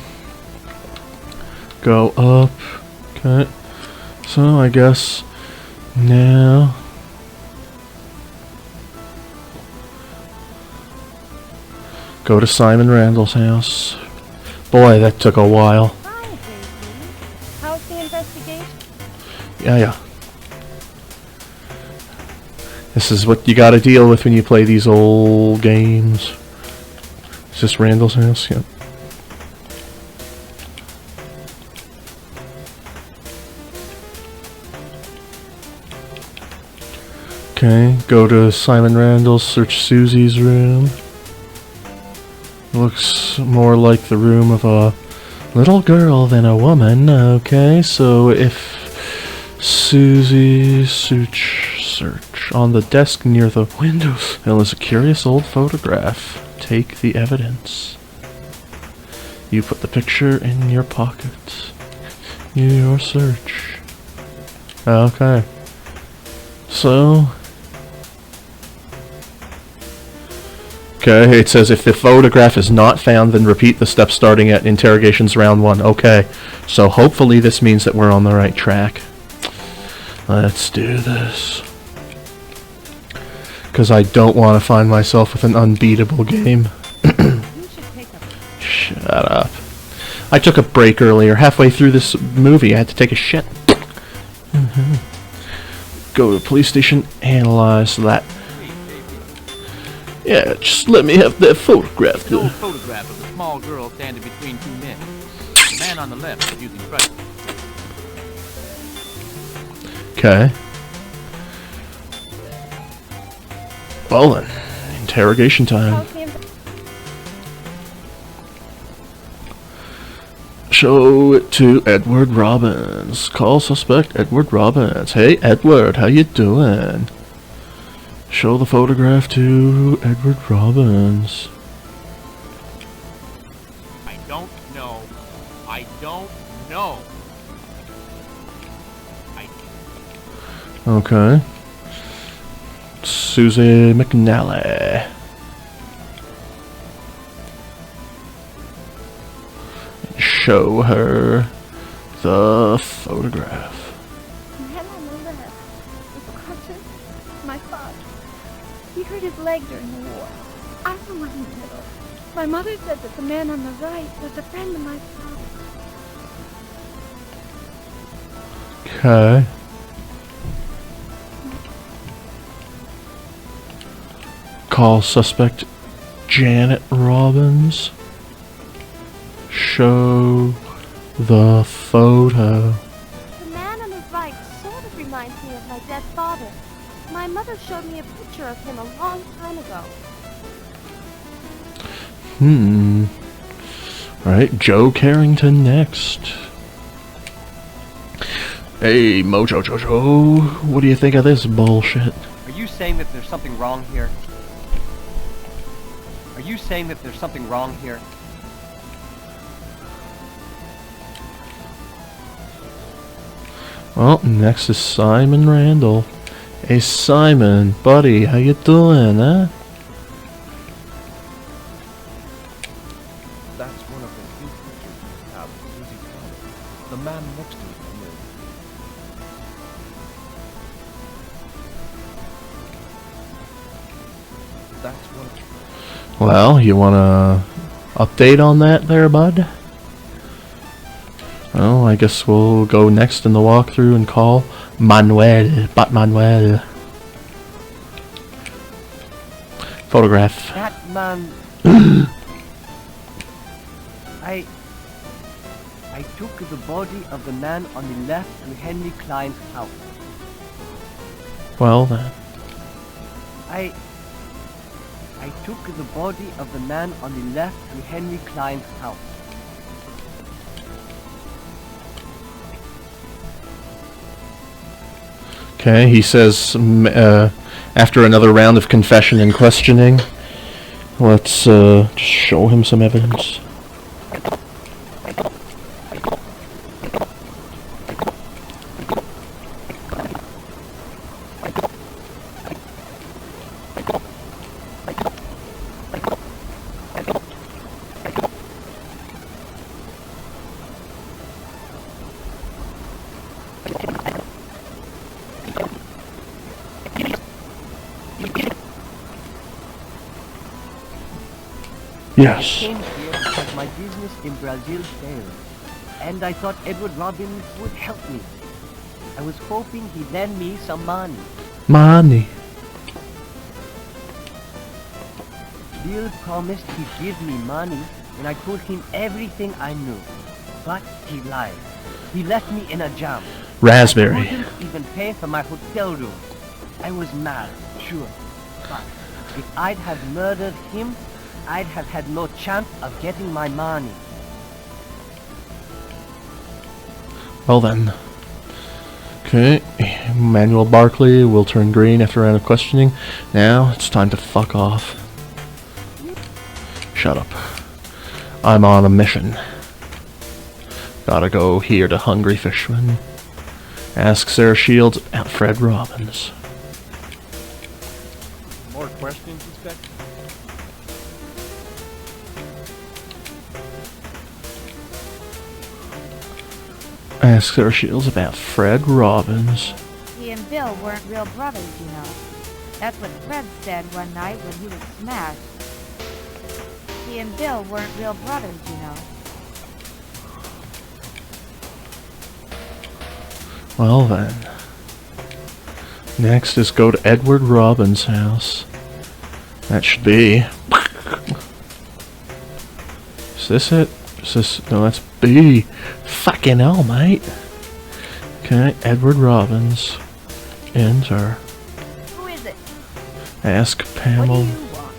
[SPEAKER 1] go up. Okay. So, I guess now... Go to Simon Randall's house. Boy, that took a while.
[SPEAKER 10] Hi, JP. How's the investigation?
[SPEAKER 1] Yeah. This is what you gotta deal with when you play these old games. Is this Randall's house? Yep. Okay, go to Simon Randall's, search Susie's room. Looks more like the room of a little girl than a woman. Okay, so if Susie search on the desk near the windows, there is a curious old photograph. Take the evidence. You put the picture in your pocket. Your search. Okay. So... Okay, it says if the photograph is not found, then repeat the steps starting at interrogations round 1. Okay, so hopefully this means that we're on the right track. Let's do this. Because I don't want to find myself with an unbeatable game. Shut up. I took a break earlier. Halfway through this movie, I had to take a shit. Go to the police station, analyze that. Yeah, just let me have that photograph.
[SPEAKER 6] An old photograph of a small girl standing between two men. The man on the left is using crutches.
[SPEAKER 1] Okay. Well then, interrogation time. Show it to Edward Robbins. Call suspect Edward Robbins. Hey Edward, how you doing? Show the photograph to Edward Robbins.
[SPEAKER 8] I don't know. I don't know.
[SPEAKER 1] Okay. Susie McNally. Show her the photograph.
[SPEAKER 10] Skwatter, my father. He hurt his leg during the war. I'm the one in the middle. My mother said that the man on the right was a friend of my father.
[SPEAKER 1] Okay. Call suspect Janet Robbins. Show the photo.
[SPEAKER 4] The man on the right sort of reminds me of my dead father. My mother showed me a picture of him a long time ago.
[SPEAKER 1] Alright, Joe Carrington next. Hey, Mojo Jojo, what do you think of this bullshit?
[SPEAKER 13] Are you saying that there's something wrong here? Are you saying that there's something wrong here?
[SPEAKER 1] Well, next is Simon Randall. Hey Simon, buddy, how you doing, huh?
[SPEAKER 12] That's one of the few pictures we have of Susie's father. The man next to him is... That's one of the...
[SPEAKER 1] Well, you wanna update on that there, bud? Well, I guess we'll go next in the walkthrough and call Manuel. Manuel. Photograph.
[SPEAKER 13] That man... I took the body of the man on the left to Henry Klein's house.
[SPEAKER 1] Well then.
[SPEAKER 13] I took the body of the man on the left to Henry Klein's house.
[SPEAKER 1] Okay, he says after another round of confession and questioning, let's just show him some evidence. Yes.
[SPEAKER 13] I came here because my business in Brazil failed, and I thought Edward Robbins would help me. I was hoping he'd lend me some money.
[SPEAKER 1] Money.
[SPEAKER 13] Bill promised he'd give me money when I told him everything I knew. But he lied. He left me in a jam.
[SPEAKER 1] Raspberry.
[SPEAKER 13] I couldn't even pay for my hotel room. I was mad, sure. But if I'd have murdered him, I'd have had no chance of getting my money.
[SPEAKER 1] Well then. Okay, Manuel Barkley will turn green after a round of questioning. Now it's time to fuck off. Shut up. I'm on a mission. Gotta go here to Hungry Fishman. Ask Sarah Shields about Fred Robbins.
[SPEAKER 3] More questions, Inspector?
[SPEAKER 1] Ask Sarah Shields about Fred Robbins.
[SPEAKER 14] He and Bill weren't real brothers, you know. That's what Fred said one night when he was smashed. He and Bill weren't real brothers, you know.
[SPEAKER 1] Well then. Next is go to Edward Robbins' house. That should be... Is this it? Is this... No, that's B. Fucking hell, mate. Okay, Edward Robbins. enter.
[SPEAKER 10] Who is it?
[SPEAKER 1] Ask
[SPEAKER 10] What do
[SPEAKER 1] Pamela.
[SPEAKER 10] you want?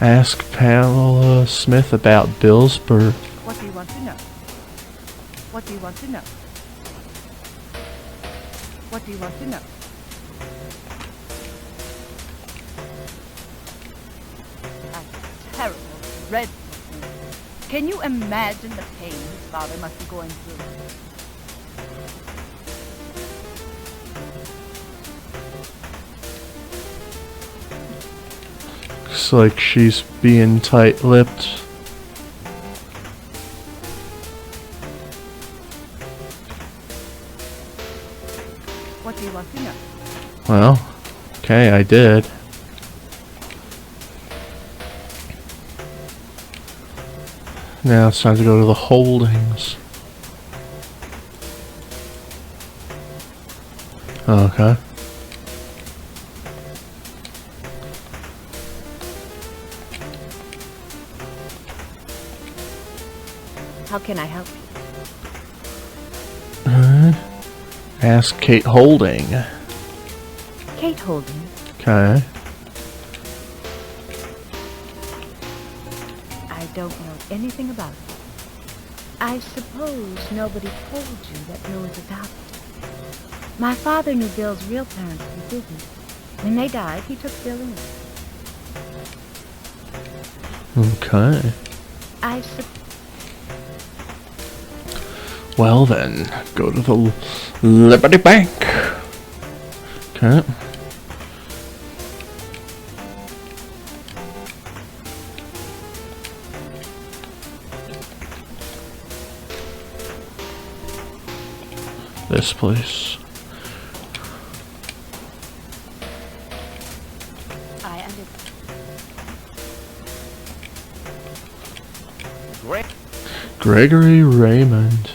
[SPEAKER 1] Ask Pamela Smith about Bill's birth.
[SPEAKER 10] What do you want to know? What do you want to know? What do you want to know? That's terrible, dreadful thing. Can you imagine the pain his father must be going through?
[SPEAKER 1] Looks like she's being tight-lipped.
[SPEAKER 10] What do you want to know?
[SPEAKER 1] Well, okay, I did. Now it's time to go to the holdings. Okay.
[SPEAKER 10] How can I help you?
[SPEAKER 1] Alright. Ask Kate Holding.
[SPEAKER 10] Kate Holden.
[SPEAKER 1] Okay.
[SPEAKER 10] I don't know anything about it. I suppose nobody told you that Bill was adopted. My father knew Bill's real parents, but didn't. When they died, he took Bill in.
[SPEAKER 1] Okay.
[SPEAKER 10] I suppose.
[SPEAKER 1] Well then, go to the Liberty Bank. Okay. This place.
[SPEAKER 10] I understand.
[SPEAKER 1] Gregory Raymond.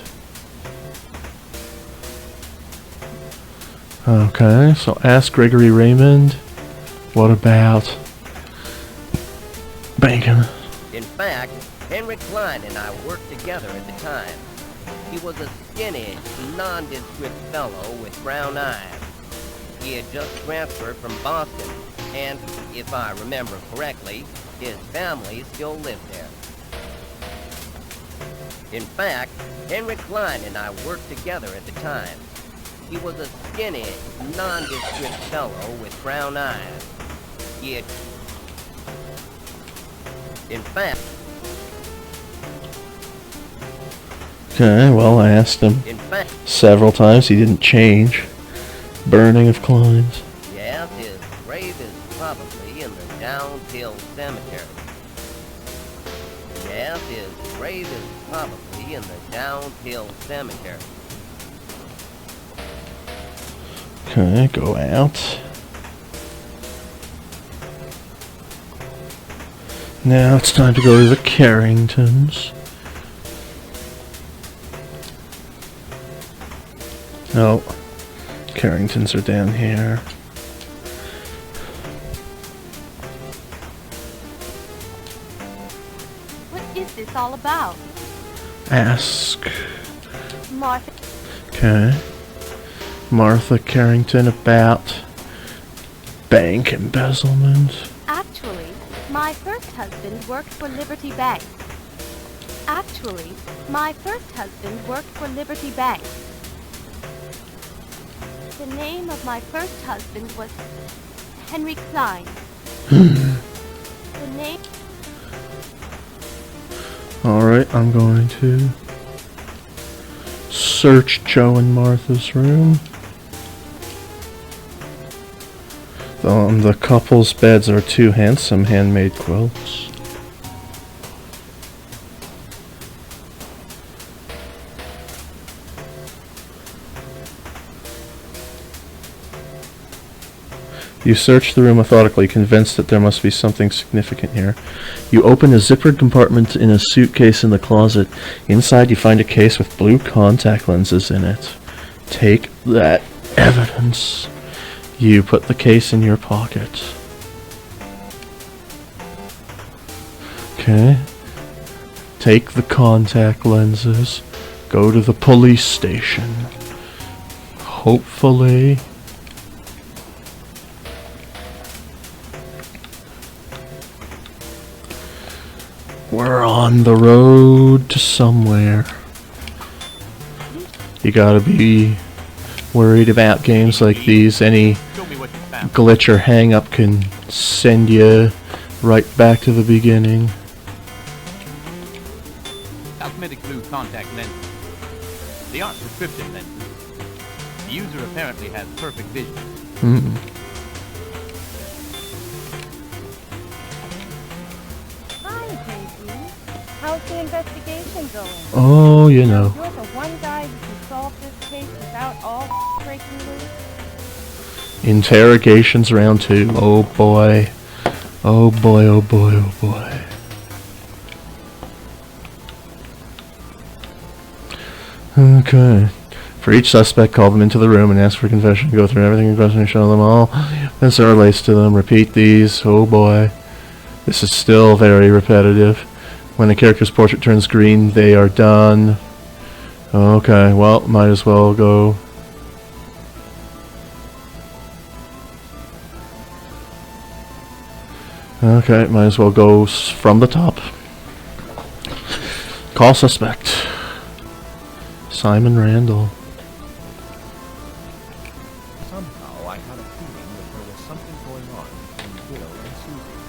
[SPEAKER 1] Okay, so ask Gregory Raymond. What about Bacon?
[SPEAKER 7] In fact, Henry Klein and I worked together at the time. He was a skinny, nondescript fellow with brown eyes. He had just transferred from Boston, and, if I remember correctly, his family still lived there. In fact, Henry Klein and I worked together at the time. He was a skinny, nondescript fellow with brown eyes. He had... In fact...
[SPEAKER 1] Okay, well, I asked him
[SPEAKER 7] In fact...
[SPEAKER 1] several times. He didn't change. Burning of Klein's.
[SPEAKER 7] Yes, his grave is probably in the Downhill Cemetery. Yes, his grave is probably in the Downhill Cemetery.
[SPEAKER 1] Okay, go out. Now it's time to go to the Carringtons. Oh, Carringtons are down here.
[SPEAKER 4] What is this all about?
[SPEAKER 1] Ask.
[SPEAKER 4] Martha,
[SPEAKER 1] Okay. Martha Carrington about bank embezzlement.
[SPEAKER 4] actually, my first husband worked for Liberty Bank. Actually, my first husband worked for Liberty Bank. The name of my first husband was Henry Klein. The name...
[SPEAKER 1] Alright, I'm going to search Joe and Martha's room. On the couple's beds are two handsome handmade quilts. You search the room methodically, convinced that there must be something significant here. You open a zippered compartment in a suitcase in the closet. Inside you find a case with blue contact lenses in it. Take that evidence. You put the case in your pocket. Okay. Take the contact lenses. Go to the police station. Hopefully. We're on the road to somewhere. You gotta be worried about games like these. Any glitch or hang up can send you right back to the beginning.
[SPEAKER 6] Cosmetic blue contact lenses. They aren't prescription lenses. The user apparently has perfect vision.
[SPEAKER 10] Hi, JP. How's the investigation going?
[SPEAKER 1] Oh, you know.
[SPEAKER 10] You're the one guy who can solve this case without all breaking loose?
[SPEAKER 1] Interrogations round 2. Oh boy. Oh boy, oh boy, oh boy. Okay. For each suspect, call them into the room and ask for confession. Go through everything in question and show them all this relates to them. Repeat these. Oh boy. This is still very repetitive. When the character's portrait turns green, they are done. Okay, well, might as well go. Okay, might as well go from the top. Call suspect. Simon Randall.
[SPEAKER 12] Somehow I had a feeling that there was something going on between Bill and Susie.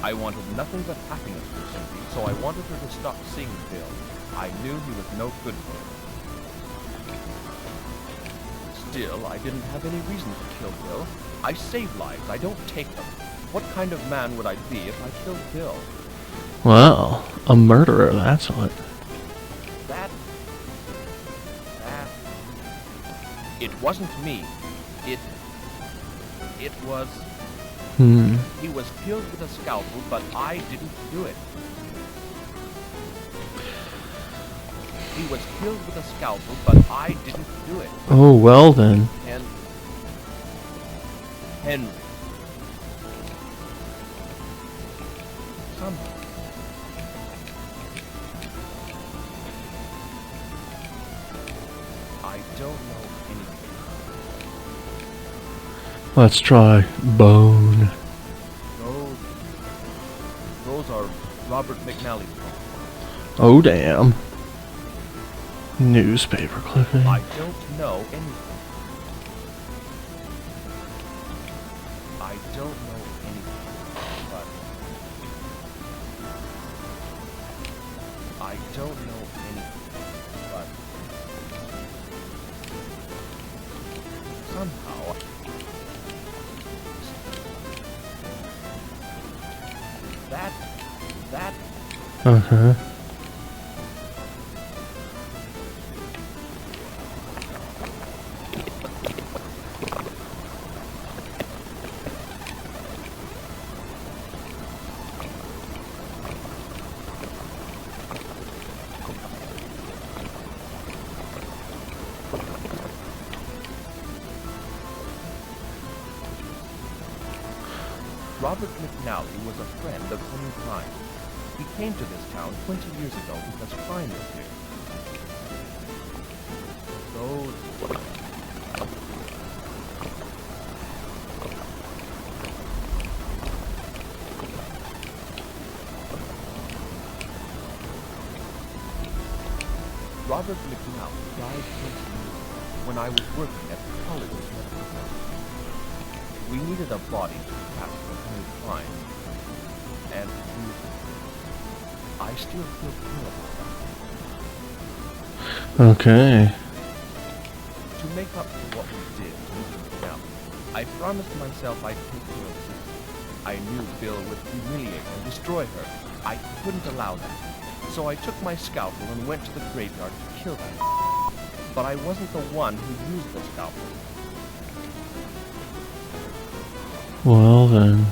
[SPEAKER 12] I wanted nothing but happiness for Susie, so I wanted her to stop seeing Bill. I knew he was no good for her. Still, I didn't have any reason to kill Bill. I save lives, I don't take them. What kind of man would I be if I killed Bill?
[SPEAKER 1] Well, a murderer, that's what.
[SPEAKER 12] It wasn't me. It was... He was killed with a scalpel, but I didn't do it. He was killed with a scalpel, but I didn't do it.
[SPEAKER 1] Oh, well then.
[SPEAKER 12] And... Henry. Somehow. I don't know anything.
[SPEAKER 1] Let's try Bone.
[SPEAKER 12] Those are Robert McNally's poems.
[SPEAKER 1] Oh, damn. Newspaper clipping.
[SPEAKER 12] I don't know anything. I don't know anything, but... I don't know anything, but... Somehow... That...
[SPEAKER 1] Uh-huh.
[SPEAKER 12] Robert McNally was a friend of Henry Klein. He came to this town 20 years ago because Klein was here. Robert McNally died 20 years ago when I was working at the college's medical center. We needed a body to cast for Henry Klein, and I still feel terrible about it.
[SPEAKER 1] Okay.
[SPEAKER 12] To make up for what we did to McNally, I promised myself I'd take care of Susie. I knew Bill would humiliate and destroy her. I couldn't allow that. So I took my scalpel and went to the graveyard to kill him. But I wasn't the one who used the scalpel.
[SPEAKER 1] Well then.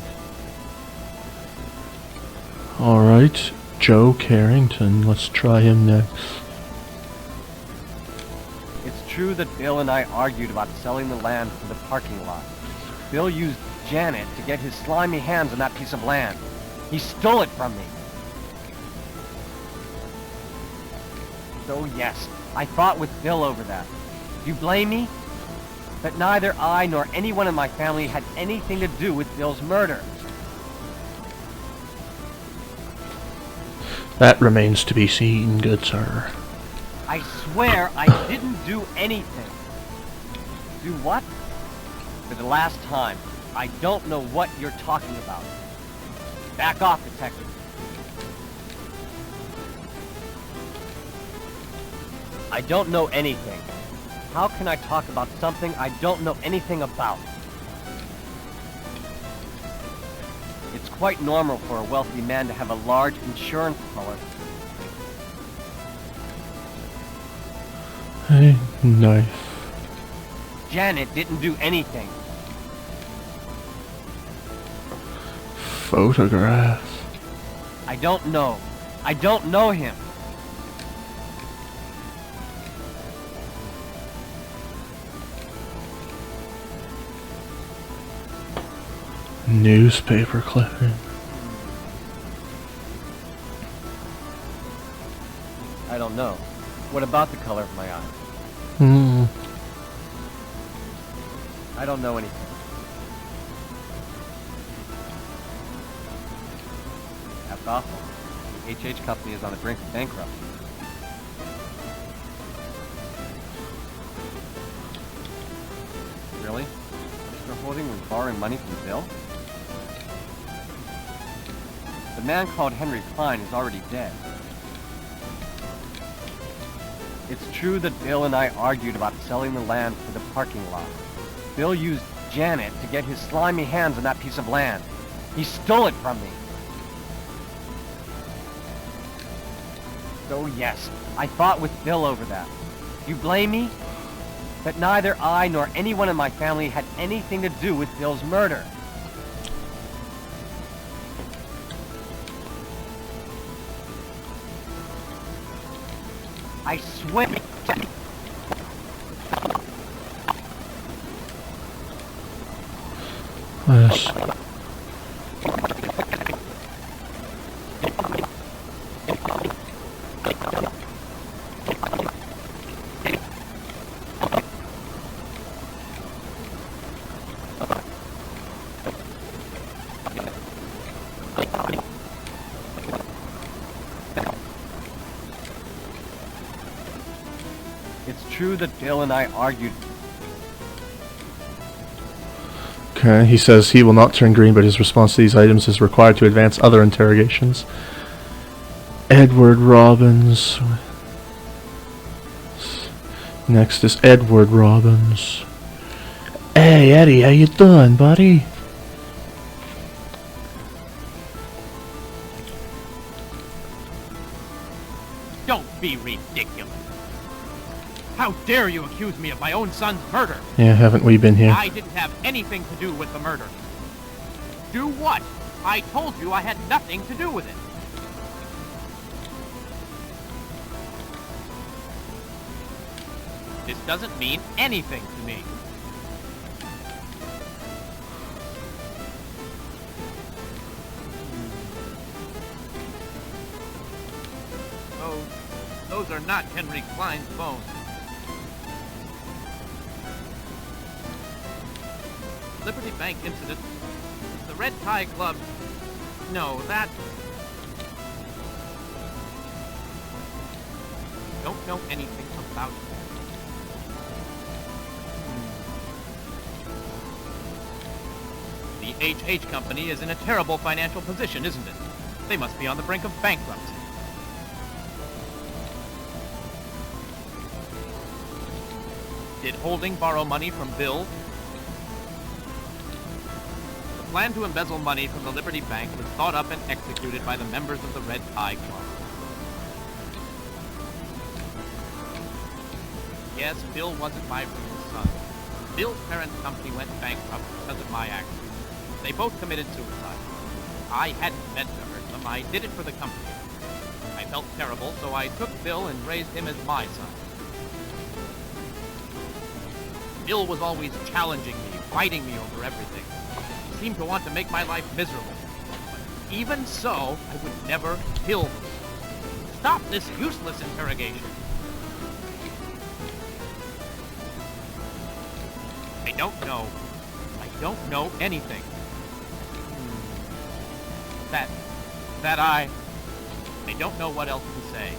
[SPEAKER 1] Alright, Joe Carrington. Let's try him next.
[SPEAKER 13] It's true that Bill and I argued about selling the land for the parking lot. Bill used Janet to get his slimy hands on that piece of land. He stole it from me. So yes, I fought with Bill over that. You blame me? But neither I nor anyone in my family had anything to do with Bill's murder.
[SPEAKER 1] That remains to be seen, good sir.
[SPEAKER 13] I swear I didn't do anything. Do what? For the last time, I don't know what you're talking about. Back off, detective. I don't know anything. How can I talk about something I don't know anything about? It's quite normal for a wealthy man to have a large insurance policy.
[SPEAKER 1] A knife.
[SPEAKER 13] Janet didn't do anything.
[SPEAKER 1] Photograph.
[SPEAKER 13] I don't know. I don't know him.
[SPEAKER 1] Newspaper clipping.
[SPEAKER 13] I don't know. What about the color of my eyes? I don't know anything. That's awful. The HH company is on the brink of bankruptcy. Really? Mr. Holding was borrowing money from Bill? The man called Henry Klein is already dead. It's true that Bill and I argued about selling the land for the parking lot. Bill used Janet to get his slimy hands on that piece of land. He stole it from me. So yes, I fought with Bill over that. You blame me? But neither I nor anyone in my family had anything to do with Bill's murder. I swear.
[SPEAKER 1] Yes.
[SPEAKER 13] It's true that Bill and I argued.
[SPEAKER 1] Okay, he says he will not turn green, but his response to these items is required to advance other interrogations. Edward Robbins. Next is Edward Robbins. Hey, Eddie, how you doing, buddy?
[SPEAKER 11] Don't be ridiculous. How dare you accuse me of my own son's murder?
[SPEAKER 1] Yeah, haven't we been here?
[SPEAKER 11] I didn't have anything to do with the murder. Do what? I told you I had nothing to do with it. This doesn't mean anything to me. Those are not Henry Klein's bones. Liberty Bank incident. The Red Tie Club. No, that... Don't know anything about it. The HH company is in a terrible financial position, isn't it? They must be on the brink of bankruptcy. Did Holding borrow money from Bill? The plan to embezzle money from the Liberty Bank was thought up and executed by the members of the Red Tie Club. Yes, Bill wasn't my real son. Bill's parent company went bankrupt because of my actions. They both committed suicide. I hadn't meant to hurt them. I did it for the company. I felt terrible, so I took Bill and raised him as my son. Bill was always challenging me, fighting me over everything. He seemed to want to make my life miserable. But even so, I would never kill him. Stop this useless interrogation.
[SPEAKER 6] don't know. I don't know anything. I don't know what else to say.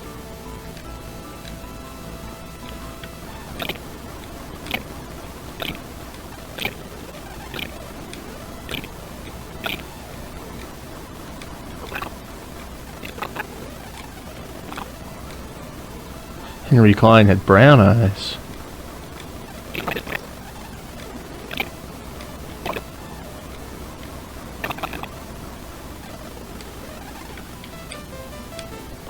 [SPEAKER 1] Henry Klein had brown eyes.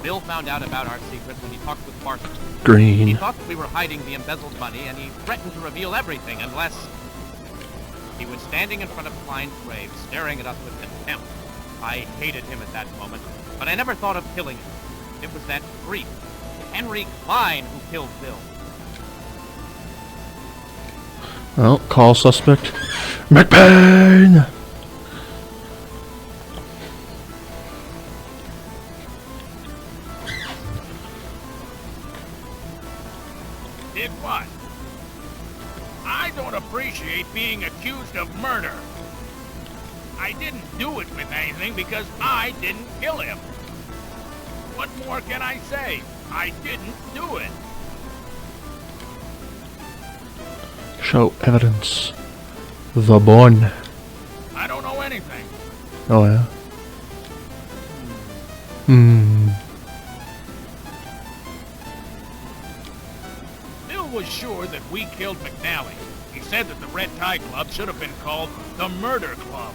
[SPEAKER 6] Bill found out about our secret when he talked with Parsons. He
[SPEAKER 1] Green.
[SPEAKER 6] thought we were hiding the embezzled money, and he threatened to reveal everything unless... He was standing in front of Klein's grave, staring at us with contempt. I hated him at that moment, but I never thought of killing him. It was that creep, Henry Klein, who killed Bill.
[SPEAKER 1] Well, call suspect. McBain!
[SPEAKER 8] Did what? I don't appreciate being accused of murder. I didn't do it with anything because I didn't kill him. What more can I say? I didn't do it.
[SPEAKER 1] Show evidence. The bone.
[SPEAKER 8] I don't know anything.
[SPEAKER 1] Oh yeah.
[SPEAKER 8] Bill was sure that we killed McNally. He said that the Red Tie Club should have been called the Murder Club.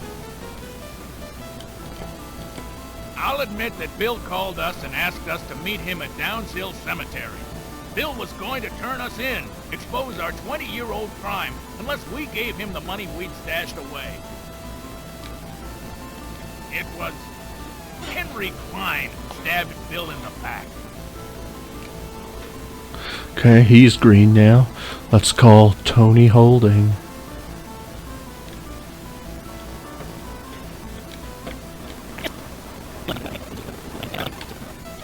[SPEAKER 8] I'll admit that Bill called us and asked us to meet him at Downs Hill Cemetery. Bill was going to turn us in, expose our 20-year-old crime, unless we gave him the money we'd stashed away. It was Henry Klein who stabbed Bill in the back.
[SPEAKER 1] Okay, he's green now. Let's call Tony Holding.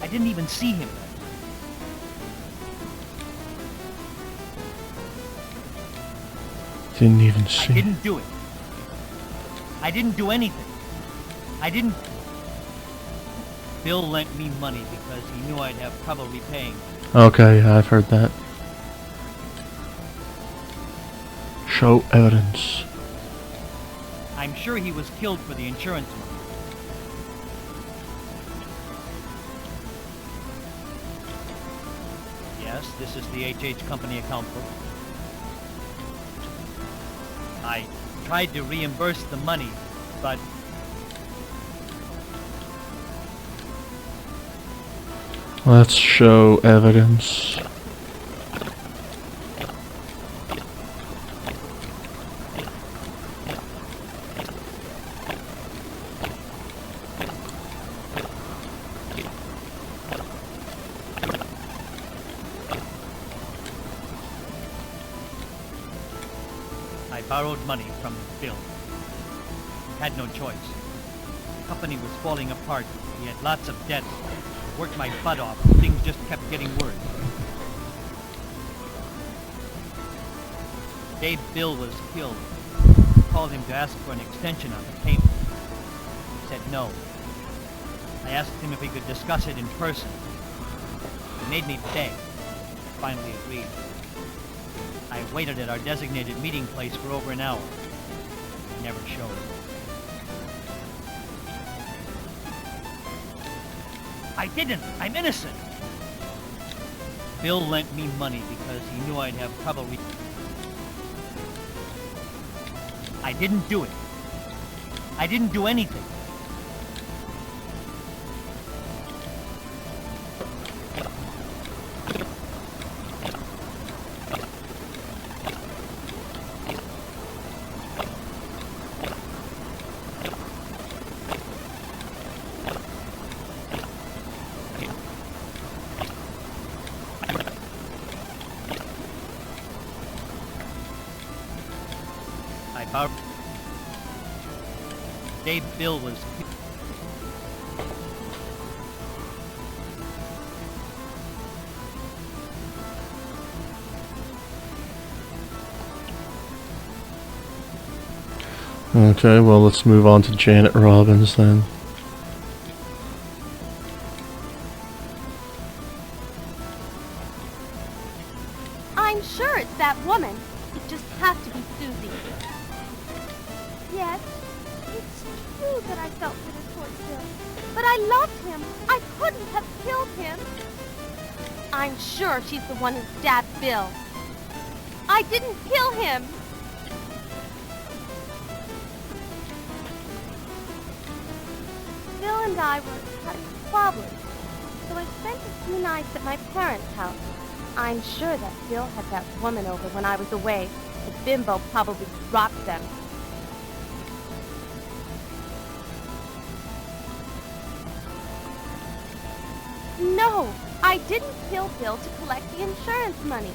[SPEAKER 9] I didn't even see him.
[SPEAKER 1] Didn't even see.
[SPEAKER 9] I didn't do it. I didn't do anything. I didn't... Bill lent me money because he knew I'd have trouble repaying.
[SPEAKER 1] Okay, I've heard that. Show evidence.
[SPEAKER 9] I'm sure he was killed for the insurance money. Yes, this is the HH Company account book. I tried to reimburse the money, but...
[SPEAKER 1] Let's show evidence.
[SPEAKER 9] I borrowed money from Bill. Had no choice. The company was falling apart. He had lots of debts. Worked my butt off. Things just kept getting worse. The day Bill was killed, I called him to ask for an extension on the payment. He said no. I asked him if he could discuss it in person. He made me beg. I finally agreed. I waited at our designated meeting place for over an hour. He never showed. I didn't! I'm innocent! Bill lent me money because he knew I'd have trouble I didn't do it. I didn't do anything. Day Bill was
[SPEAKER 1] Okay, well, let's move on to Janet Robbins then.
[SPEAKER 4] I'm sure it's that woman. It just has to be Susie. Yes, it's true that I felt bitter towards Bill. But I loved him. I couldn't have killed him. I'm sure she's the one who stabbed Bill. I didn't kill him. Bill and I were having a problem, so I spent a few nights at my parents' house. I'm sure that Bill had that woman over when I was away. The bimbo probably dropped them. No, I didn't kill Bill to collect the insurance money.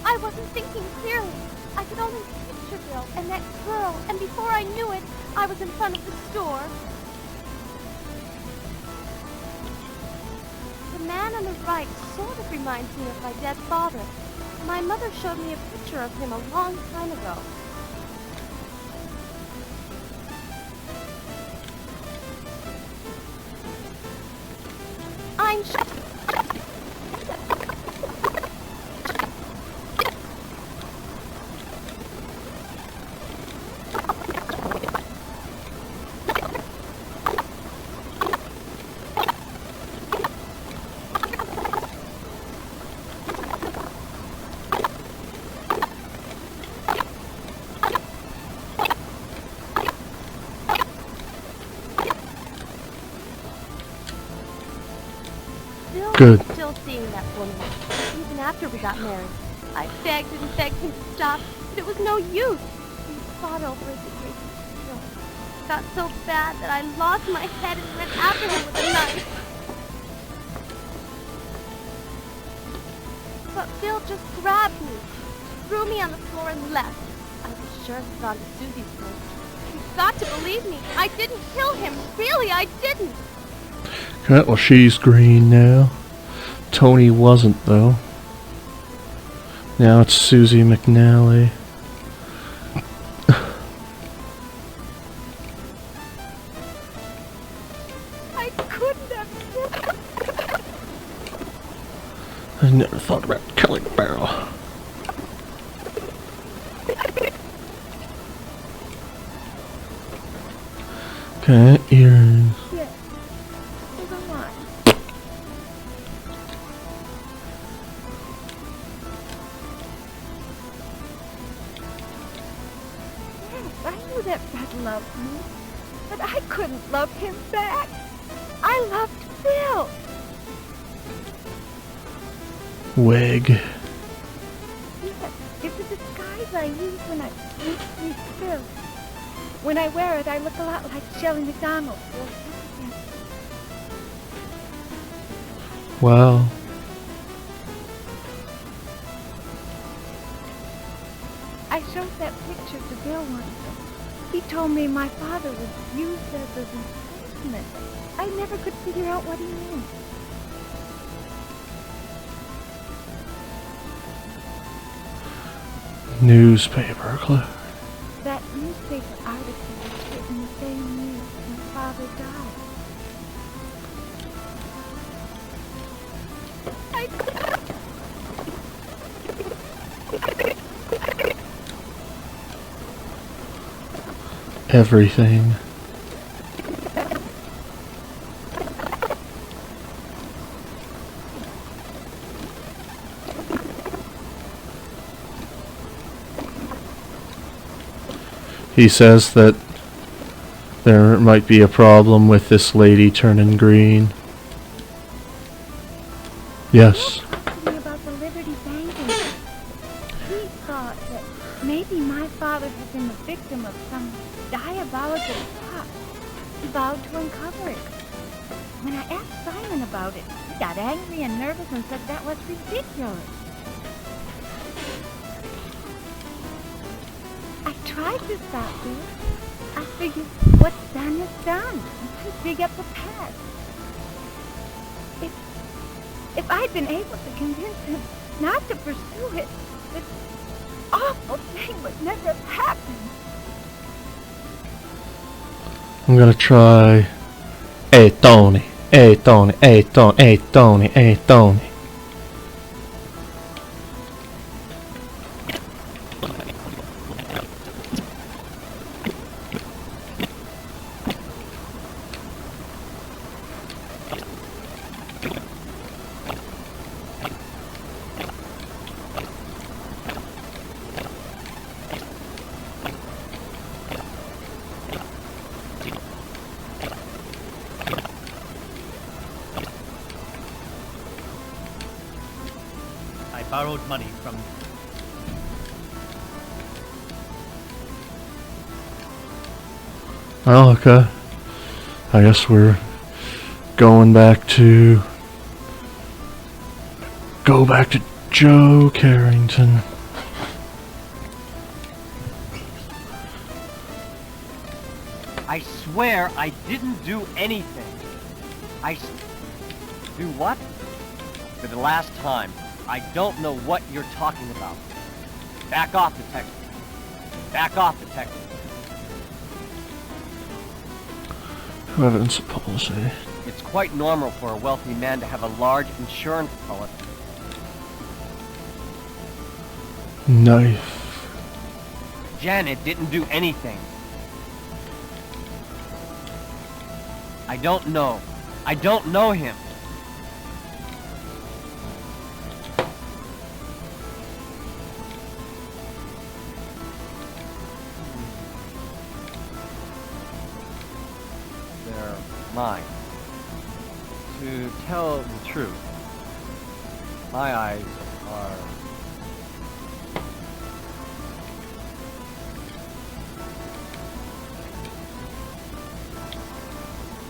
[SPEAKER 4] I wasn't thinking clearly. I could only picture Bill and that girl, and before I knew it, I was in front of the store. The man on the right sort of reminds me of my dead father. My mother showed me a picture of him a long time ago. I'm sure.
[SPEAKER 1] Good.
[SPEAKER 4] Still seeing that woman, even after we got married. I begged and begged him to stop, but it was no use. We fought over it the great deal. It got so bad that I lost my head and went after him with a knife. But Bill just grabbed me, threw me on the floor and left. I was sure he'd gone to Susie's place. You've got to believe me. I didn't kill him. Really, I didn't.
[SPEAKER 1] Okay, well, she's green now. Tony wasn't, though. Now it's Susie McNally.
[SPEAKER 10] I couldn't have killed him.
[SPEAKER 1] I never thought about killing Beryl. Okay, ears.
[SPEAKER 10] Yes. So am I. Yes, I knew that Fred loved me, but I couldn't love him back. I loved Bill.
[SPEAKER 1] Wig.
[SPEAKER 10] Yes, it's a disguise I use when I meet Bill. When I wear it, I look a lot like Shelley McDonald.
[SPEAKER 1] Wow.
[SPEAKER 10] I showed that picture to Bill once. He told me my father was used as an enforcement. I never could figure out what he meant.
[SPEAKER 1] Newspaper clip.
[SPEAKER 10] That newspaper article was written the same year my father died.
[SPEAKER 1] Everything. He says that there might be a problem with this lady turning green. Yes.
[SPEAKER 10] Talked to me about the Liberty banking. He thought that maybe my father had been the victim of some diabolical plot. He vowed to uncover it. When I asked Simon about it, he got angry and nervous and said that was ridiculous. I tried to stop this. I figured what's done is done. I dig up the past. If I'd been able to convince him not to pursue it, This awful thing would never have happened.
[SPEAKER 1] I'm gonna try. Hey Tony, hey Tony, hey Tony, hey Tony, hey Tony.
[SPEAKER 9] I borrowed money from...
[SPEAKER 1] Oh, okay. I guess we're going back to... Go back to Joe Carrington.
[SPEAKER 13] I swear I didn't do anything. Do what? For the last time, I don't know what you're talking about. Back off, detective. Back off, detective.
[SPEAKER 1] Evidence of policy.
[SPEAKER 13] It's quite normal for a wealthy man to have a large insurance policy.
[SPEAKER 1] Knife.
[SPEAKER 13] Janet didn't do anything. I don't know. I don't know him. They're mine. To tell the truth, my eyes are...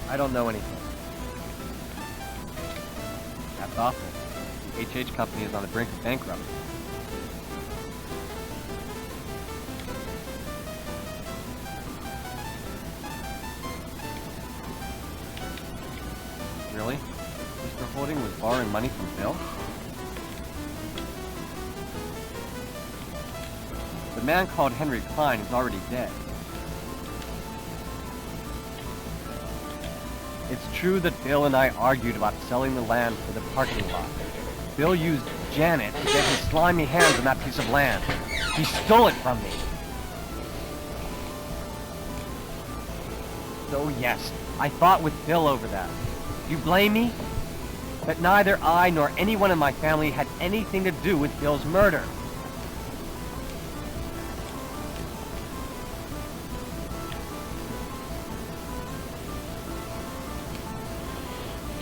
[SPEAKER 13] I don't know anything. That's awful. The HH company is on the brink of bankruptcy. Really? Mr. Holding was borrowing money from Bill? The man called Henry Klein is already dead. It's true that Bill and I argued about selling the land for the parking lot. Bill used Janet to get his slimy hands on that piece of land. He stole it from me. So yes, I fought with Bill over that. You blame me? But neither I nor anyone in my family had anything to do with Bill's murder.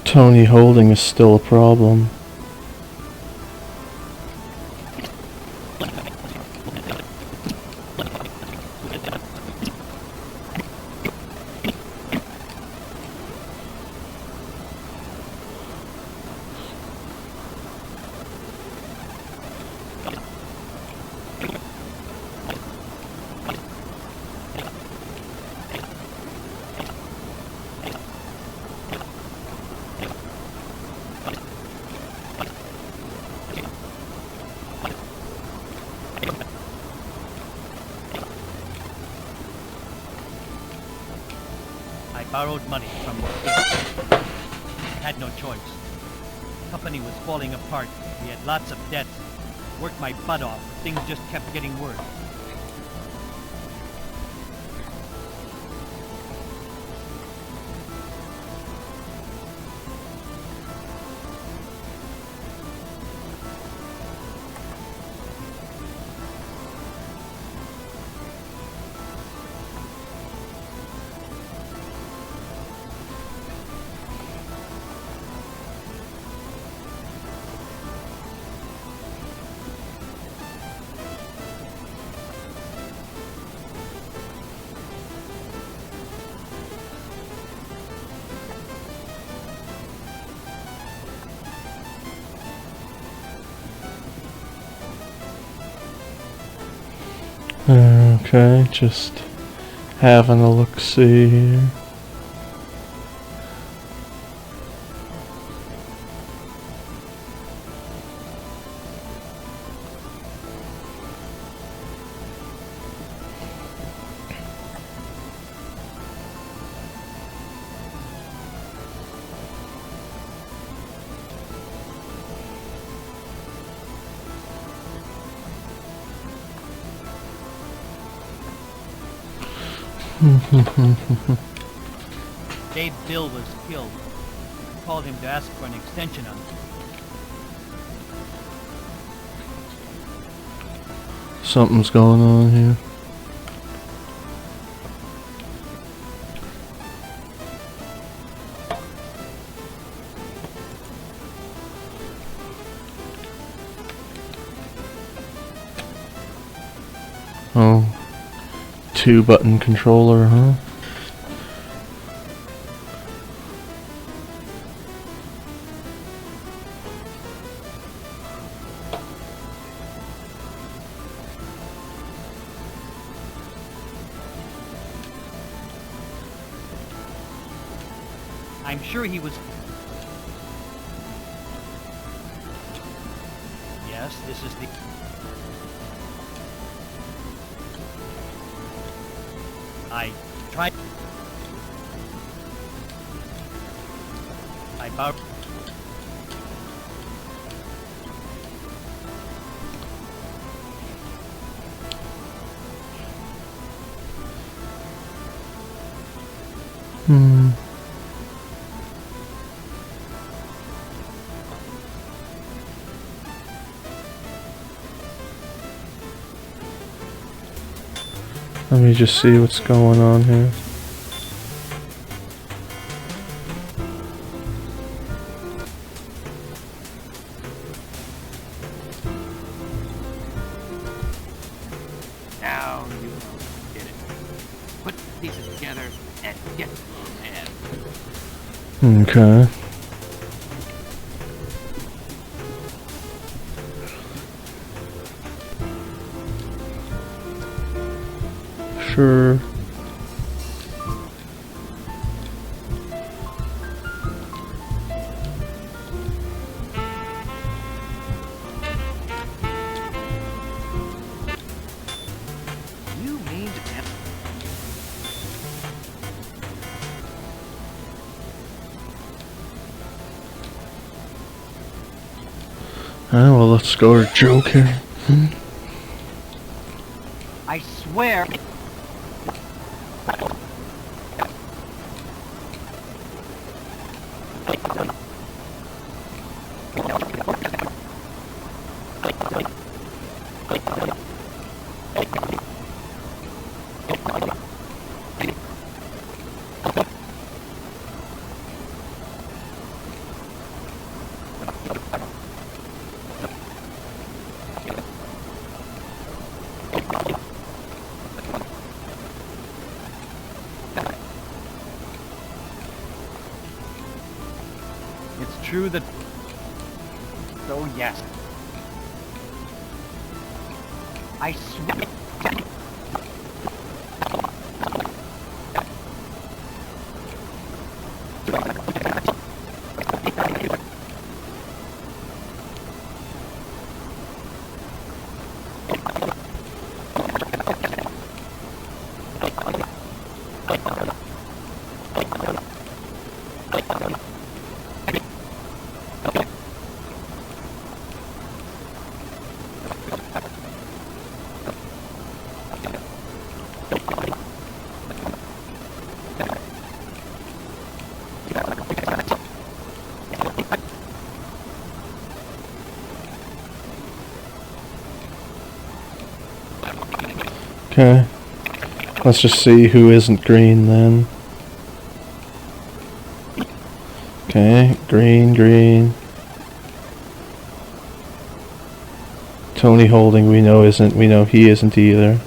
[SPEAKER 1] Tony Holding is still a problem.
[SPEAKER 9] I borrowed money from Bill. Had no choice. The company was falling apart. We had lots of debts. Worked my butt off. Things just kept getting worse.
[SPEAKER 1] Okay, just having a look-see here.
[SPEAKER 9] Dave Bill was killed. I called him to ask for an extension on it.
[SPEAKER 1] Something's going on here. Oh, 2-button controller, huh?
[SPEAKER 9] I'm sure he was... Yes, this is the... I tried... I borrowed...
[SPEAKER 1] Let me just see what's going on here.
[SPEAKER 5] Now you get it. Put the pieces together and get mad.
[SPEAKER 1] Okay. Sure.
[SPEAKER 5] You mean to tell
[SPEAKER 1] Well, let's go to joke here.
[SPEAKER 13] I swear. It's true that... So yes. I swear...
[SPEAKER 1] Okay. Let's just see who isn't green then. Okay, green, green. Tony Holding we know isn't, we know he isn't either.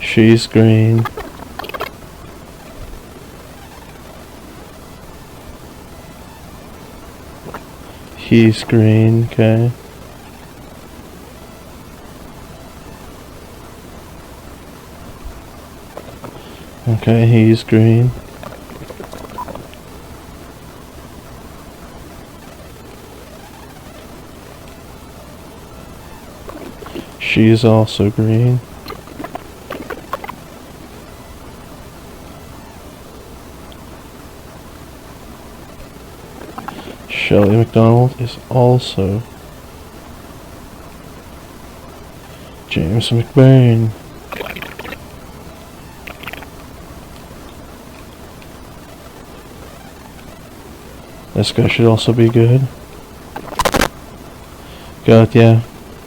[SPEAKER 1] She's green. He's green, okay. Okay, he's green. She's also green. Shelley McDonald is also. James McBain. This guy should also be good. God, yeah.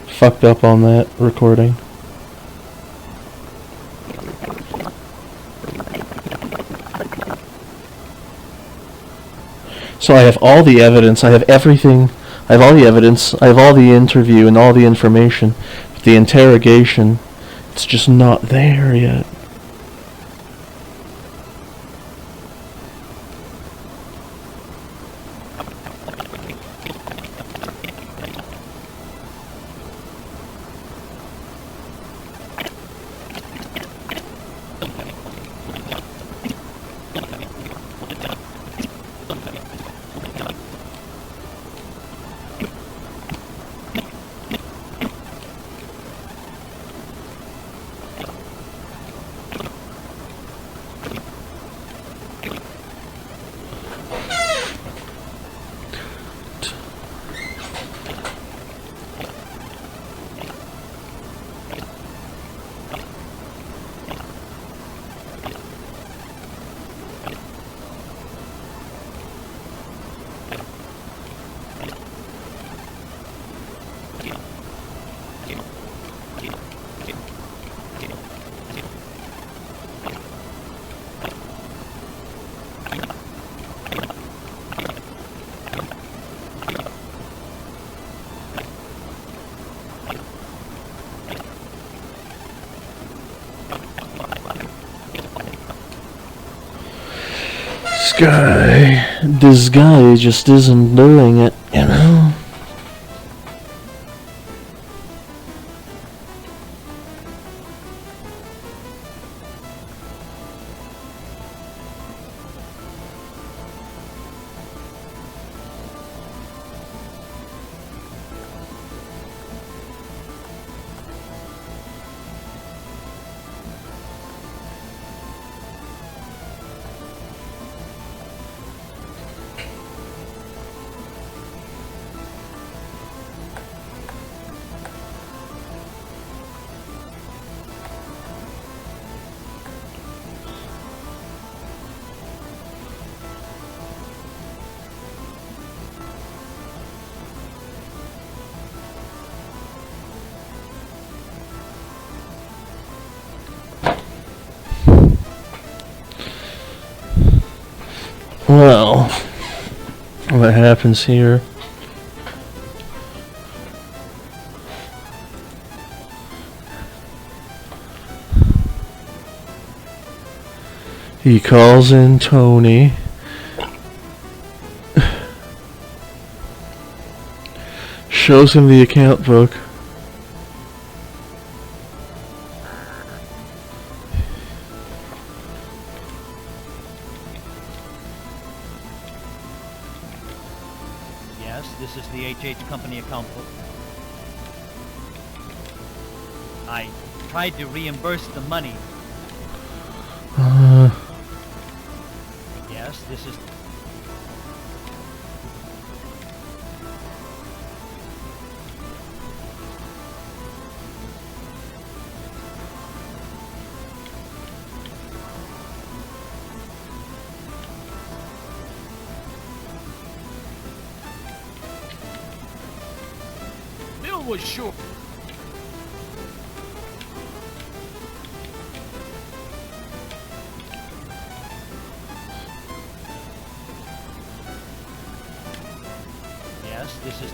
[SPEAKER 1] Fucked up on that recording. So I have all the evidence, I have everything, I have all the evidence, I have all the interview and all the information. But the interrogation, it's just not there yet. This guy just isn't doing it, you know? Well, what happens here? He calls in Tony. Shows him the account book.
[SPEAKER 9] Yes, this is the HH Company account book. I tried to reimburse the money. Yes, this is...
[SPEAKER 8] Bill was sure.
[SPEAKER 9] Yes, this is...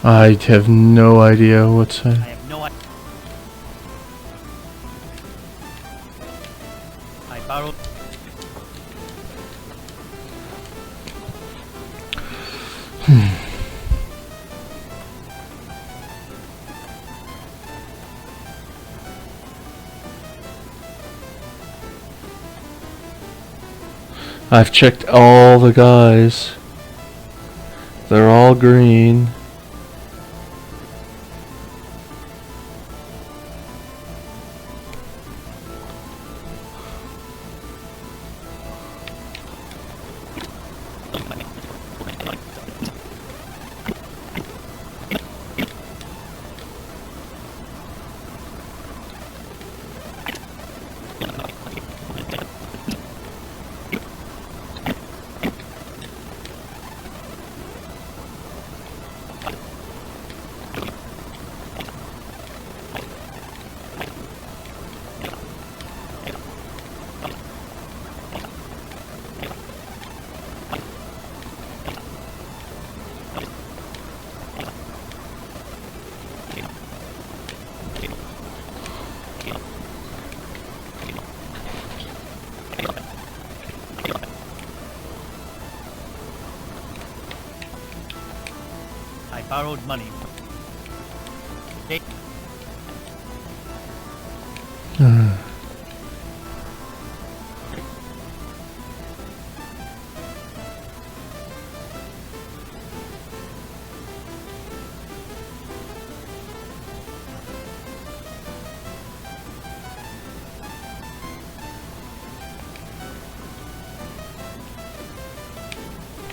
[SPEAKER 1] I have no idea what's
[SPEAKER 9] I
[SPEAKER 1] that.
[SPEAKER 9] have no idea. I borrowed...
[SPEAKER 1] I've checked all the guys. They're all green.
[SPEAKER 9] I borrowed money.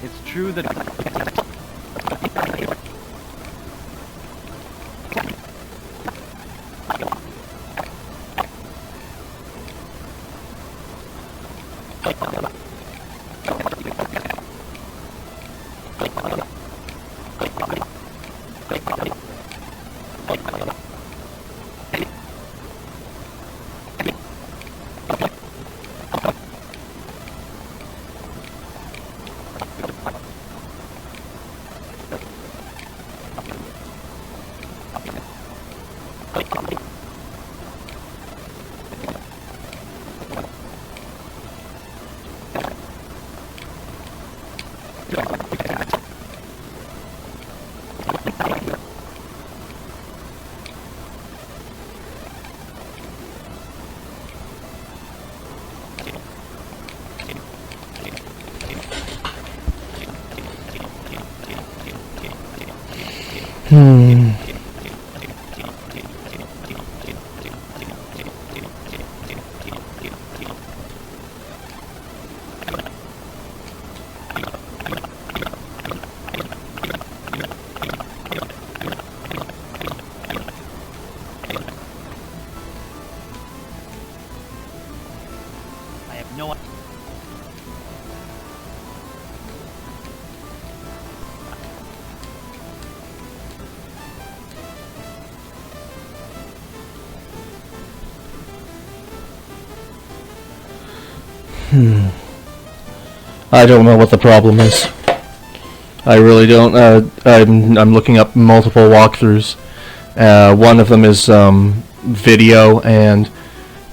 [SPEAKER 13] It's true that
[SPEAKER 9] I have no idea.
[SPEAKER 1] I don't know what the problem is. I really don't. I'm looking up multiple walkthroughs. One of them is video, and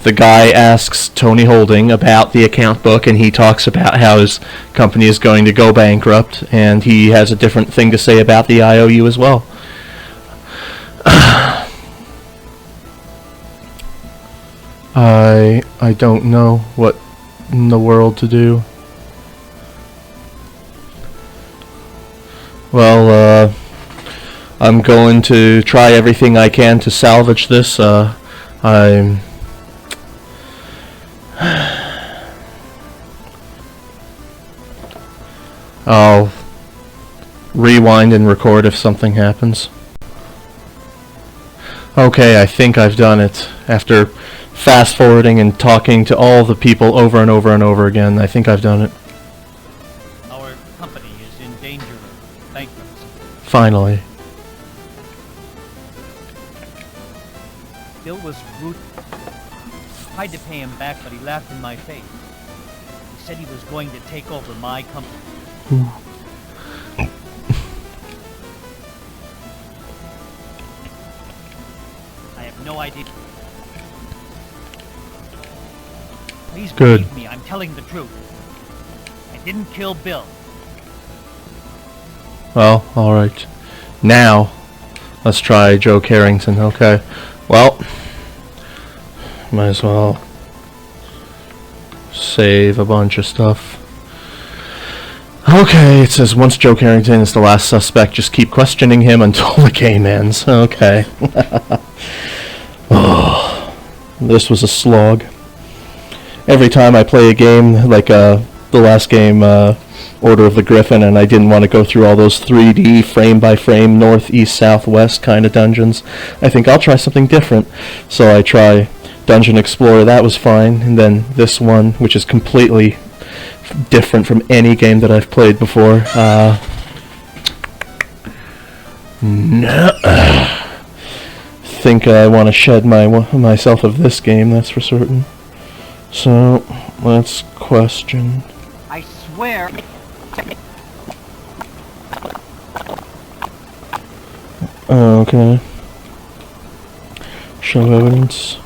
[SPEAKER 1] the guy asks Tony Holding about the account book, and he talks about how his company is going to go bankrupt, and he has a different thing to say about the IOU as well. I don't know what in the world to do. Well, I'm going to try everything I can to salvage this. I'll rewind and record if something happens. Okay, I think I've done it. After fast forwarding and talking to all the people over and over and over again, I think I've done it.
[SPEAKER 9] Our company is in danger of bankruptcy.
[SPEAKER 1] Finally.
[SPEAKER 9] Bill was ruthless. Tried to pay him back, but he laughed in my face. He said he was going to take over my company. I have no idea. Please
[SPEAKER 1] Good.
[SPEAKER 9] believe me, I'm telling the truth. I didn't kill Bill.
[SPEAKER 1] Well, alright. Now, let's try Joe Carrington. Okay. Well, might as well save a bunch of stuff. Okay, it says once Joe Carrington is the last suspect, just keep questioning him until the game ends. Okay. Oh, this was a slog. Every time I play a game, like the last game, Order of the Griffin, and I didn't want to go through all those 3D frame-by-frame north, east, south, west kind of dungeons, I think I'll try something different. So I try Dungeon Explorer, that was fine, and then this one, which is completely different from any game that I've played before. Think I want to shed myself of this game, that's for certain. So, let's question.
[SPEAKER 13] I swear.
[SPEAKER 1] Okay. Show evidence.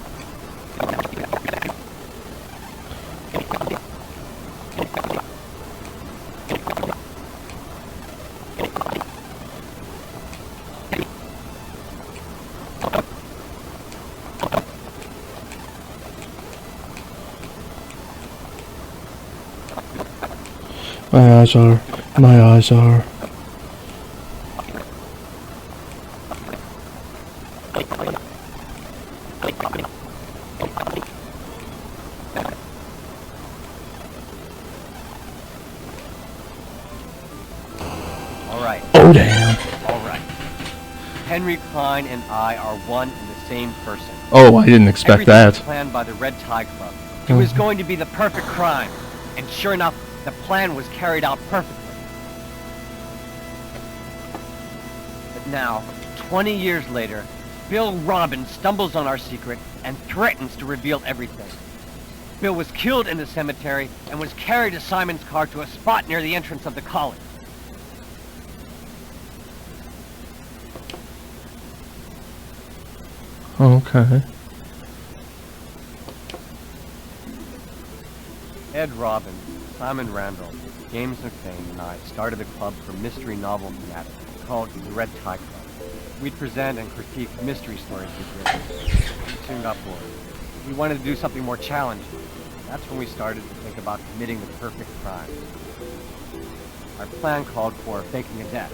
[SPEAKER 1] My eyes are. My eyes are.
[SPEAKER 13] Alright.
[SPEAKER 1] Oh, damn.
[SPEAKER 13] Alright. Henry Klein and I are one and the same person.
[SPEAKER 1] Oh, I didn't expect
[SPEAKER 13] Everything
[SPEAKER 1] that.
[SPEAKER 13] was planned by the Red Tie Club. It was going to be the perfect crime. And sure enough, the plan was carried out perfectly. But now, 20 years later, Bill Robbins stumbles on our secret and threatens to reveal everything. Bill was killed in the cemetery and was carried to Simon's car to a spot near the entrance of the college.
[SPEAKER 1] Okay.
[SPEAKER 13] Ed Robbins, Simon Randall, James McFain, and I started a club for mystery novel fanatics called the Red Tie Club. We'd present and critique mystery stories we'd written. We soon got bored. We wanted to do something more challenging. That's when we started to think about committing the perfect crime. Our plan called for faking a death.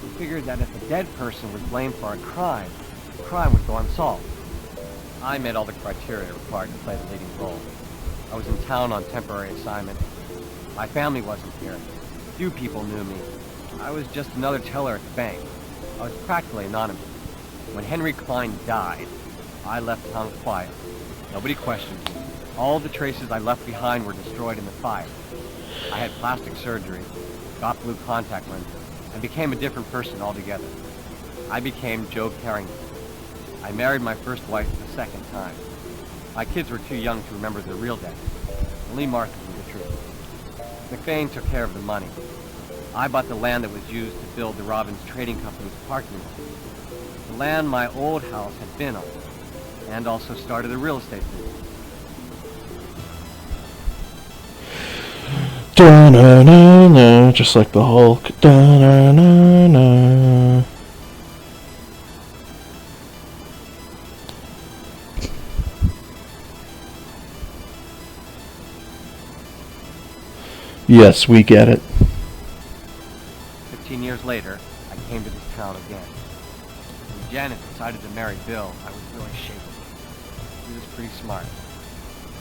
[SPEAKER 13] We figured that if a dead person was blamed for a crime, the crime would go unsolved. I met all the criteria required to play the leading role. I was in town on temporary assignment. My family wasn't here. Few people knew me. I was just another teller at the bank. I was practically anonymous. When Henry Klein died, I left town quiet. Nobody questioned me. All the traces I left behind were destroyed in the fire. I had plastic surgery, got blue contact lenses, and became a different person altogether. I became Joe Carrington. I married my first wife the second time. My kids were too young to remember their real dads. Only Martha knew the truth. McFain took care of the money. I bought the land that was used to build the Robbins Trading Company's parking lot. The land my old house had been on, and also started a real estate business.
[SPEAKER 1] Da-na-na-na, just like the Hulk. Da-na-na-na. Yes, we get it.
[SPEAKER 13] 15 years later, I came to this town again. When Janet decided to marry Bill, I was really shaken. He was pretty smart.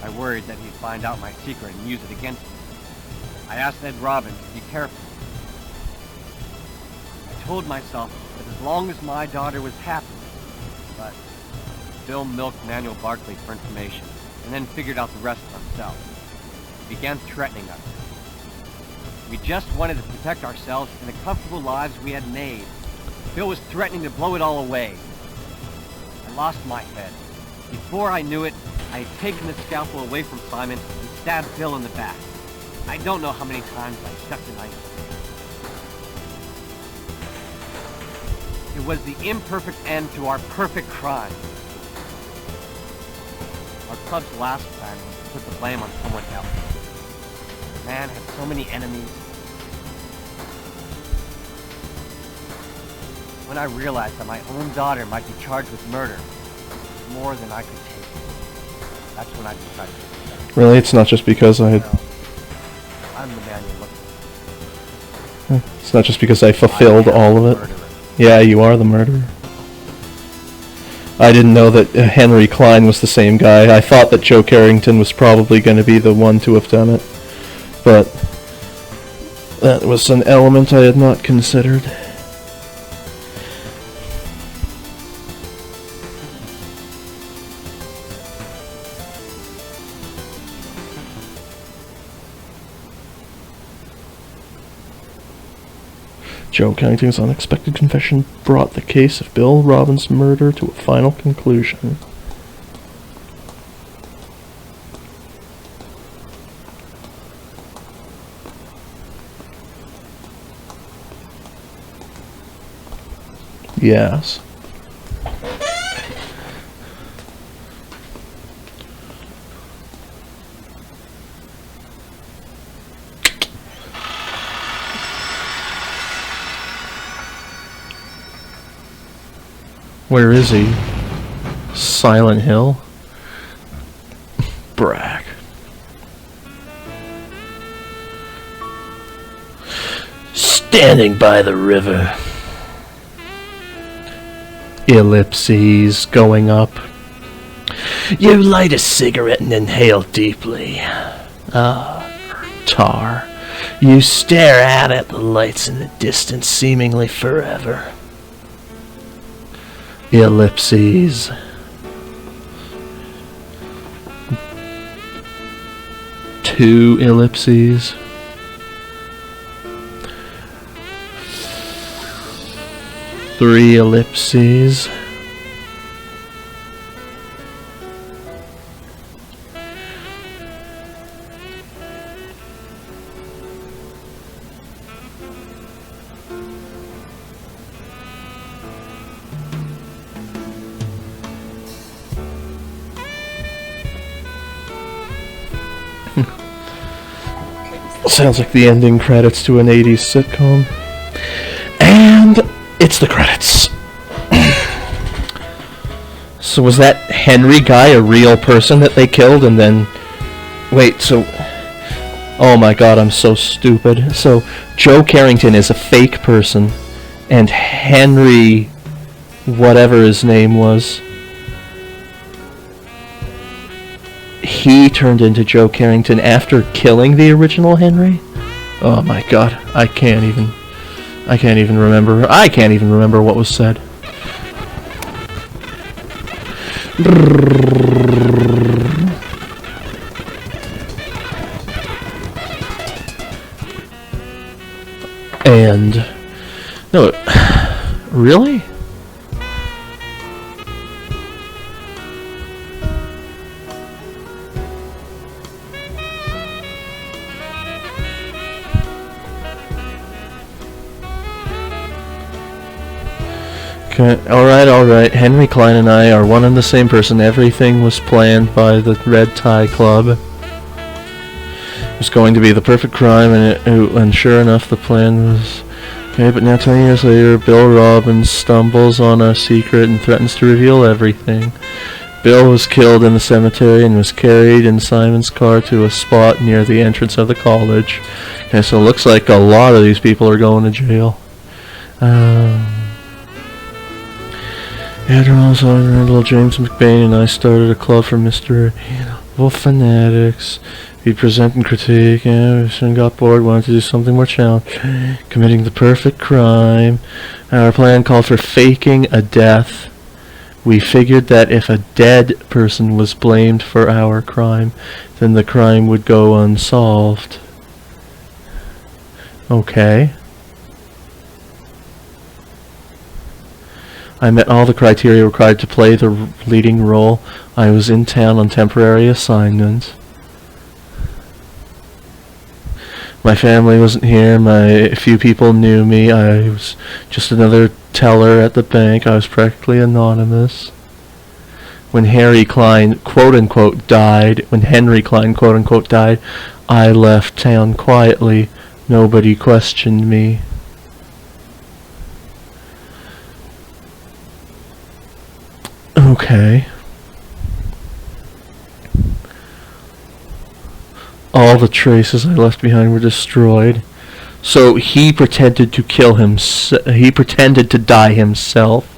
[SPEAKER 13] I worried that he'd find out my secret and use it against me. I asked Ed Robbins to be careful. I told myself that as long as my daughter was happy, but Bill milked Manuel Barkley for information, and then figured out the rest for himself. He began threatening us. We just wanted to protect ourselves and the comfortable lives we had made. Bill was threatening to blow it all away. I lost my head. Before I knew it, I had taken the scalpel away from Simon and stabbed Bill in the back. I don't know how many times I stuck the knife. It was the imperfect end to our perfect crime. Our club's last plan was to put the blame on someone else. The man had so many enemies. When I realized that my own daughter might be charged with murder, it was more than I could take. That's when I decided to do that.
[SPEAKER 1] Really? It's not just because I...
[SPEAKER 13] No, I'm the man you're looking for.
[SPEAKER 1] It's not just because I fulfilled all of it. Yeah, you are the murderer. I didn't know that Henry Klein was the same guy. I thought that Joe Carrington was probably going to be the one to have done it. But that was an element I had not considered. Joe Carrington's unexpected confession brought the case of Bill Robbins' murder to a final conclusion. Yes. Where is he? Silent Hill? Brag. Standing by the river. Ellipses going up. You light a cigarette and inhale deeply. Tar. You stare out at the lights in the distance, seemingly forever. Ellipses. Two ellipses. Three ellipses. Sounds like the ending credits to an 80s sitcom. And it's the credits. So was that Henry guy a real person that they killed and then... Wait, so... Oh my god, I'm so stupid. So, Joe Carrington is a fake person, and Henry... whatever his name was... he turned into Joe Carrington after killing the original Henry? Oh my god, I can't even remember. I can't even remember what was said. And no, really? Alright. Henry Klein and I are one and the same person. Everything was planned by the Red Tie Club. It was going to be the perfect crime, and sure enough, the plan was... Okay, but now 10 years later, Bill Robbins stumbles on a secret and threatens to reveal everything. Bill was killed in the cemetery and was carried in Simon's car to a spot near the entrance of the college. Okay, so it looks like a lot of these people are going to jail. Little James McBain and I started a club for Mr. Wolf fanatics. We present and critique, and we soon got bored, wanted to do something more challenging. Committing the perfect crime. Our plan called for faking a death. We figured that if a dead person was blamed for our crime, then the crime would go unsolved. Okay. I met all the criteria required to play the leading role. I was in town on temporary assignment. My family wasn't here. Few people knew me. I was just another teller at the bank. I was practically anonymous. When Harry Klein, quote-unquote, died, I left town quietly. Nobody questioned me. Okay. All the traces I left behind were destroyed. So he pretended to kill he pretended to die himself.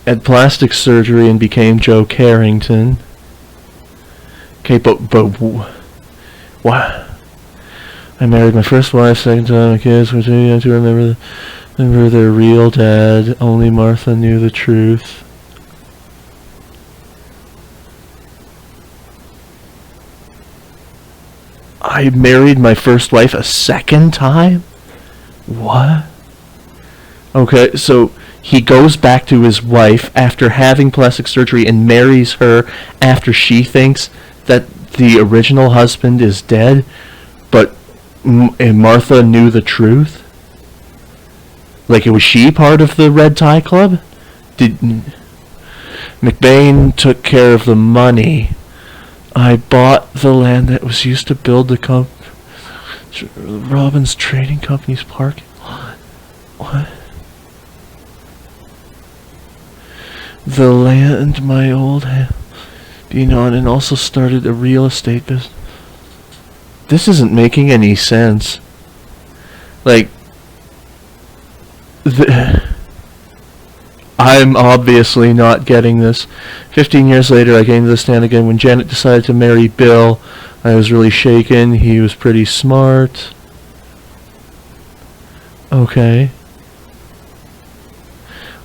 [SPEAKER 1] Had plastic surgery and became Joe Carrington. Okay, but what? I married my first wife, second time, my kids were too young to remember their real dad. Only Martha knew the truth. I married my first wife a second time? What? Okay, so he goes back to his wife after having plastic surgery and marries her after she thinks that the original husband is dead, but Martha knew the truth? Like, was she part of the Red Tie Club? McBain took care of the money. I bought the land that was used to build the Robbins Trading Company's parking lot. What? the land my old house being on, and also started a real estate business. This isn't making any sense. Like, I'm obviously not getting this. 15 years later, I came to the stand again. When Janet decided to marry Bill, I was really shaken. He was pretty smart. Okay.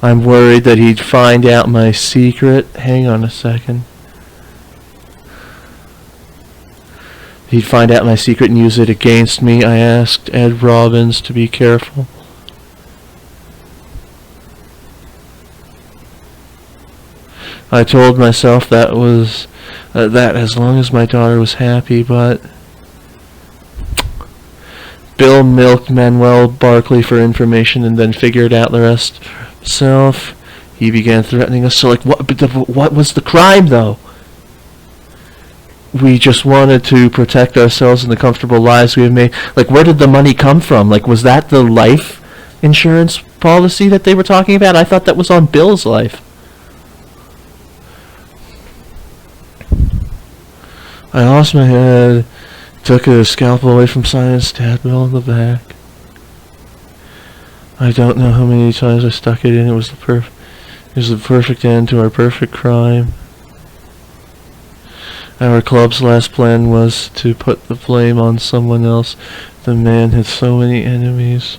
[SPEAKER 1] I'm worried that he'd find out my secret. Hang on a second. He'd find out my secret and use it against me. I asked Ed Robbins to be careful. I told myself that was that as long as my daughter was happy, but Bill milked Manuel Barkley for information and then figured out the rest himself. He began threatening us. So, like, what was the crime, though? We just wanted to protect ourselves and the comfortable lives we have made. Like, where did the money come from? Like, was that the life insurance policy that they were talking about? I thought that was on Bill's life. I lost my head, took a scalpel away from Simon, stabbed Bill in the back. I don't know how many times I stuck it in. It was the perfect end to our perfect crime. Our club's last plan was to put the blame on someone else. The man had so many enemies.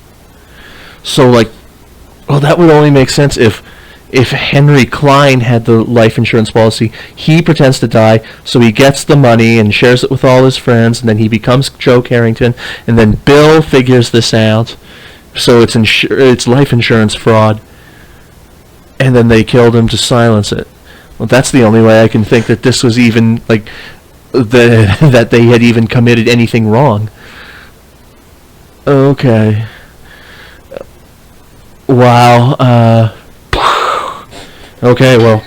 [SPEAKER 1] So, like, well, that would only make sense if Henry Klein had the life insurance policy. He pretends to die, so he gets the money and shares it with all his friends, and then he becomes Joe Carrington, and then Bill figures this out. So it's life insurance fraud. And then they killed him to silence it. Well, that's the only way I can think that this was even, like, that they had even committed anything wrong. Okay. Wow, okay, well,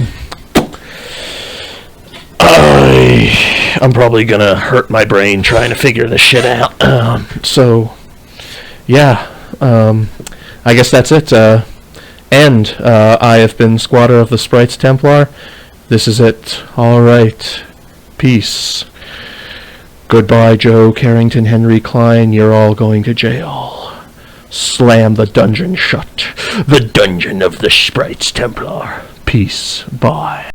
[SPEAKER 1] I'm probably gonna hurt my brain trying to figure this shit out. So, yeah, I guess that's it. End. I have been Skwatter of the Sprites Templar. This is it. Alright. Peace. Goodbye, Joe Carrington, Henry Klein. You're all going to jail. Slam the dungeon shut. The dungeon of the Sprites Templar. Peace. Bye.